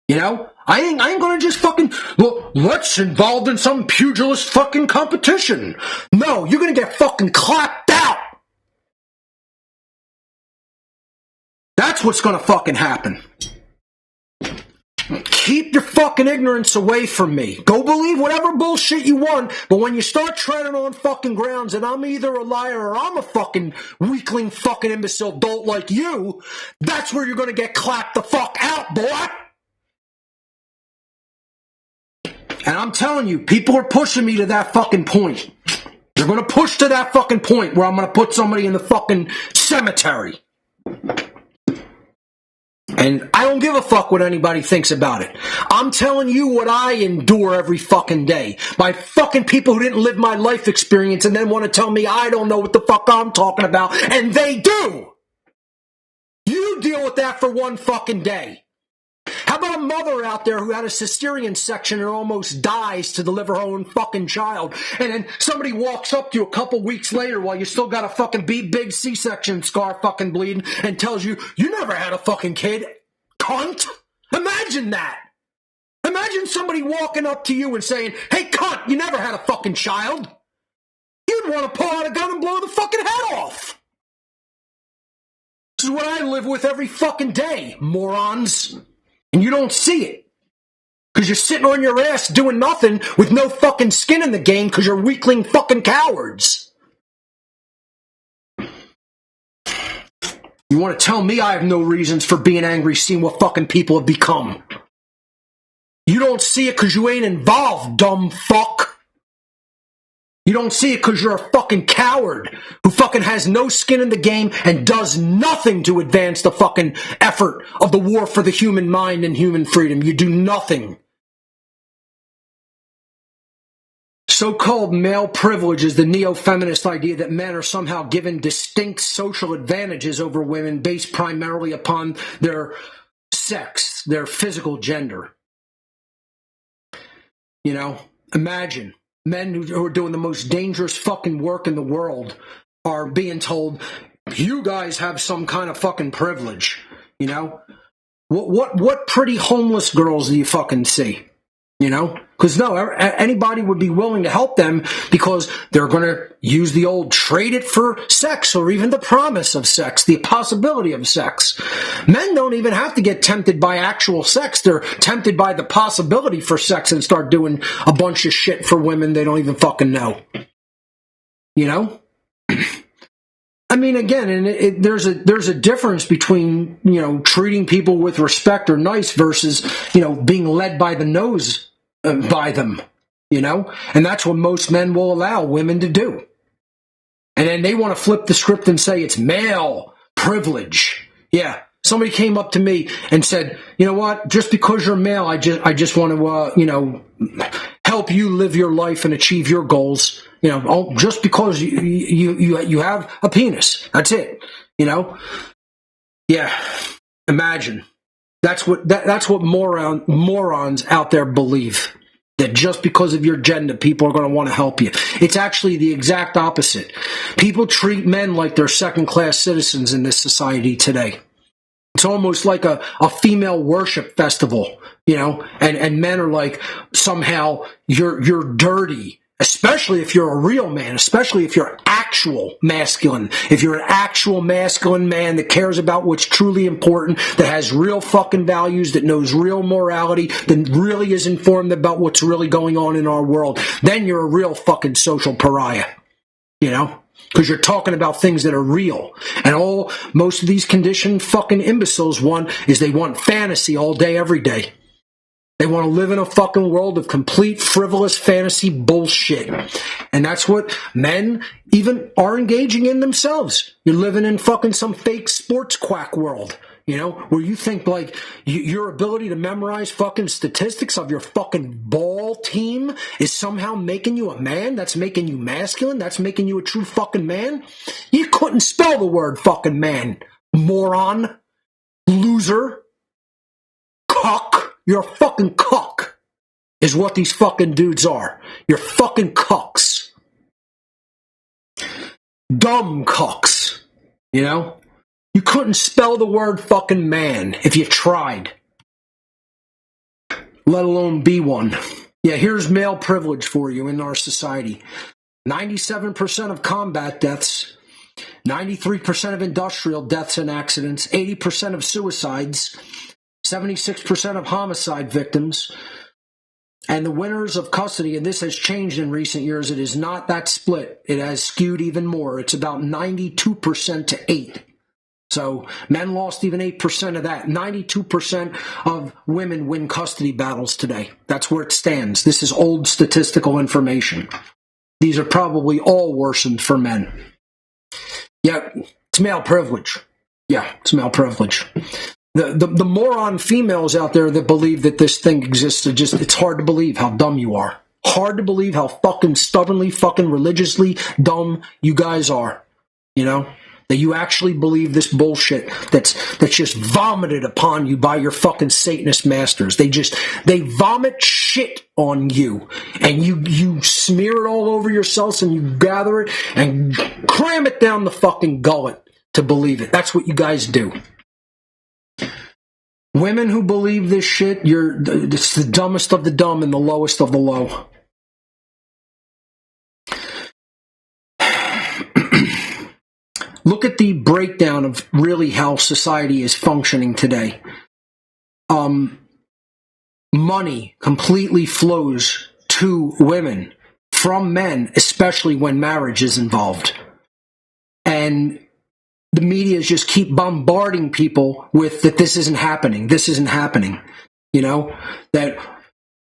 You know? I ain't gonna just fucking, well, let's involved in some pugilist fucking competition. No, you're gonna get fucking clapped out. That's what's gonna fucking happen. Keep your fucking ignorance away from me. Go believe whatever bullshit you want, but when you start treading on fucking grounds and I'm either a liar or I'm a fucking weakling fucking imbecile dolt like you, that's where you're gonna get clapped the fuck out, boy. And I'm telling you, people are pushing me to that fucking point. They're gonna push to that fucking point where I'm gonna put somebody in the fucking cemetery. And I don't give a fuck what anybody thinks about it. I'm telling you what I endure every fucking day by fucking people who didn't live my life experience and then want to tell me I don't know what the fuck I'm talking about. And they do. You deal with that for one fucking day. How about a mother out there who had a cesarean section and almost dies to deliver her own fucking child, and then somebody walks up to you a couple weeks later while you still got a fucking big C-section scar fucking bleeding and tells you, you never had a fucking kid, cunt? Imagine that. Imagine somebody walking up to you and saying, hey, cunt, you never had a fucking child. You'd want to pull out a gun and blow the fucking head off. This is what I live with every fucking day, morons. And you don't see it. Because you're sitting on your ass doing nothing with no fucking skin in the game because you're weakling fucking cowards. You want to tell me I have no reasons for being angry seeing what fucking people have become. You don't see it because you ain't involved, dumb fuck. You don't see it because you're a fucking coward who fucking has no skin in the game and does nothing to advance the fucking effort of the war for the human mind and human freedom. You do nothing. So-called male privilege is the neo-feminist idea that men are somehow given distinct social advantages over women based primarily upon their sex, their physical gender. You know, imagine. Men who are doing the most dangerous fucking work in the world are being told, you guys have some kind of fucking privilege, you know? What pretty homeless girls do you fucking see, you know? Because no, anybody would be willing to help them because they're going to use the old trade it for sex or even the promise of sex, the possibility of sex. Men don't even have to get tempted by actual sex. They're tempted by the possibility for sex and start doing a bunch of shit for women they don't even fucking know. You know? I mean, again, and there's a difference between, you know, treating people with respect or nice versus, you know, being led by the nose by them, you know? And that's what most men will allow women to do. And then they want to flip the script and say it's male privilege. Yeah. Somebody came up to me and said, you know what? Just because you're male, I just want to, you know, help you live your life and achieve your goals. You know, just because you have a penis. That's it. You know? Yeah. Imagine. That's what morons out there believe. That just because of your gender, people are going to want to help you. It's actually the exact opposite. People treat men like they're second-class citizens in this society today. It's almost like a female worship festival, you know, and men are like, somehow you're dirty, especially if you're a real man, especially if you're actual masculine. If you're an actual masculine man that cares about what's truly important, that has real fucking values, that knows real morality, that really is informed about what's really going on in our world, then you're a real fucking social pariah, you know? Because you're talking about things that are real. And most of these conditioned fucking imbeciles want is they want fantasy all day, every day. They want to live in a fucking world of complete frivolous fantasy bullshit. And that's what men even are engaging in themselves. You're living in fucking some fake sports quack world, you know, where you think like your ability to memorize fucking statistics of your fucking ball team is somehow making you a man. That's making you masculine. That's making you a true fucking man. You couldn't spell the word fucking man. Moron. Loser. Cuck. You're a fucking cuck, is what these fucking dudes are. You're fucking cucks. Dumb cucks, you know? You couldn't spell the word fucking man if you tried, let alone be one. Yeah, here's male privilege for you in our society. 97% of combat deaths, 93% of industrial deaths and accidents, 80% of suicides, 76% of homicide victims, and the winners of custody, and this has changed in recent years, it is not that split. It has skewed even more. It's about 92% to 8. So men lost even 8% of that. 92% of women win custody battles today. That's where it stands. This is old statistical information. These are probably all worsened for men. Yeah, it's male privilege. Yeah, it's male privilege. The moron females out there that believe that this thing exists, it's hard to believe how dumb you are. Hard to believe how fucking stubbornly, fucking religiously dumb you guys are. You know? That you actually believe this bullshit that's just vomited upon you by your fucking Satanist masters. They vomit shit on you, and you smear it all over yourselves, and you gather it and cram it down the fucking gullet to believe it. That's what you guys do. Women who believe this shit, it's the dumbest of the dumb and the lowest of the low. Look at the breakdown of really how society is functioning today. Money completely flows to women from men, especially when marriage is involved. And the media just keep bombarding people with that this isn't happening. This isn't happening. You know, that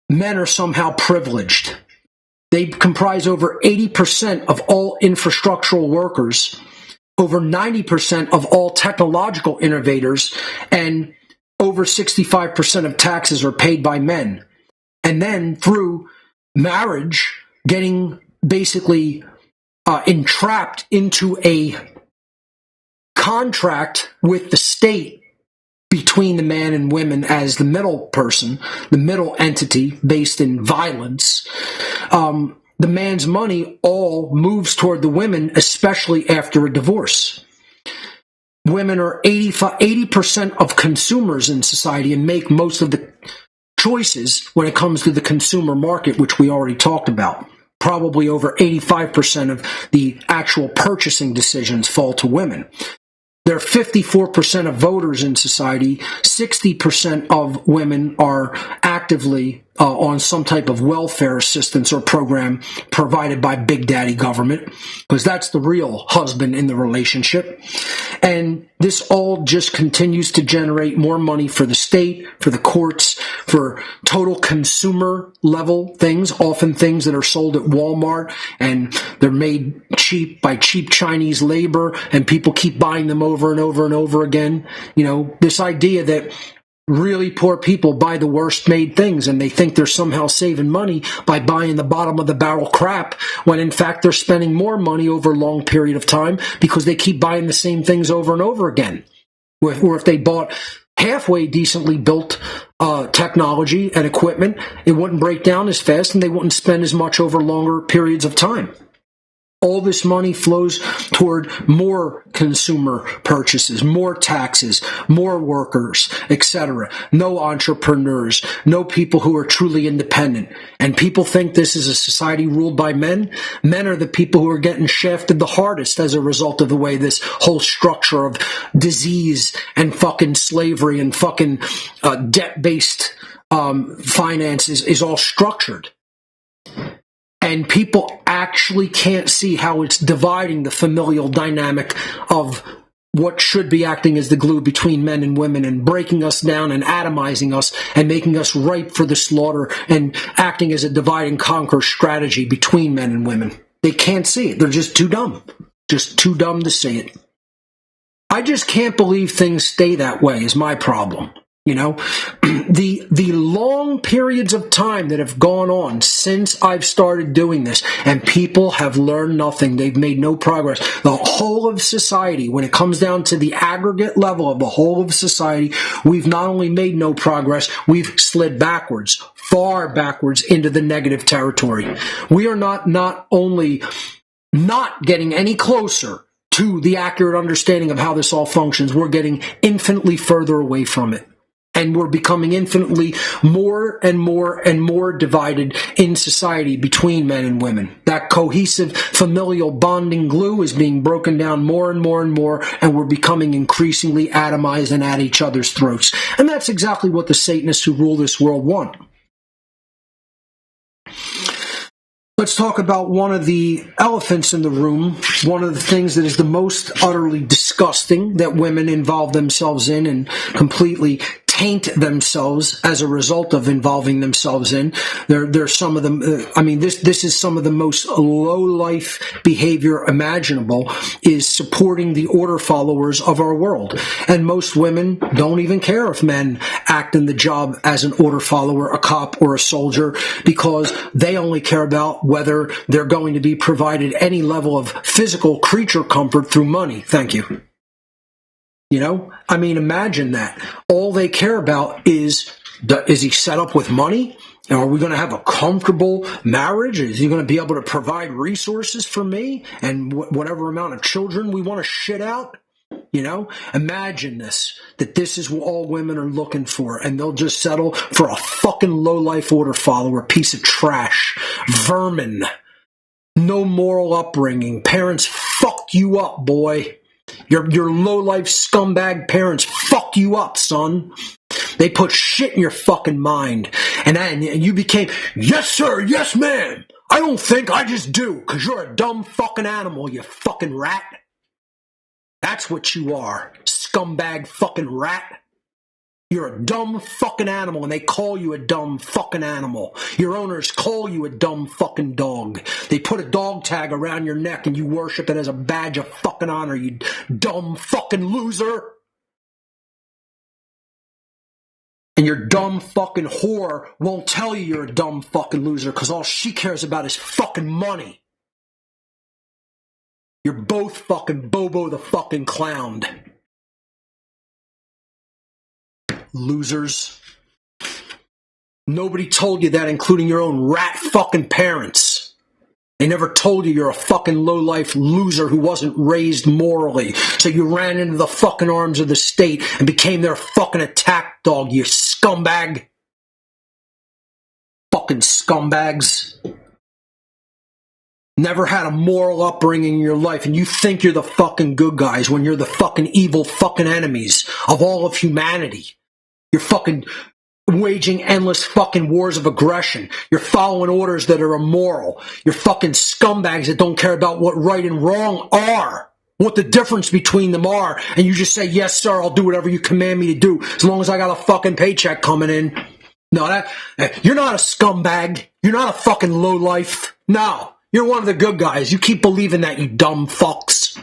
men are somehow privileged. They comprise over 80% of all infrastructural workers, over 90% of all technological innovators, and over 65% of taxes are paid by men. And then through marriage, getting basically entrapped into a contract with the state between the man and women as the middle person, the middle entity based in violence. The man's money all moves toward the women, especially after a divorce. Women are 80% of consumers in society and make most of the choices when it comes to the consumer market, which we already talked about. Probably over 85% of the actual purchasing decisions fall to women. There are 54% of voters in society. 60% of women are actively on some type of welfare assistance or program provided by Big Daddy government, because that's the real husband in the relationship. And this all just continues to generate more money for the state, for the courts, for total consumer level things, often things that are sold at Walmart and they're made cheap by cheap Chinese labor, and people keep buying them over and over and over again. You know, this idea that really poor people buy the worst made things and they think they're somehow saving money by buying the bottom of the barrel crap, when in fact they're spending more money over a long period of time because they keep buying the same things over and over again. Or if they bought halfway decently built technology and equipment, it wouldn't break down as fast and they wouldn't spend as much over longer periods of time. All this money flows toward more consumer purchases, more taxes, more workers, etc. No entrepreneurs, no people who are truly independent. And people think this is a society ruled by men. Men are the people who are getting shafted the hardest as a result of the way this whole structure of disease and fucking slavery and fucking debt-based finance is all structured. And people actually can't see how it's dividing the familial dynamic of what should be acting as the glue between men and women and breaking us down and atomizing us and making us ripe for the slaughter and acting as a divide and conquer strategy between men and women. They can't see it. They're just too dumb. Just too dumb to see it. I just can't believe things stay that way is my problem. You know, the long periods of time that have gone on since I've started doing this, and people have learned nothing. They've made no progress. The whole of society, when it comes down to the aggregate level of the whole of society, we've not only made no progress, we've slid backwards, far backwards into the negative territory. We are not only not getting any closer to the accurate understanding of how this all functions, we're getting infinitely further away from it. And we're becoming infinitely more and more and more divided in society between men and women. That cohesive familial bonding glue is being broken down more and more and more, and we're becoming increasingly atomized and at each other's throats. And that's exactly what the Satanists who rule this world want. Let's talk about one of the elephants in the room, one of the things that is the most utterly disgusting that women involve themselves in and completely taint themselves as a result of involving themselves in. There's some of them, this is some of the most low-life behavior imaginable, is supporting the order followers of our world. And most women don't even care if men act in the job as an order follower, a cop, or a soldier, because they only care about whether they're going to be provided any level of physical creature comfort through money. Thank you. You know, I mean, imagine that. All they care about is he set up with money? Are we going to have a comfortable marriage? Is he going to be able to provide resources for me and whatever amount of children we want to shit out? You know, imagine that this is what all women are looking for, and they'll just settle for a fucking low-life order follower, piece of trash, vermin, no moral upbringing. Parents fuck you up, boy. Your low-life scumbag parents fuck you up, son. They put shit in your fucking mind. And you became, yes, sir, yes, ma'am. I don't think, I just do, because you're a dumb fucking animal, you fucking rat. That's what you are, scumbag fucking rat. You're a dumb fucking animal, and they call you a dumb fucking animal. Your owners call you a dumb fucking dog. They put a dog tag around your neck, and you worship it as a badge of fucking honor, you dumb fucking loser. And your dumb fucking whore won't tell you you're a dumb fucking loser, because all she cares about is fucking money. You're both fucking Bobo the fucking clown. Losers. Nobody told you that, including your own rat fucking parents. They never told you you're a fucking low-life loser who wasn't raised morally. So you ran into the fucking arms of the state and became their fucking attack dog, you scumbag. Fucking scumbags. Never had a moral upbringing in your life, and you think you're the fucking good guys when you're the fucking evil fucking enemies of all of humanity. You're fucking waging endless fucking wars of aggression. You're following orders that are immoral. You're fucking scumbags that don't care about what right and wrong are, what the difference between them are, and you just say, yes, sir, I'll do whatever you command me to do, as long as I got a fucking paycheck coming in. No, you're not a scumbag. You're not a fucking lowlife. No, you're one of the good guys. You keep believing that, you dumb fucks.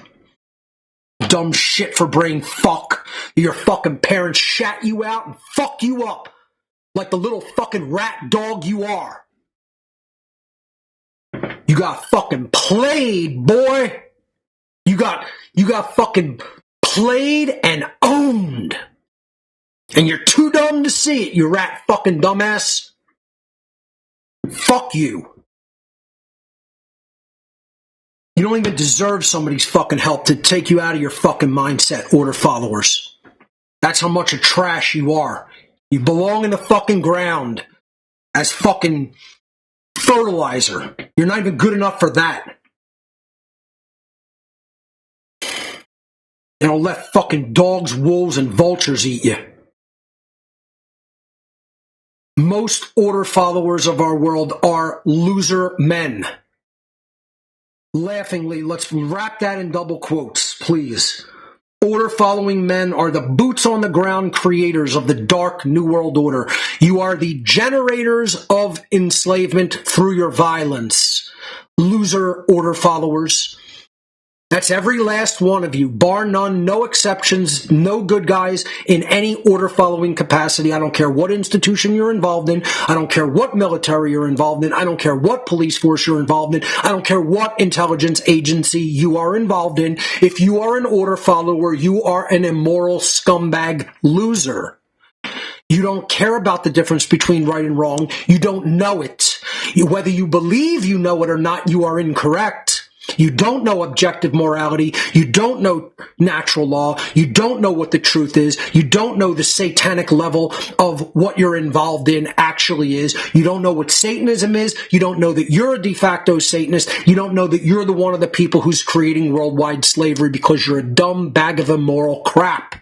Dumb shit for brain fuck. Your fucking parents shat you out and fuck you up like the little fucking rat dog you are. You got fucking played, boy. You got fucking played and owned. And you're too dumb to see it, you rat fucking dumbass. Fuck you. You don't even deserve somebody's fucking help to take you out of your fucking mindset, order followers. That's how much of trash you are. You belong in the fucking ground as fucking fertilizer. You're not even good enough for that. And I'll let fucking dogs, wolves, and vultures eat you. Most order followers of our world are loser men. Laughingly, let's wrap that in double quotes, please. Order following men are the boots on the ground creators of the dark New World Order. You are the generators of enslavement through your violence. Loser order followers. That's every last one of you, bar none, no exceptions, no good guys in any order following capacity. I don't care what institution you're involved in. I don't care what military you're involved in. I don't care what police force you're involved in. I don't care what intelligence agency you are involved in. If you are an order follower, you are an immoral scumbag loser. You don't care about the difference between right and wrong. You don't know it. Whether you believe you know it or not, you are incorrect. You don't know objective morality. You don't know natural law. You don't know what the truth is. You don't know the satanic level of what you're involved in actually is. You don't know what Satanism is. You don't know that you're a de facto Satanist. You don't know that you're the one of the people who's creating worldwide slavery because you're a dumb bag of immoral crap.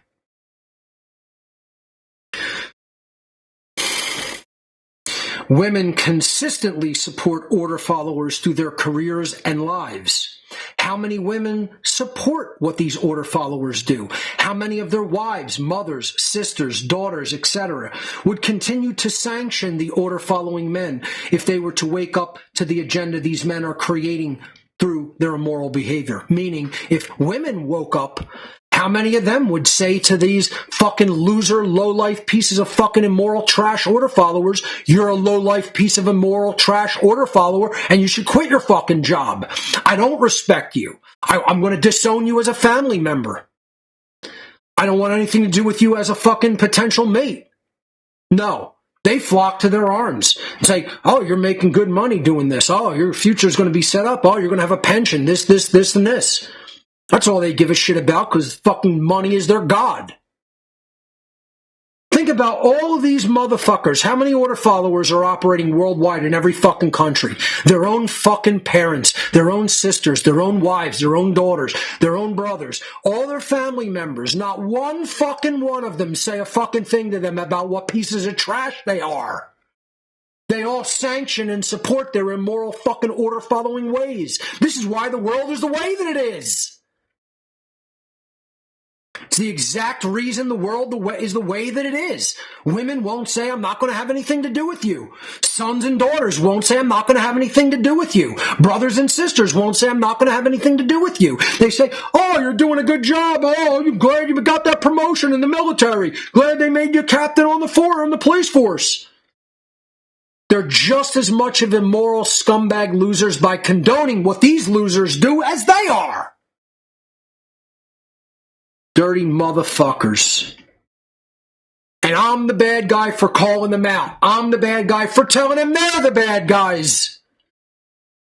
Women consistently support order followers through their careers and lives. How many women support what these order followers do? How many of their wives, mothers, sisters, daughters, etc. would continue to sanction the order following men if they were to wake up to the agenda these men are creating through their immoral behavior? Meaning, if women woke up, how many of them would say to these fucking loser, low-life pieces of fucking immoral trash order followers, you're a low-life piece of immoral trash order follower and you should quit your fucking job. I don't respect you. I'm going to disown you as a family member. I don't want anything to do with you as a fucking potential mate. No. They flock to their arms. It's like, oh, you're making good money doing this. Oh, your future's going to be set up. Oh, you're going to have a pension. This, and this. That's all they give a shit about because fucking money is their god. Think about all of these motherfuckers. How many order followers are operating worldwide in every fucking country? Their own fucking parents, their own sisters, their own wives, their own daughters, their own brothers, all their family members. Not one fucking one of them say a fucking thing to them about what pieces of trash they are. They all sanction and support their immoral fucking order following ways. This is why the world is the way that it is. It's the exact reason the world is the way that it is. Women won't say, I'm not going to have anything to do with you. Sons and daughters won't say, I'm not going to have anything to do with you. Brothers and sisters won't say, I'm not going to have anything to do with you. They say, oh, you're doing a good job. Oh, I'm glad you got that promotion in the military. Glad they made you captain on the police force. They're just as much of immoral scumbag losers by condoning what these losers do as they are. Dirty motherfuckers. And I'm the bad guy for calling them out. I'm the bad guy for telling them they're the bad guys.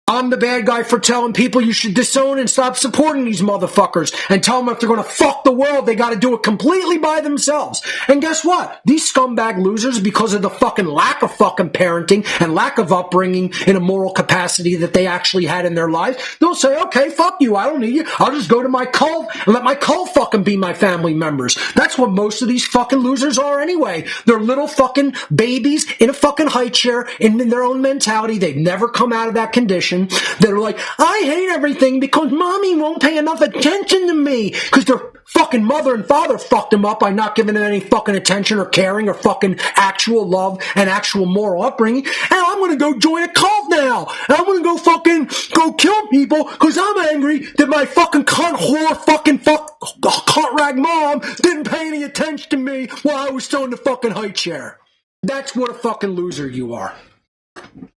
I'm the bad guy for telling people you should disown and stop supporting these motherfuckers and tell them if they're going to fuck the world, they got to do it completely by themselves. And guess what? These scumbag losers, because of the fucking lack of fucking parenting and lack of upbringing in a moral capacity that they actually had in their lives, they'll say, okay, fuck you. I don't need you. I'll just go to my cult and let my cult fucking be my family members. That's what most of these fucking losers are anyway. They're little fucking babies in a fucking high chair in their own mentality. They've never come out of that condition. They're like, I hate everything because mommy won't pay enough attention to me because their fucking mother and father fucked them up by not giving them any fucking attention or caring or fucking actual love and actual moral upbringing. And I'm going to go join a cult now. And I'm going to go kill people because I'm angry that my fucking cunt whore fucking cunt rag mom didn't pay any attention to me while I was still in the fucking high chair. That's what a fucking loser you are.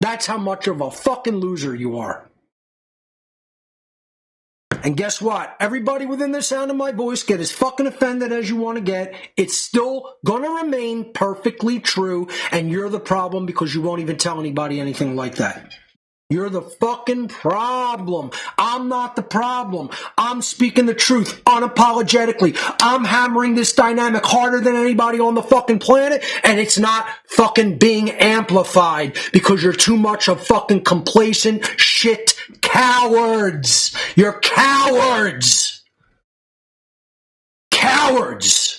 That's how much of a fucking loser you are. And guess what? Everybody within the sound of my voice, get as fucking offended as you want to get. It's still gonna remain perfectly true, and you're the problem because you won't even tell anybody anything like that. You're the fucking problem. I'm not the problem. I'm speaking the truth unapologetically. I'm hammering this dynamic harder than anybody on the fucking planet, and it's not fucking being amplified because you're too much of fucking complacent shit cowards. You're cowards. Cowards.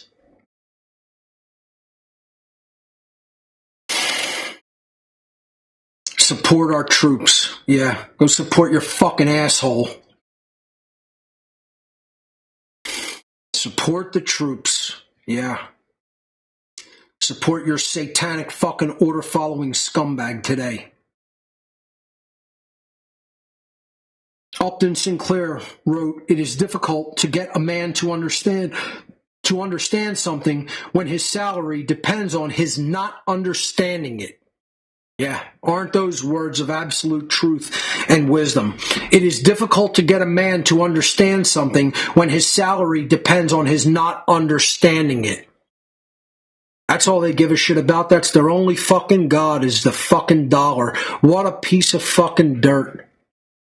Support our troops. Yeah, go support your fucking asshole. Support the troops. Yeah. Support your satanic fucking order following scumbag today. Upton Sinclair wrote, "It is difficult to get a man to understand something when his salary depends on his not understanding it." Yeah, aren't those words of absolute truth and wisdom? It is difficult to get a man to understand something when his salary depends on his not understanding it. That's all they give a shit about. That's their only fucking god, is the fucking dollar. What a piece of fucking dirt.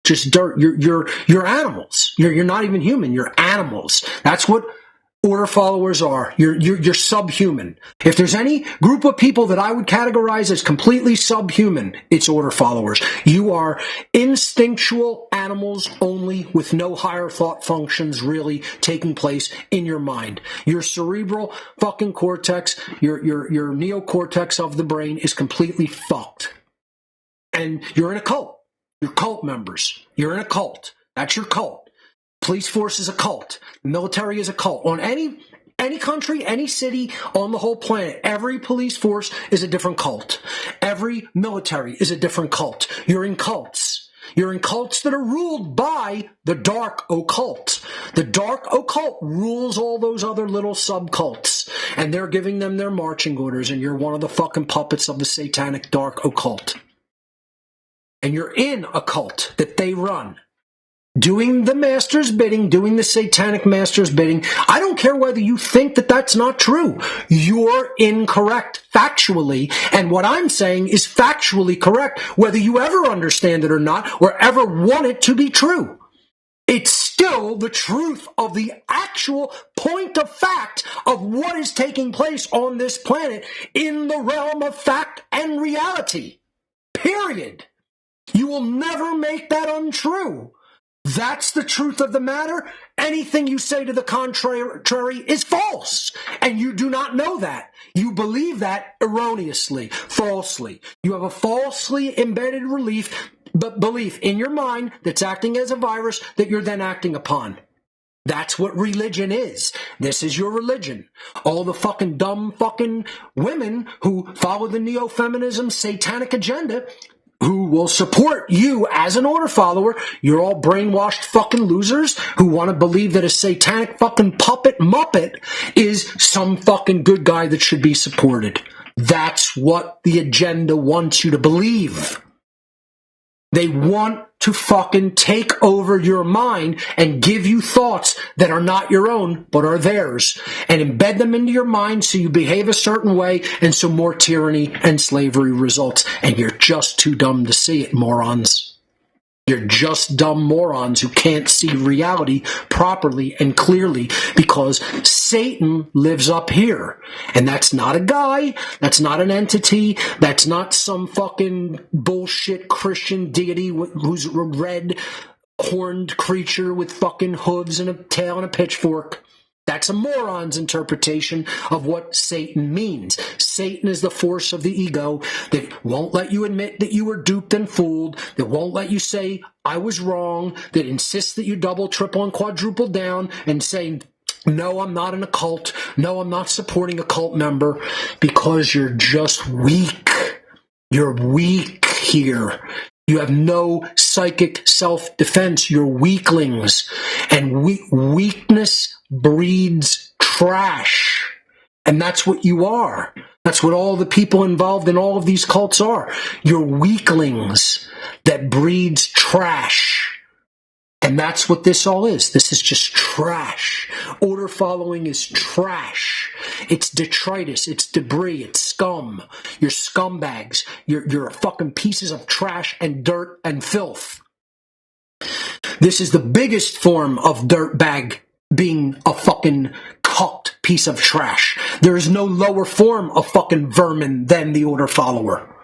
Just dirt. You're animals. You're not even human. You're animals. That's what order followers are. You're subhuman. If there's any group of people that I would categorize as completely subhuman, it's order followers. You are instinctual animals only, with no higher thought functions really taking place in your mind. Your cerebral fucking cortex, your neocortex of the brain is completely fucked. And you're in a cult. You're cult members. You're in a cult. That's your cult. Police force is a cult. Military is a cult. On any country, any city on the whole planet, every police force is a different cult. Every military is a different cult. You're in cults. You're in cults that are ruled by the dark occult. The dark occult rules all those other little subcults, and they're giving them their marching orders, and you're one of the fucking puppets of the satanic dark occult. And you're in a cult that they run, doing the master's bidding, doing the satanic master's bidding. I don't care whether you think that that's not true. You're incorrect factually, and what I'm saying is factually correct, whether you ever understand it or not, or ever want it to be true. It's still the truth of the actual point of fact of what is taking place on this planet in the realm of fact and reality. Period. You will never make that untrue. That's the truth of the matter. Anything you say to the contrary is false, and you do not know that. You believe that erroneously, falsely. You have a falsely embedded belief in your mind that's acting as a virus that you're then acting upon. That's what religion is. This is your religion. All the fucking dumb fucking women who follow the neo-feminism satanic agenda, who will support you as an order follower, you're all brainwashed fucking losers who want to believe that a satanic fucking puppet muppet is some fucking good guy that should be supported. That's what the agenda wants you to believe. They want to fucking take over your mind and give you thoughts that are not your own, but are theirs, and embed them into your mind so you behave a certain way, and so more tyranny and slavery results. And you're just too dumb to see it, morons. You're just dumb morons who can't see reality properly and clearly, because Satan lives up here. And that's not a guy, that's not an entity, that's not some fucking bullshit Christian deity who's a red horned creature with fucking hooves and a tail and a pitchfork. That's a moron's interpretation of what Satan means. Satan is the force of the ego that won't let you admit that you were duped and fooled, that won't let you say, I was wrong, that insists that you double, triple, and quadruple down and say, no, I'm not in a cult. No, I'm not supporting a cult member, because you're just weak. You're weak here. You have no psychic self-defense. You're weaklings. And weakness breeds trash. And that's what you are. That's what all the people involved in all of these cults are. You're weaklings that breeds trash. And that's what this all is. This is just trash. Order following is trash. It's detritus. It's debris. It's scum. You're scumbags. You're fucking pieces of trash and dirt and filth. This is the biggest form of dirtbag, being a fucking cucked piece of trash. There is no lower form of fucking vermin than the order follower.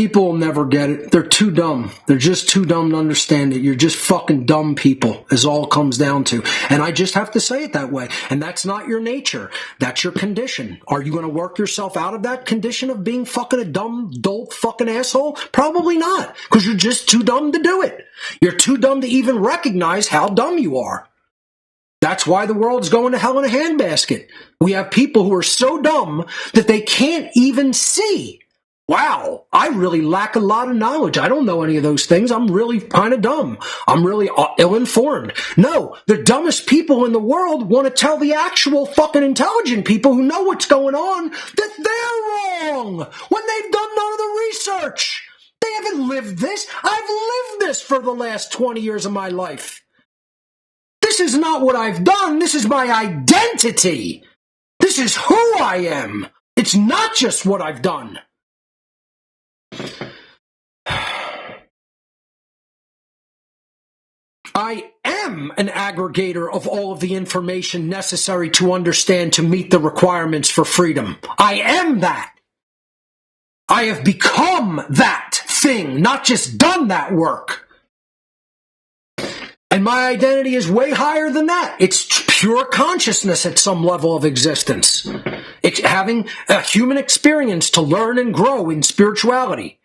People will never get it. They're too dumb. They're just too dumb to understand it. You're just fucking dumb people, is all it comes down to. And I just have to say it that way. And that's not your nature. That's your condition. Are you going to work yourself out of that condition of being fucking a dumb, dolt fucking asshole? Probably not, because you're just too dumb to do it. You're too dumb to even recognize how dumb you are. That's why the world's going to hell in a handbasket. We have people who are so dumb that they can't even see. Wow, I really lack a lot of knowledge. I don't know any of those things. I'm really kind of dumb. I'm really ill-informed. No, the dumbest people in the world want to tell the actual fucking intelligent people who know what's going on that they're wrong when they've done none of the research. They haven't lived this. I've lived this for the last 20 years of my life. This is not what I've done. This is my identity. This is who I am. It's not just what I've done. I am an aggregator of all of the information necessary to understand to meet the requirements for freedom. I am that. I have become that thing, not just done that work. And my identity is way higher than that. It's pure consciousness at some level of existence. It's having a human experience to learn and grow in spirituality.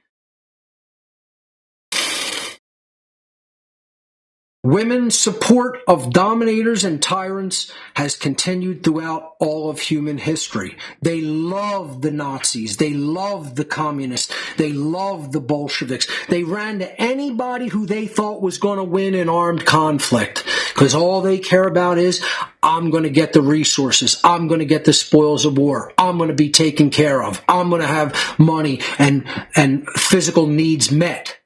Women's support of dominators and tyrants has continued throughout all of human history. They love the Nazis. They love the communists. They love the Bolsheviks. They ran to anybody who they thought was going to win an armed conflict, because all they care about is, I'm going to get the resources. I'm going to get the spoils of war. I'm going to be taken care of. I'm going to have money and physical needs met.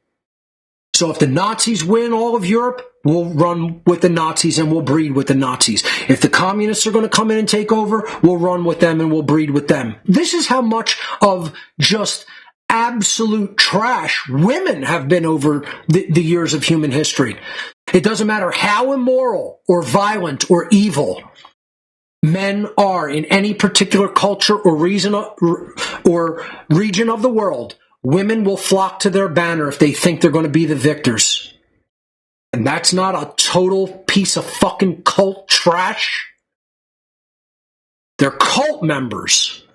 So if the Nazis win all of Europe, we'll run with the Nazis and we'll breed with the Nazis. If the communists are going to come in and take over, we'll run with them and we'll breed with them. This is how much of just absolute trash women have been over the years of human history. It doesn't matter how immoral or violent or evil men are in any particular culture or region of the world. Women will flock to their banner if they think they're going to be the victors. And that's not a total piece of fucking cult trash. They're cult members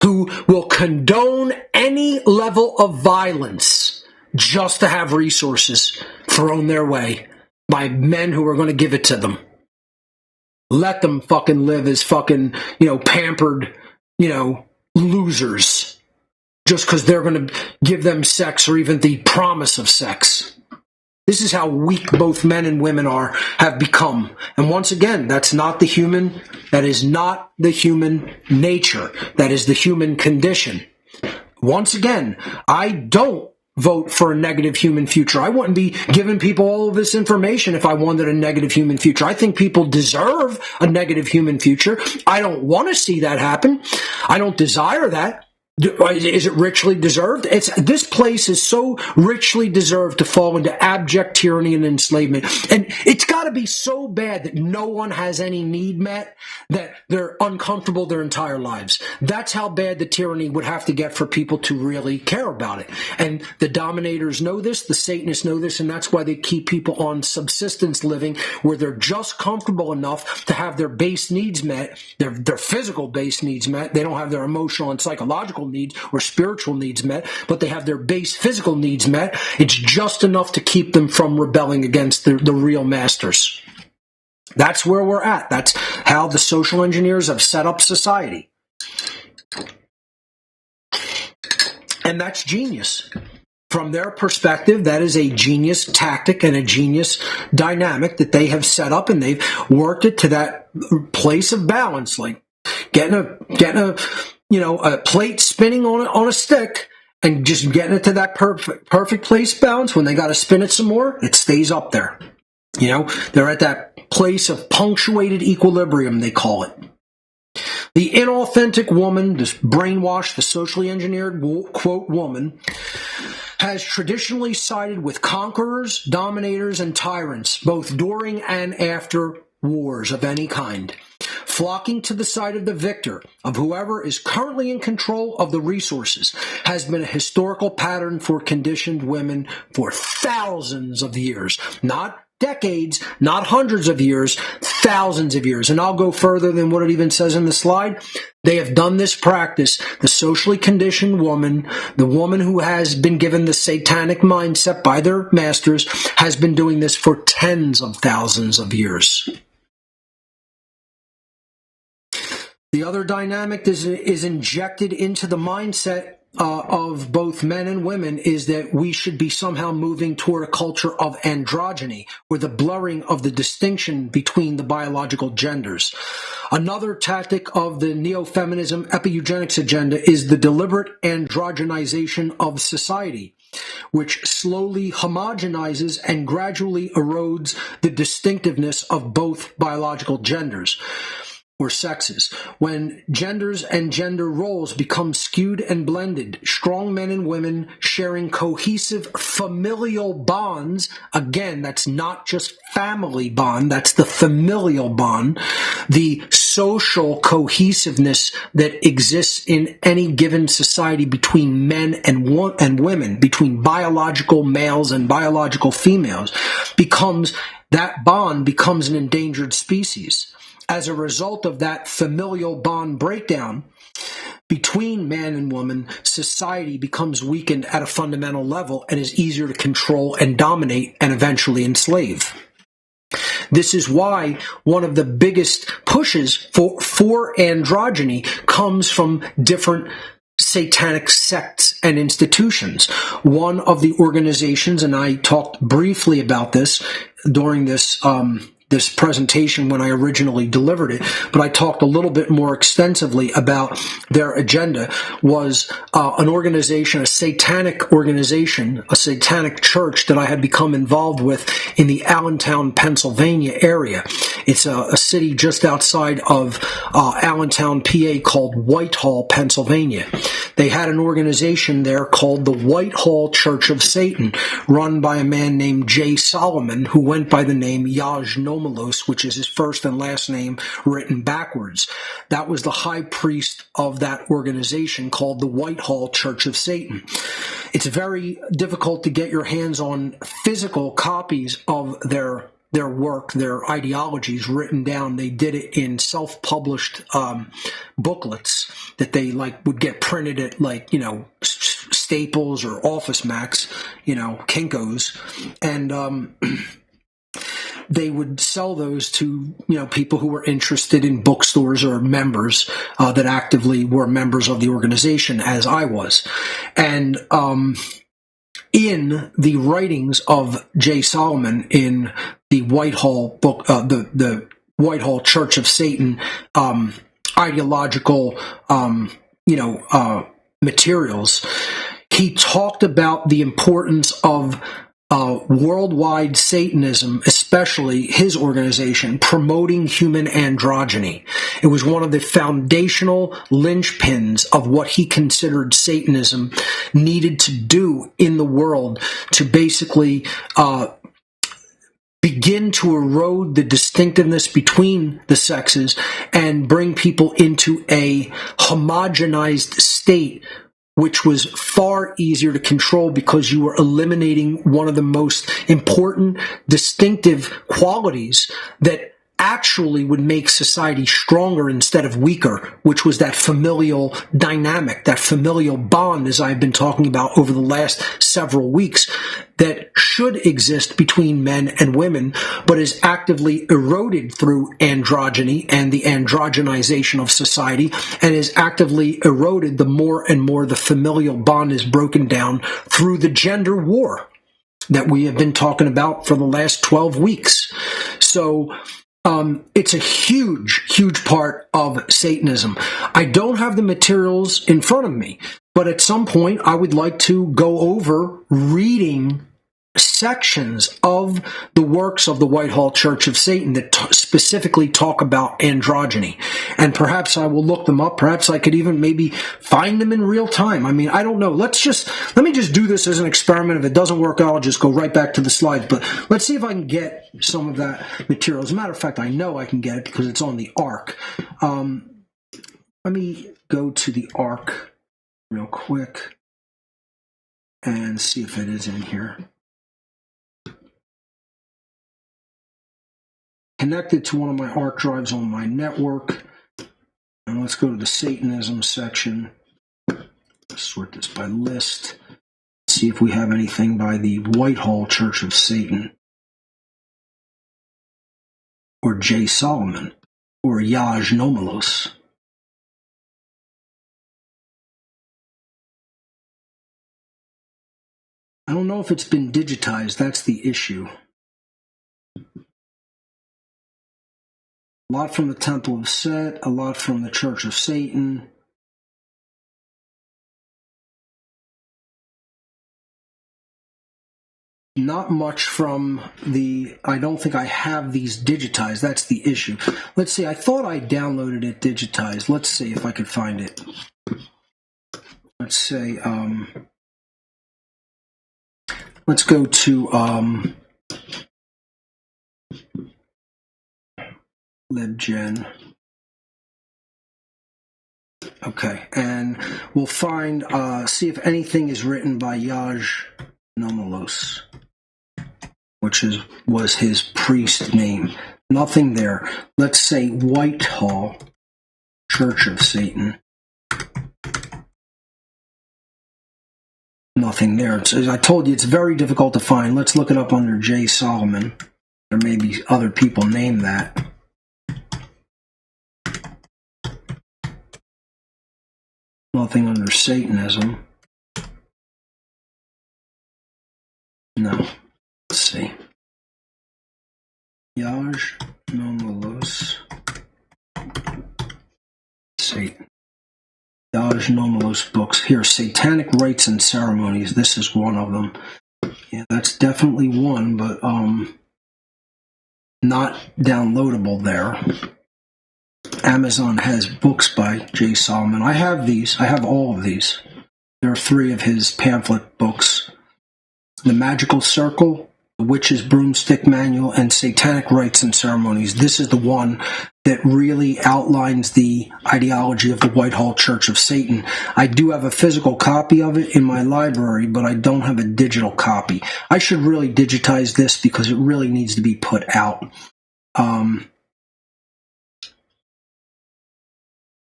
who will condone any level of violence just to have resources thrown their way by men who are going to give it to them. Let them fucking live as fucking, pampered, losers, just because they're going to give them sex or even the promise of sex. This is how weak both men and women have become. And once again, that is not the human nature. That is the human condition. Once again, I don't vote for a negative human future. I wouldn't be giving people all of this information if I wanted a negative human future. I think people deserve a negative human future. I don't want to see that happen. I don't desire that. Is it richly deserved? This place is so richly deserved to fall into abject tyranny and enslavement. And it's got to be so bad that no one has any need met, that they're uncomfortable their entire lives. That's how bad the tyranny would have to get for people to really care about it. And the dominators know this, the Satanists know this, and that's why they keep people on subsistence living, where they're just comfortable enough to have their base needs met, their physical base needs met. They don't have their emotional and psychological needs or spiritual needs met, but they have their base physical needs met. It's just enough to keep them from rebelling against the real masters. That's where we're at. That's how the social engineers have set up society. And that's genius. From their perspective, that is a genius tactic and a genius dynamic that they have set up, and they've worked it to that place of balance, like getting a plate spinning on a stick and just getting it to that perfect place balance. When they got to spin it some more, it stays up there. They're at that place of punctuated equilibrium, they call it. The inauthentic woman, this brainwashed, the socially engineered, quote, woman, has traditionally sided with conquerors, dominators, and tyrants, both during and after wars of any kind. flocking to the side of the victor, of whoever is currently in control of the resources, has been a historical pattern for conditioned women for thousands of years. Not decades, not hundreds of years, thousands of years. And I'll go further than what it even says in the slide. They have done this practice. The socially conditioned woman, the woman who has been given the satanic mindset by their masters, has been doing this for tens of thousands of years. The other dynamic is injected into the mindset of both men and women is that we should be somehow moving toward a culture of androgyny, or the blurring of the distinction between the biological genders. Another tactic of the neo-feminism epi-eugenics agenda is the deliberate androgenization of society, which slowly homogenizes and gradually erodes the distinctiveness of both biological genders or sexes. When genders and gender roles become skewed and blended, strong men and women sharing cohesive familial bonds, again, that's not just family bond, that's the familial bond, the social cohesiveness that exists in any given society between men and women, between biological males and biological females, that bond becomes an endangered species. As a result of that familial bond breakdown between man and woman, society becomes weakened at a fundamental level and is easier to control and dominate and eventually enslave. This is why one of the biggest pushes for androgyny comes from different satanic sects and institutions. One of the organizations, and I talked briefly about this during this presentation when I originally delivered it, but I talked a little bit more extensively about their agenda, was an organization, a satanic church that I had become involved with in the Allentown, Pennsylvania area. It's a city just outside of Allentown, PA, called Whitehall, Pennsylvania. They had an organization there called the Whitehall Church of Satan, run by a man named Jay Solomon, who went by the name Yaj Nomalos, which is his first and last name written backwards. That was the high priest of that organization called the Whitehall Church of Satan. It's very difficult to get your hands on physical copies of their work, their ideologies written down. They did it in self-published booklets that they would get printed at Staples or Office Max, Kinko's, and they would sell those to people who were interested in bookstores or members that actively were members of the organization, as I was. And in the writings of Jay Solomon in the Whitehall book, the Whitehall Church of Satan ideological materials, he talked about the importance of worldwide Satanism, especially his organization, promoting human androgyny. It was one of the foundational linchpins of what he considered Satanism needed to do in the world to basically begin to erode the distinctiveness between the sexes and bring people into a homogenized state, which was far easier to control because you were eliminating one of the most important distinctive qualities that actually would make society stronger instead of weaker, which was that familial dynamic, that familial bond, as I've been talking about over the last several weeks, that should exist between men and women, but is actively eroded through androgyny and the androgenization of society, and is actively eroded the more and more the familial bond is broken down through the gender war that we have been talking about for the last 12 weeks. So it's a huge, huge part of Satanism. I don't have the materials in front of me, but at some point I would like to go over reading sections of the works of the Whitehall Church of Satan that specifically talk about androgyny. And perhaps I will look them up. Perhaps I could even maybe find them in real time. I mean, I don't know. Let me just do this as an experiment. If it doesn't work out, I'll just go right back to the slides. But let's see if I can get some of that material. As a matter of fact, I know I can get it because it's on the ARC. Let me go to the ARC real quick and see if it is in here. Connected to one of my ARC drives on my network. And let's go to the Satanism section. Let's sort this by list. See if we have anything by the Whitehall Church of Satan. Or J. Solomon. Or Yaj Nomalos. I don't know if it's been digitized. That's the issue. A lot from the Temple of Set, a lot from the Church of Satan. Not much from I don't think I have these digitized. That's the issue. Let's see, I thought I downloaded it digitized. Let's see if I could find it. Let's say, let's go to, LibGen. Okay, and we'll find, see if anything is written by Yaj Nomalos, which was his priest name. Nothing there. Let's say Whitehall Church of Satan. Nothing there. As I told you, it's very difficult to find. Let's look it up under J. Solomon. There may be other people named that. Nothing under Satanism. No. Let's see. Yaj Nomalos. Satan. Yaj Nomalos books. Here, Satanic Rites and Ceremonies. This is one of them. Yeah, that's definitely one, but not downloadable there. Amazon has books by J. Solomon. I have these. I have all of these. There are 3 of his pamphlet books. The Magical Circle, The Witch's Broomstick Manual, and Satanic Rites and Ceremonies. This is the one that really outlines the ideology of the Whitehall Church of Satan. I do have a physical copy of it in my library, but I don't have a digital copy. I should really digitize this because it really needs to be put out.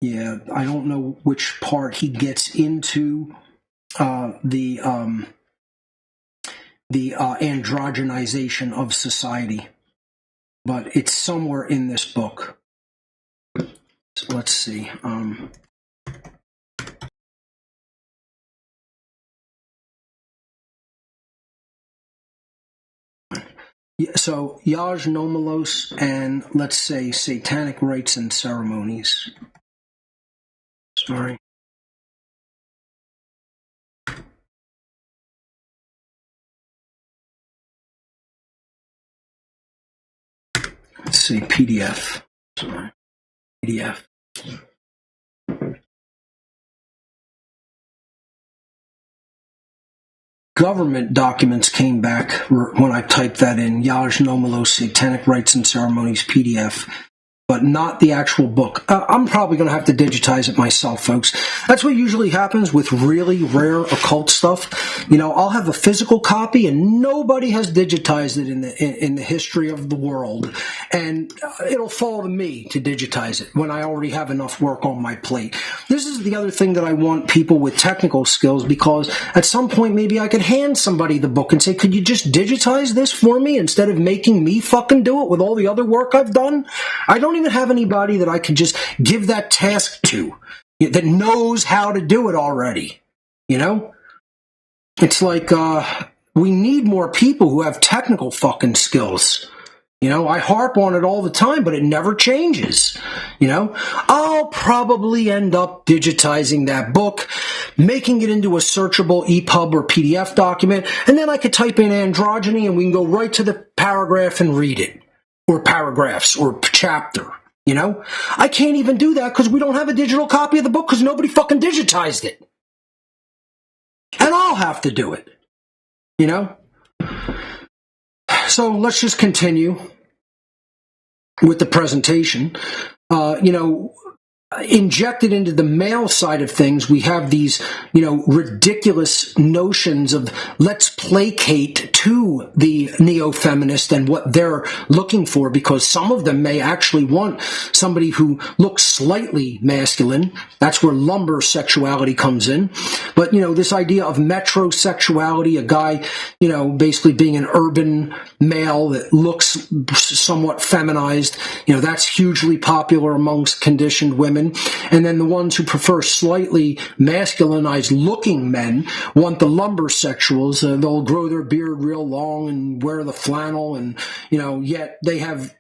Yeah, I don't know which part he gets into the androgenization of society, but it's somewhere in this book. So let's see. So Yaj Nomalos and let's say Satanic Rites and Ceremonies. Sorry. Let's see, PDF. Sorry. PDF. Government documents came back when I typed that in. Yaj Nomalos, Satanic Rites and Ceremonies, PDF. But not the actual book. I'm probably going to have to digitize it myself, folks. That's what usually happens with really rare occult stuff. You know, I'll have a physical copy, and nobody has digitized it in the history of the world, and it'll fall to me to digitize it when I already have enough work on my plate. This is the other thing that I want people with technical skills, because at some point maybe I could hand somebody the book and say, could you just digitize this for me instead of making me fucking do it with all the other work I've done? I don't even have anybody that I could just give that task to that knows how to do it already. You know? It's like, we need more people who have technical fucking skills. You know, I harp on it all the time, but it never changes. You know, I'll probably end up digitizing that book making it into a searchable EPUB or PDF document, and then I could type in androgyny and we can go right to the paragraph and read it, or paragraphs, or chapter, you know? I can't even do that because we don't have a digital copy of the book because nobody fucking digitized it. And I'll have to do it, you know? So let's just continue with the presentation. Injected into the male side of things, we have these, ridiculous notions of let's placate to the neo-feminist and what they're looking for, because some of them may actually want somebody who looks slightly masculine. That's where lumber sexuality comes in. But, this idea of metrosexuality, a guy, basically being an urban male that looks somewhat feminized, that's hugely popular amongst conditioned women. And then the ones who prefer slightly masculinized looking men want the lumbersexuals. They'll grow their beard real long and wear the flannel, and yet they have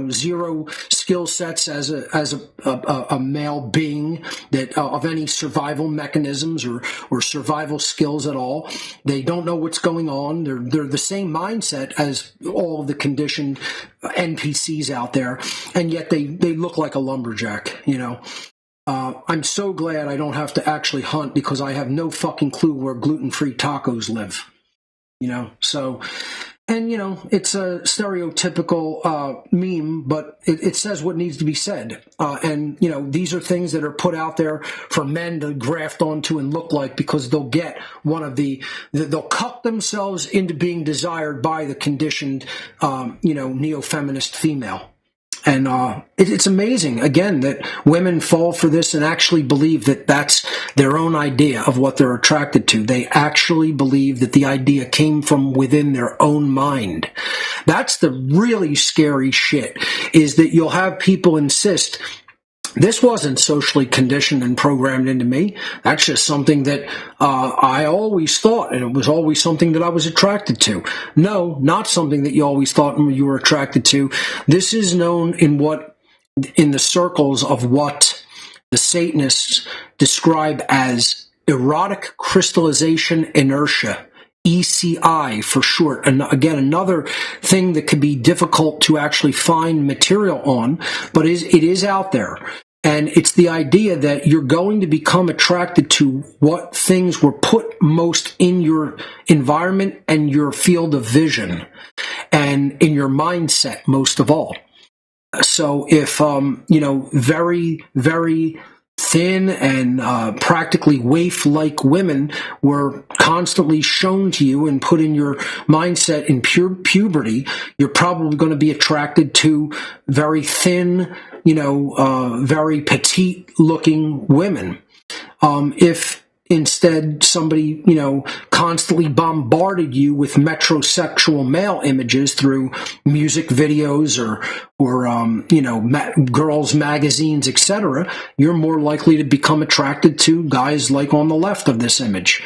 zero skill sets as a male being that of any survival mechanisms or survival skills at all. They don't know what's going on. They're the same mindset as all of the conditioned NPCs out there, and yet they look like a lumberjack. I'm so glad I don't have to actually hunt, because I have no fucking clue where gluten-free tacos live. So. And, it's a stereotypical meme, but it says what needs to be said. And these are things that are put out there for men to graft onto and look like, because they'll get they'll cut themselves into being desired by the conditioned, neo-feminist female. And it's amazing, again, that women fall for this and actually believe that that's their own idea of what they're attracted to. They actually believe that the idea came from within their own mind. That's the really scary shit, is that you'll have people insist, this wasn't socially conditioned and programmed into me. That's just something that I always thought, and it was always something that I was attracted to. No, not something that you always thought you were attracted to. This is known in the circles of what the Satanists describe as erotic crystallization inertia. ECI for short. And again, another thing that could be difficult to actually find material on, but it is out there. And it's the idea that you're going to become attracted to what things were put most in your environment and your field of vision, and in your mindset most of all. So if, very, very thin and practically waif-like women were constantly shown to you and put in your mindset in puberty, you're probably going to be attracted to very thin, very petite-looking women. If instead somebody, constantly bombarded you with metrosexual male images through music videos or girls' magazines, etc., you're more likely to become attracted to guys like on the left of this image.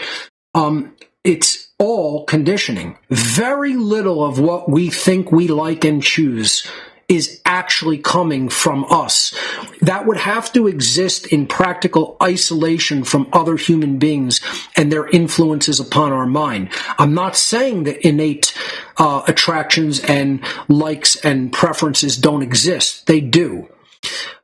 It's all conditioning. Very little of what we think we like and choose is actually coming from us. That would have to exist in practical isolation from other human beings and their influences upon our mind. I'm not saying that innate attractions and likes and preferences don't exist. They do.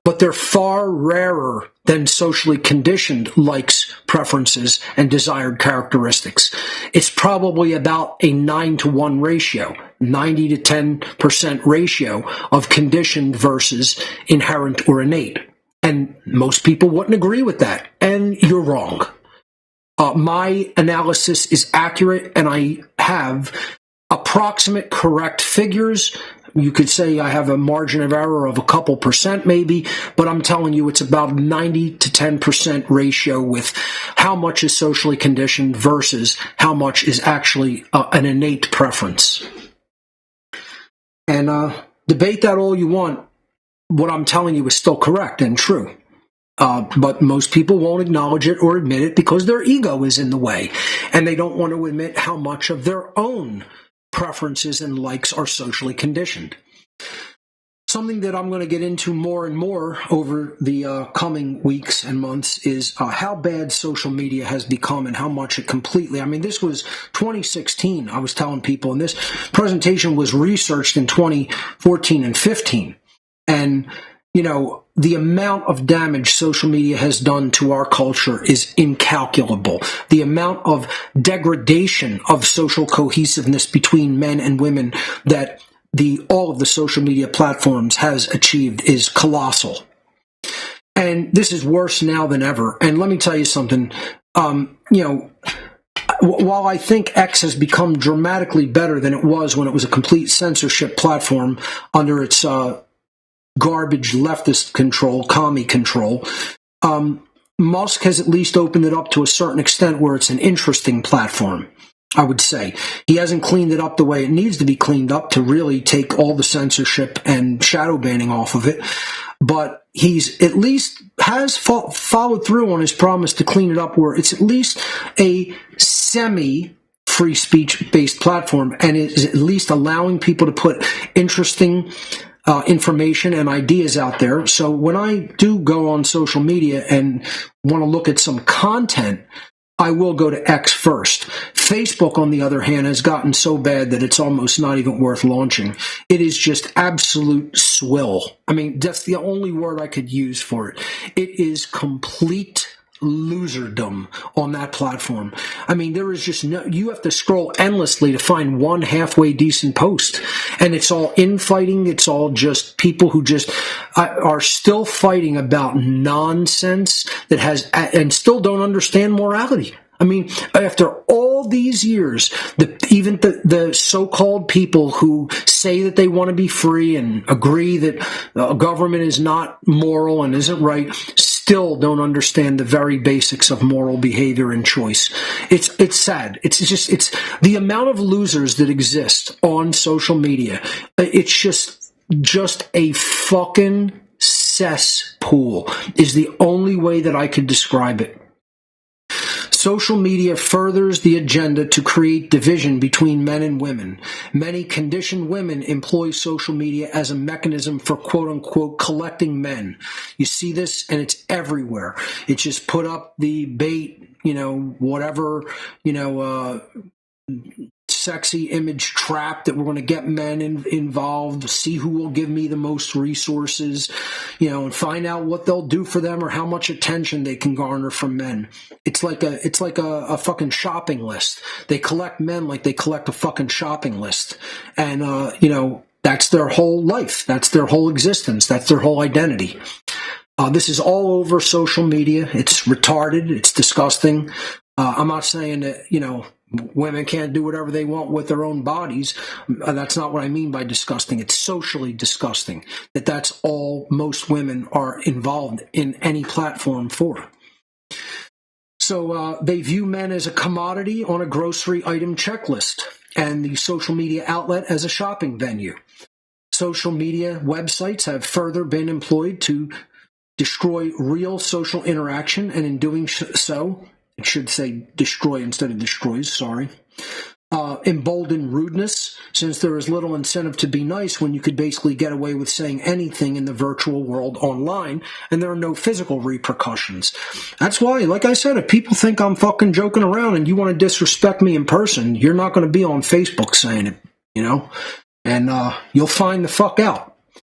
But they're far rarer than socially conditioned likes, preferences, and desired characteristics. It's probably about a 9-to-1 ratio, 90 to 10% ratio of conditioned versus inherent or innate. And most people wouldn't agree with that, and you're wrong. My analysis is accurate, and I have approximate correct figures. You could say I have a margin of error of a couple percent maybe, but I'm telling you it's about 90 to 10% ratio with how much is socially conditioned versus how much is actually an innate preference. And debate that all you want. What I'm telling you is still correct and true. But most people won't acknowledge it or admit it because their ego is in the way, and they don't want to admit how much of their own preferences and likes are socially conditioned. Something that I'm going to get into more and more over the coming weeks and months is how bad social media has become and how much it completely. I mean, this was 2016. I was telling people, and this presentation was researched in 2014 and 15. And, you know, the amount of damage social media has done to our culture is incalculable. The amount of degradation of social cohesiveness between men and women that all of the social media platforms has achieved is colossal. And this is worse now than ever. And let me tell you something, you know, while I think X has become dramatically better than it was when it was a complete censorship platform under its garbage leftist control, commie control, Musk has at least opened it up to a certain extent where it's an interesting platform. I would say he hasn't cleaned it up the way it needs to be cleaned up to really take all the censorship and shadow banning off of it. But he's at least has followed through on his promise to clean it up where it's at least a semi-free speech-based platform and is at least allowing people to put interesting information and ideas out there. So when I do go on social media and want to look at some content, I will go to X first. Facebook, on the other hand, has gotten so bad that it's almost not even worth launching. It is just absolute swill. I mean, that's the only word I could use for it. It is complete loserdom on that platform. I mean, there is just no, you have to scroll endlessly to find one halfway decent post. And it's all infighting. It's all just people who just are still fighting about nonsense that has, and still don't understand morality. I mean, after all these years, even the so-called people who say that they want to be free and agree that government is not moral and isn't right, still don't understand the very basics of moral behavior and choice. It's sad. It's the amount of losers that exist on social media. It's just a fucking cesspool is the only way that I could describe it. Social media furthers the agenda to create division between men and women. Many conditioned women employ social media as a mechanism for quote-unquote collecting men. You see this, and it's everywhere. It's just put up the bait, you know, whatever, you know, sexy image trap that we're going to get men involved, see who will give me the most resources, you know, and find out what they'll do for them or how much attention they can garner from men. It's like a fucking shopping list. They collect men like they collect a fucking shopping list. And, you know, that's their whole life. That's their whole existence. That's their whole identity. This is all over social media. It's retarded. It's disgusting. I'm not saying that, you know, women can't do whatever they want with their own bodies. That's not what I mean by disgusting. It's socially disgusting that that's all most women are involved in any platform for. So they view men as a commodity on a grocery item checklist and the social media outlet as a shopping venue. Social media websites have further been employed to destroy real social interaction, and in doing so, it should say destroy instead of destroys, sorry. Embolden rudeness, since there is little incentive to be nice when you could basically get away with saying anything in the virtual world online, and there are no physical repercussions. That's why, like I said, if people think I'm fucking joking around and you want to disrespect me in person, you're not going to be on Facebook saying it, you know? And you'll find the fuck out.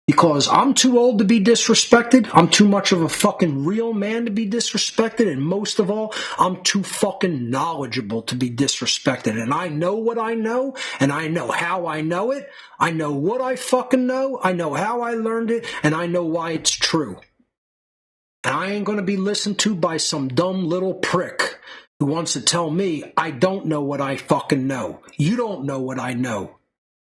Because I'm too old to be disrespected. I'm too much of a fucking real man to be disrespected. And most of all, I'm too fucking knowledgeable to be disrespected. And I know what I know. And I know how I know it. I know what I fucking know. I know how I learned it. And I know why it's true. And I ain't going to be listened to by some dumb little prick who wants to tell me I don't know what I fucking know. You don't know what I know.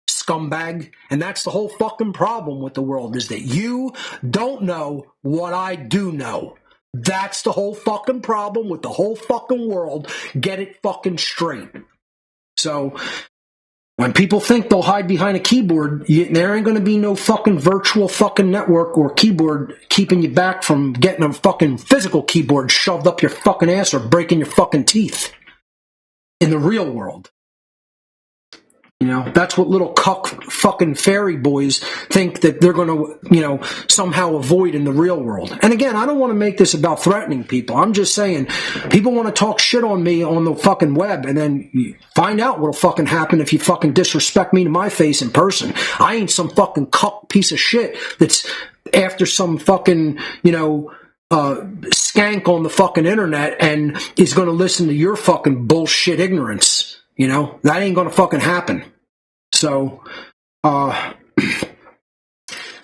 Scumbag. And that's the whole fucking problem with the world, is that you don't know what I do know. That's the whole fucking problem with the whole fucking world. Get it fucking straight. So when people think they'll hide behind a keyboard, there ain't going to be no fucking virtual fucking network or keyboard keeping you back from getting a fucking physical keyboard shoved up your fucking ass or breaking your fucking teeth in the real world. You know, that's what little cuck fucking fairy boys think that they're going to, you know, somehow avoid in the real world. And again, I don't want to make this about threatening people. I'm just saying, people want to talk shit on me on the fucking web, and then you find out what'll fucking happen if you fucking disrespect me to my face in person. I ain't some fucking cuck piece of shit that's after some fucking, you know, skank on the fucking internet and is going to listen to your fucking bullshit ignorance. You know, that ain't gonna fucking happen. So, like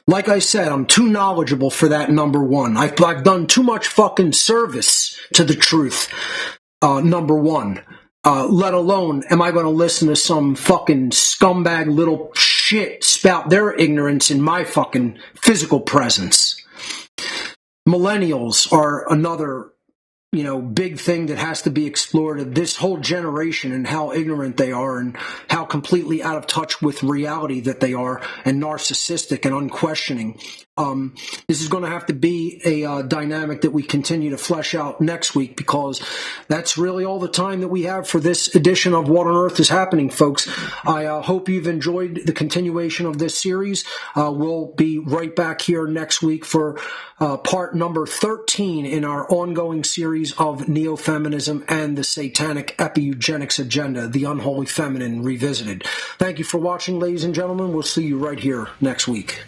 I said, I'm too knowledgeable for that, number one. I've done too much fucking service to the truth, number one. Let alone, am I gonna listen to some fucking scumbag little shit spout their ignorance in my fucking physical presence? Millennials are another, you know, big thing that has to be explored of this whole generation and how ignorant they are and how completely out of touch with reality that they are and narcissistic and unquestioning. This is going to have to be a dynamic that we continue to flesh out next week, because that's really all the time that we have for this edition of What on Earth is Happening, folks. I hope you've enjoyed the continuation of this series. We'll be right back here next week for part number 13 in our ongoing series of neo-feminism and the satanic epi-eugenics agenda, the unholy feminine revisited. Thank you for watching, ladies and gentlemen. We'll see you right here next week.